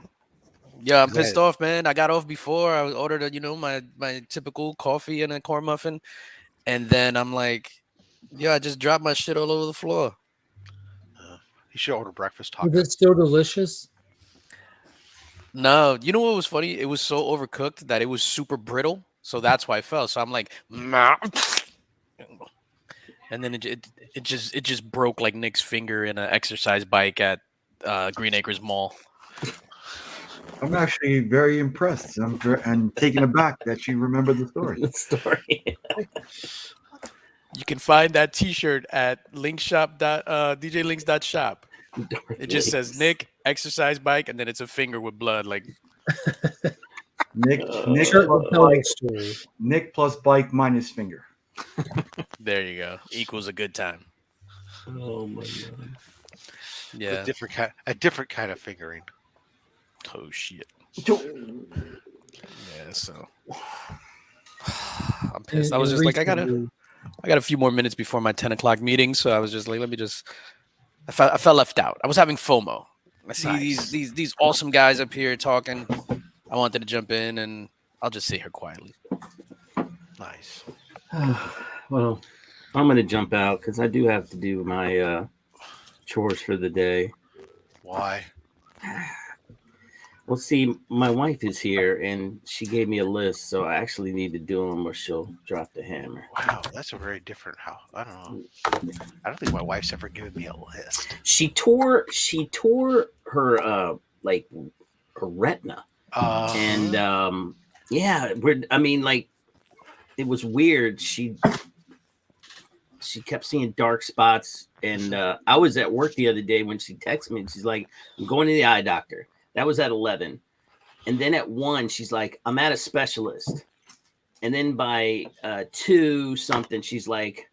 Yeah, I'm pissed off, man. I got off before. I ordered, my typical coffee and a corn muffin, and then I'm like, I just dropped my shit all over the floor. You should order breakfast tacos. Is it still delicious? No, you know what was funny? It was so overcooked that it was super brittle, so that's why I fell. So I'm like, and then it just broke like Nick's finger in an exercise bike at Green Acres Mall. I'm actually very impressed. I'm taken aback that you remember the story. You can find that T-shirt at djlinks.shop. It just says Nick exercise bike, and then it's a finger with blood. Like Nick plus bike minus finger. There you go. Equals a good time. Oh my god. Yeah. A different kind of fingering. Oh shit. Yeah. So I'm pissed. I was just like, I got a few more minutes before my 10 o'clock meeting, so I was just like, I felt left out. I was having FOMO. I see these awesome guys up here talking. I wanted to jump in, and I'll just sit here quietly. Nice. Well, I'm gonna jump out because I do have to do my chores for the day. Why? Well, see, my wife is here and she gave me a list, so I actually need to do them or she'll drop the hammer. Wow, that's a very different house. I don't know. I don't think my wife's ever given me a list. She tore her like her retina, and yeah, I mean, like it was weird. She kept seeing dark spots, and I was at work the other day when she texted me. And she's like, "I'm going to the eye doctor." That was at 11, and then at 1, she's like, "I'm at a specialist," and then by 2 something, she's like,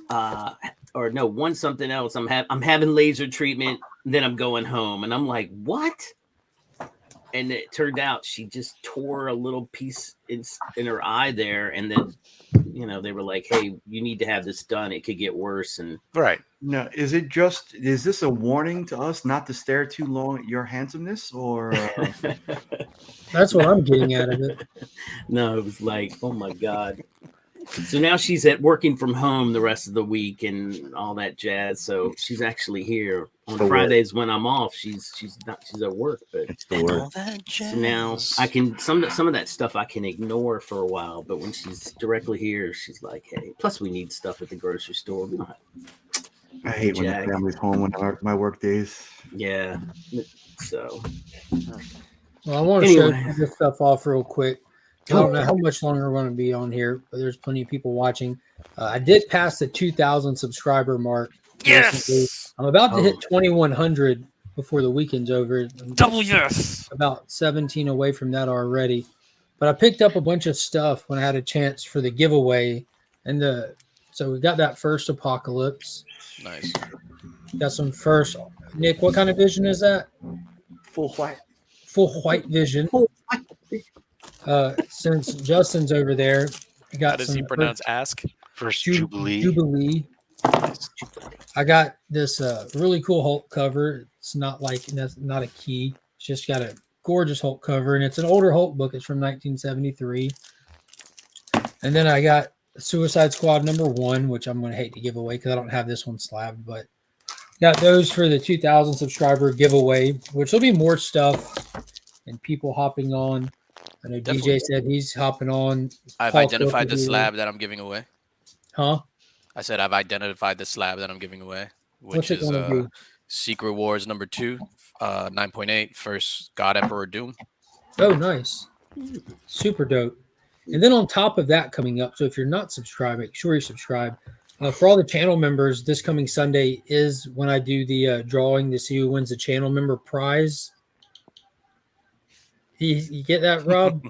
or no, 1 something else. I'm having laser treatment. Then I'm going home, and I'm like, "What?" And it turned out she just tore a little piece in her eye there, and then they were like, "Hey, you need to have this done. It could get worse." And right. No, is this a warning to us not to stare too long at your handsomeness, or That's what I'm getting out of it. No, it was like, oh my god. So now she's at working from home the rest of the week and all that jazz. So she's actually here on Fridays when I'm off. She's at work, but it's the work. So now I can some of that stuff I can ignore for a while, but when she's directly here, she's like, "Hey." Plus, we need stuff at the grocery store. We don't have. I hate when the family's home on my work days. Yeah. So. Well, I want to show this stuff off real quick. I don't know how much longer we're going to be on here, but there's plenty of people watching. I did pass the 2,000 subscriber mark. Yes. I'm about to hit 2,100 before the weekend's over. Double yes. About 17 away from that already. But I picked up a bunch of stuff when I had a chance for the giveaway. So we got that first Apocalypse. Nice. Got some first. Nick, what kind of vision is that? Full white. Full white vision. Since Justin's over there, we got How does he pronounce ask? First Jubilee. Jubilee. I got this really cool Hulk cover. It's not a key. It's just got a gorgeous Hulk cover, and it's an older Hulk book. It's from 1973. And then I got Suicide Squad #1, which I'm going to hate to give away because I don't have this one slabbed, but got those for the 2,000 subscriber giveaway, which will be more stuff and people hopping on. I know Definitely. DJ said he's hopping on. I've Paul identified the Cook slab that I'm giving away. Huh? I said I've identified the slab that I'm giving away, What's which it is gonna be? Secret Wars #2, 9.8, first God Emperor Doom. Oh, nice. Super dope. And then on top of that coming up, so if you're not subscribed, make sure you subscribe. For all the channel members, this coming Sunday is when I do the drawing to see who wins the channel member prize. You get that, Rob?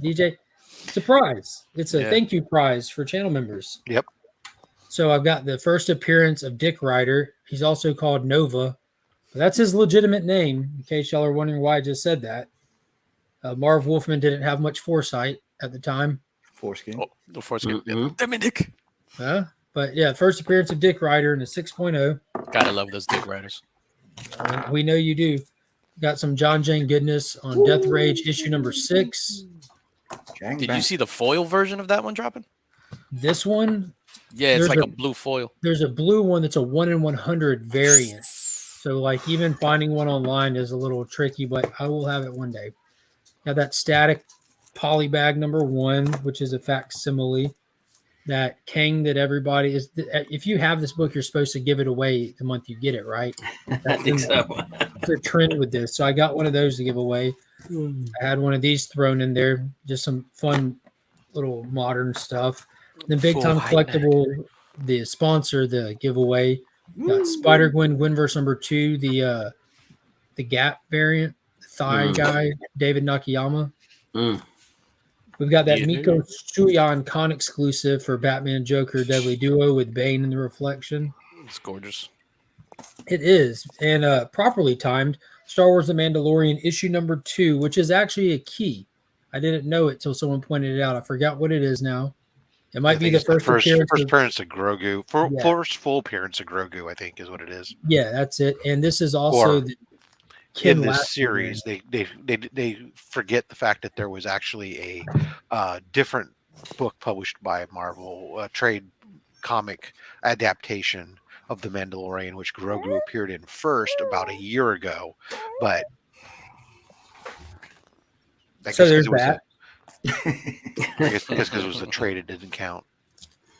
DJ? It's a prize. It's a thank you prize for channel members. Yep. So I've got the first appearance of Dick Ryder. He's also called Nova. That's his legitimate name, in case y'all are wondering why I just said that. Marv Wolfman didn't have much foresight at the time. Foreskin. Oh, the foreskin. Dominic. But yeah, first appearance of Dick Ryder in a 6.0. Gotta love those Dick Riders. We know you do. Got some John Jane goodness on Death Rage issue #6. Did you see the foil version of that one dropping? This one? Yeah, it's like a blue foil. There's a blue one that's a 1 in 100 variant. So like even finding one online is a little tricky, but I will have it one day. Got that static polybag #1, which is a facsimile. That Kang that everybody is. If you have this book, you're supposed to give it away the month you get it, right? I think so. It's a trend with this. So I got one of those to give away. I had one of these thrown in there. Just some fun little modern stuff. Then Big Time Collectible, the sponsor, the giveaway. Got Spider-Gwen, Gwenverse #2, the Gap variant, the thigh guy, David Nakayama. We've got that Miko Tsuyan con exclusive for Batman Joker Deadly Duo with Bane in the reflection. It's gorgeous. It is. And properly timed, Star Wars The Mandalorian issue #2, which is actually a key. I didn't know it till someone pointed it out. I forgot what it is now. It might be the first appearance of Grogu. First full appearance of Grogu, I think, is what it is. Yeah, that's it. And this is also the Ken in this Lasseter series, they forget the fact that there was actually a different book published by Marvel, a trade comic adaptation of The Mandalorian, which Grogu appeared in first about a year ago. But I So guess there's because that. it was a trade, it didn't count.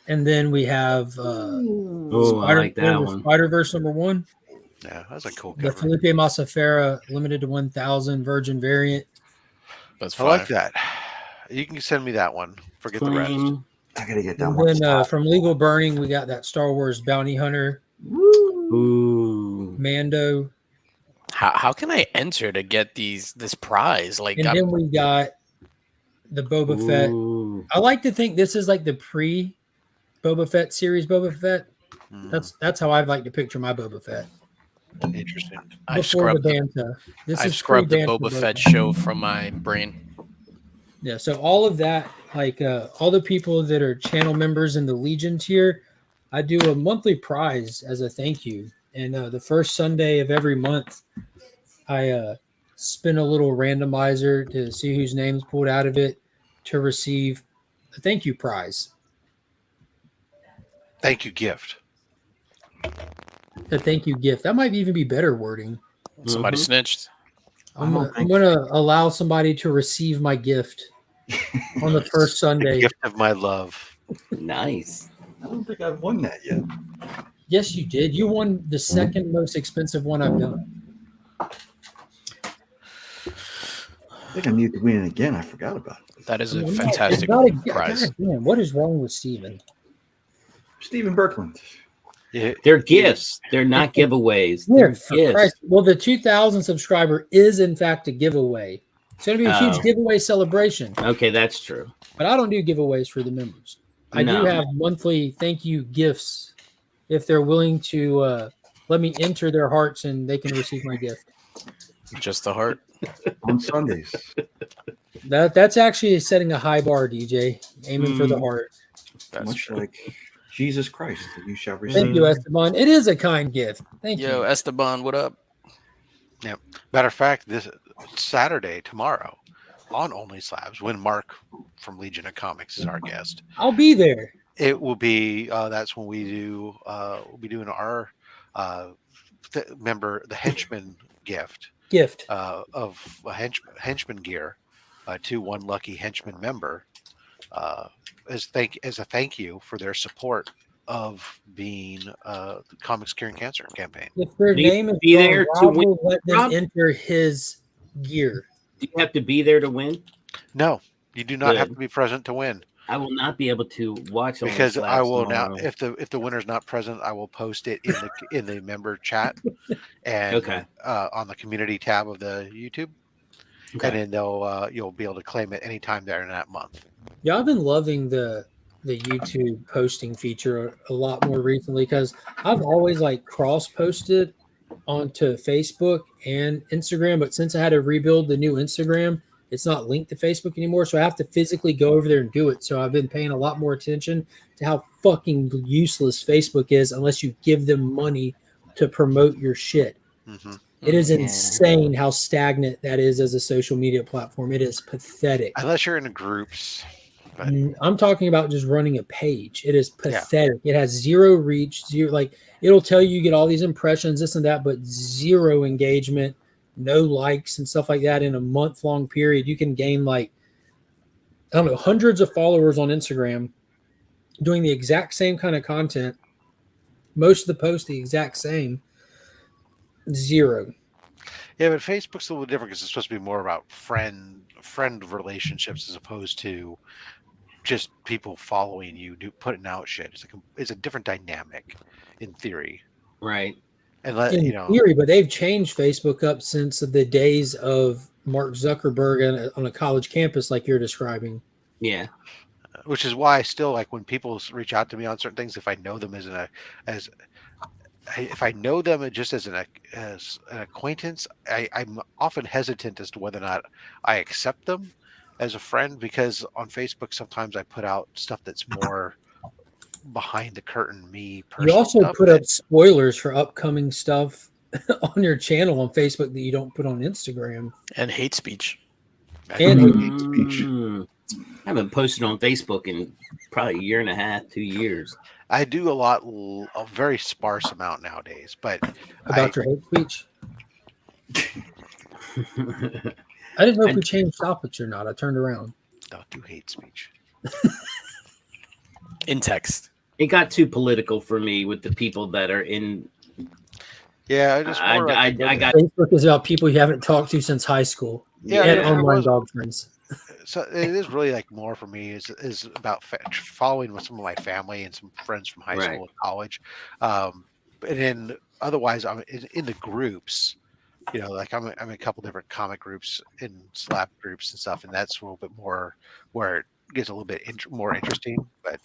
And then we have Oh, I like that one. Spider-Verse #1. Yeah, that was a cool The cover. Felipe Masafera limited to 1,000 Virgin variant. That's I fire. like that. You can send me that one. Forget the rest. Flame. I gotta get that And one. then from Legal Burning, we got that Star Wars Bounty Hunter, Ooh. Mando. How can I enter to get this prize? Like, And then we got the Boba Fett. Ooh. I like to think this is like the pre-Boba Fett series Boba Fett. That's how I'd like to picture my Boba Fett. Interesting. I've Before the scrubbed the Banta. This I've is scrubbed the pre-Banta Boba Fett show from my brain. Yeah, so all of that, like all the people that are channel members in the Legion tier, I do a monthly prize as a thank you. And the first Sunday of every month, I spin a little randomizer to see whose name's pulled out of it to receive a thank you prize. Thank you, gift. A thank you gift. That might even be better wording. Somebody snitched. I'm gonna allow somebody to receive my gift on the first Sunday. The gift of my love. Nice. I don't think I've won that yet. Yes, you did. You won the second most expensive one I've done. I think I need to win it again. I forgot about it. That is I a mean, fantastic prize. God damn, what is wrong with Steven? Stephen Birkland. Yeah. They're gifts. They're not giveaways. Yeah, They're for gifts. Christ. Well, the 2,000 subscriber is in fact a giveaway. It's going to be a huge Oh. giveaway celebration. Okay, that's true. But I don't do giveaways for the members. I do No. have monthly thank you gifts if they're willing to let me enter their hearts and they can receive my gift. Just the heart. On Sundays. That's actually setting a high bar, DJ. Aiming for the heart. That's Much true. like Jesus Christ, that you shall receive. Thank you, Esteban. It is a kind gift. Thank Yo, you. Esteban, what up? Yeah. Matter of fact, this Saturday, tomorrow, on Only Slabs, when Mark from Legion of Comics is our guest, I'll be there. it will be. That's when we do. We'll be doing our member, the henchman gift of a henchman gear to one lucky henchman member as a thank you for their support of being the Comics Curing Cancer campaign. If their Do you name is be wrong, there to Rob win, will let them Rob? enter his gear. Do you have to be there to win? No, you do not have Good. to be present to win. I will not be able to watch Only Because I Slabs will tomorrow. now, if the winner's not present, I will post it in the member chat and Okay. On the community tab of the YouTube, Okay. and then you'll be able to claim it anytime there in that month. Yeah, I've been loving the YouTube posting feature a lot more recently because I've always like cross posted onto Facebook and Instagram, but since I had to rebuild the new Instagram, it's not linked to Facebook anymore, so I have to physically go over there and do it. So I've been paying a lot more attention to how fucking useless Facebook is unless you give them money to promote your shit. Mm-hmm. It is insane how stagnant that is as a social media platform. It is pathetic. Unless you're in groups. But I'm talking about just running a page. It is pathetic. Yeah. It has zero reach, it'll tell you get all these impressions, this and that, but zero engagement, no likes and stuff like that in a month-long period. You can gain hundreds of followers on Instagram doing the exact same kind of content. Most of the posts the exact same. Zero. Yeah, but Facebook's a little different because it's supposed to be more about friend relationships as opposed to just people following you, putting out shit. It's a different dynamic in theory, right? And theory, but they've changed Facebook up since the days of Mark Zuckerberg on a college campus, like you're describing. Yeah, which is why I still like when people reach out to me on certain things. If I know them if I know them just as an acquaintance, I'm often hesitant as to whether or not I accept them as a friend, because on Facebook sometimes I put out stuff that's more behind the curtain, me personally. You also put up spoilers for upcoming stuff on your channel on Facebook that you don't put on Instagram. And hate speech. Hate speech. I haven't posted on Facebook in probably a year and a half, 2 years. I do a very sparse amount nowadays, but About your hate speech. I didn't know if we changed topics or not. I turned around. don't do hate speech. In text. It got too political for me with the people that are in. Yeah, just more I got Facebook is about people you haven't talked to since high school. Yeah, and there online was- dog friends. So it is really like more for me is about following with some of my family and some friends from high Right. school and college, and then otherwise I'm in the groups. You know, like I'm in a couple different comic groups and slap groups and stuff, and that's a little bit more where it gets a little bit more interesting. But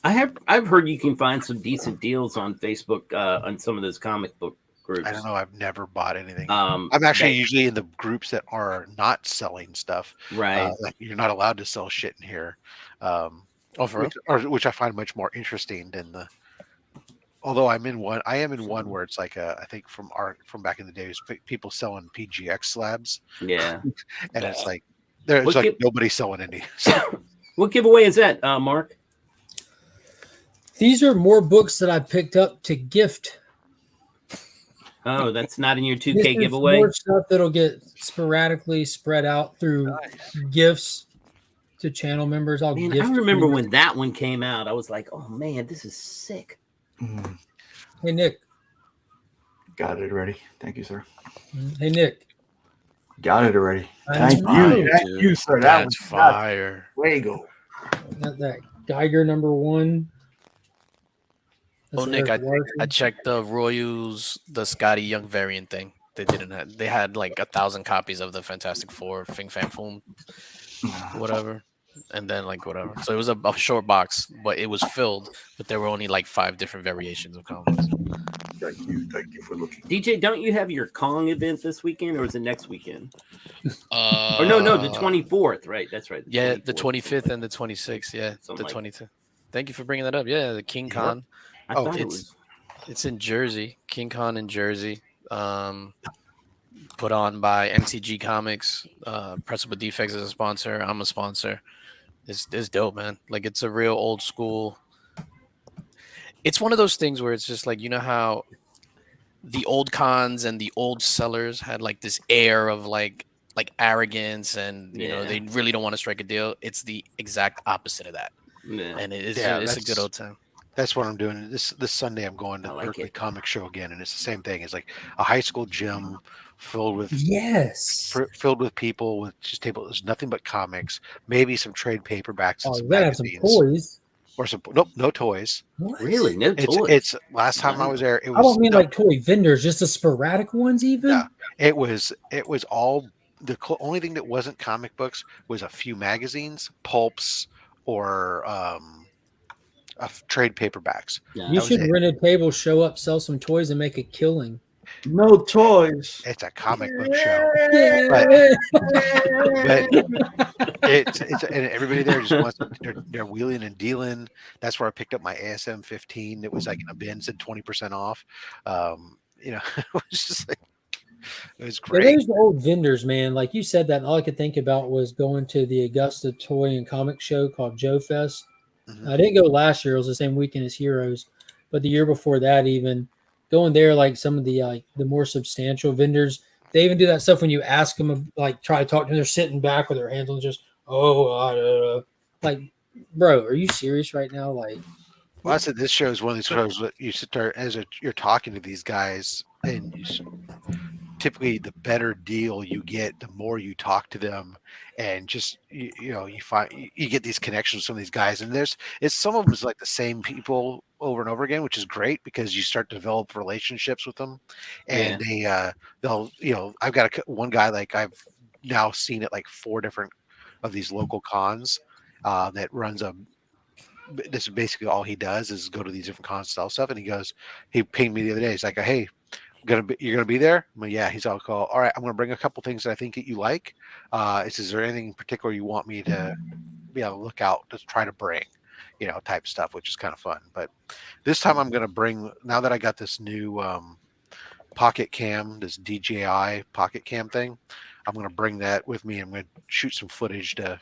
I've heard you can find some decent deals on Facebook on some of those comic book groups. I don't know. I've never bought anything. I'm I'm actually usually in the groups that are not selling stuff. right. Like you're not allowed to sell shit in here. For Which I find much more interesting than the. Although I am in one where it's like I think from back in the days, people selling PGX slabs, Yeah. and it's like there's What like give- nobody selling any. What giveaway is that, Mark? These are more books that I picked up to gift. Oh, that's not in your This 2K is giveaway. more stuff that'll get sporadically spread out through gifts to channel members. I'll Man, gift. I remember when that one came out. I was like, "Oh man, this is sick." Hey Nick. Got it already. Thank you, sir. Hey Nick. Got it already. That's Thank fire, you. Thank dude. you, sir. That That's was fire. fuego. Got that Geiger #1. Oh, That's Nick, Eric I Larson. checked the Royals, the Scotty Young variant thing. They had like 1,000 copies of the Fantastic Four, Fing Fang Foom, whatever, and then like whatever. So it was a short box, but it was filled. But there were only like 5 different variations of comics. Thank you for looking. DJ, don't you have your Kong event this weekend, or is it next weekend? Or Or no, the 24th, right? That's right. Yeah, the 24th. 25th and the 26th. Yeah, Something the like 22nd. Thank you for bringing that up. Yeah, the King Khan. I Oh, thought it it's- was. It's in Jersey. King Khan in Jersey. Put on by MTG Comics. Press with Defects is a sponsor. I'm a sponsor. It's dope, man. Like it's a real old school. It's one of those things where it's just like, you know how the old cons and the old sellers had like this air of like arrogance and you know Yeah. they really don't want to strike a deal. It's the exact opposite of that, Yeah. and it's Yeah, it's a that's- good old time. That's what I'm doing. This Sunday I'm going to I the like Berkeley it. Comic Show again, and it's the same thing. It's like a high school gym filled with Yes. filled with people with just table. There's nothing but comics, maybe some trade paperbacks and Oh, some you gotta have some magazines, toys. or some no toys. What? Really? No toys. It's last time I was there. It I was don't mean like toy vendors, just the sporadic ones, even. Yeah. it was all only thing that wasn't comic books was a few magazines, pulps, or trade paperbacks. Yeah. You That was should it. rent a table, show up, sell some toys, and make a killing. No toys. It's a comic book show. Yeah. It's and everybody there just wants they're wheeling and dealing. That's where I picked up my ASM 15. It was like in a bin, said 20% off. You know, it was just like it was Yeah, great. those old vendors, man. Like you said that, and all I could think about was going to the Augusta Toy and Comic Show called Joe Fest. Mhm. I didn't go last year; it was the same weekend as Heroes, but the year before that, even going there, like some of the more substantial vendors, they even do that stuff when you ask them, like try to talk to them. They're sitting back with their hands on just, like, bro, are you serious right now? Like, Well, I said this show is one of these shows that you sit there you're talking to these guys, and typically the better deal you get, the more you talk to them, and just you know you find you get these connections with some of these guys, and it's some of them is like the same people over and over again, which is great because you start to develop relationships with them, and they'll I've got one guy like I've now seen at like 4 different of these local cons that runs a. This is basically all he does is go to these different cons, sell stuff, and he pinged me the other day. He's like, "Hey, you're gonna be there?" I'm like, yeah. He's all call. All right, I'm gonna bring a couple things that I think that you like. Is there anything in particular you want me to be able to look out to try to bring, type stuff, which is kind of fun. But this time I'm gonna bring, now that I got this new pocket cam, this DJI pocket cam thing, I'm gonna bring that with me. I'm gonna shoot some footage to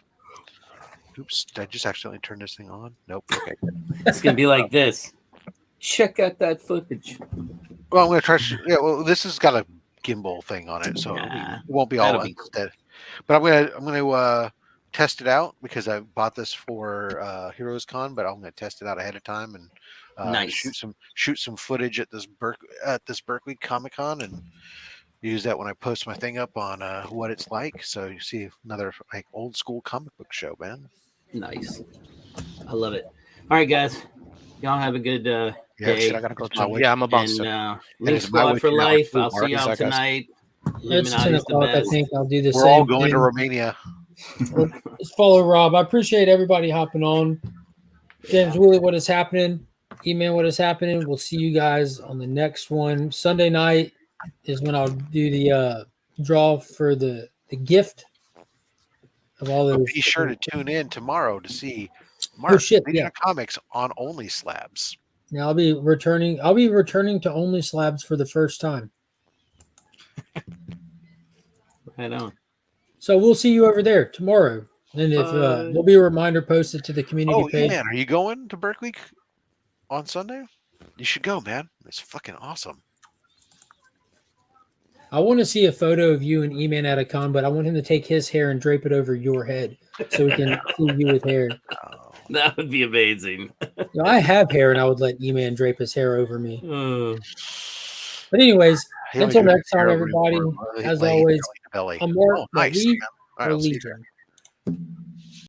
Oops, did I just accidentally turn this thing on? Nope. Okay. It's gonna be like this. Check out that footage. Well, I'm gonna try. Yeah. Well, this has got a gimbal thing on it, so Nah, it won't be all that'll be cool. unsteady. But I'm gonna test it out because I bought this for Heroes Con, but I'm gonna test it out ahead of time and Nice. shoot some footage at this Berkeley Comic Con and use that when I post my thing up on what it's like. So you see another like old school comic book show, man. Nice. I love it. All right, guys. Y'all have a good Yeah, day. shit, I gotta go. Yeah, I'm about And to. Link it's my Squad way for to now life. too, I'll see Mark. y'all Peace out, guys. tonight. It's 10 Illuminati's the o'clock. I best. think I'll do the We're same all going thing. to Romania. Just follow Rob. I appreciate everybody hopping on. James Woolley, what is happening? Email what is happening. We'll see you guys on the next one. Sunday night is when I'll do the draw for the gift of all But those. be sure to tune in tomorrow to see Mark shit, Legion yeah. of Comics on Only Slabs. Now I'll be returning to Only Slabs for the first time. Right on. So we'll see you over there tomorrow. And if there'll be a reminder posted to the community Oh, page. man, are you going to Berkeley on Sunday? You should go, man. It's fucking awesome. I want to see a photo of you and E-Man at a con, but I want him to take his hair and drape it over your head so we can see you with hair. Oh. That would be amazing. You know, I have hair, and I would let E-Man drape his hair over me. Uh, But anyways, He only until drew next hair time, over him everybody, for as leg, always, belly. I'm Mark, Oh, nice. we All right, are I'll see you. Legion.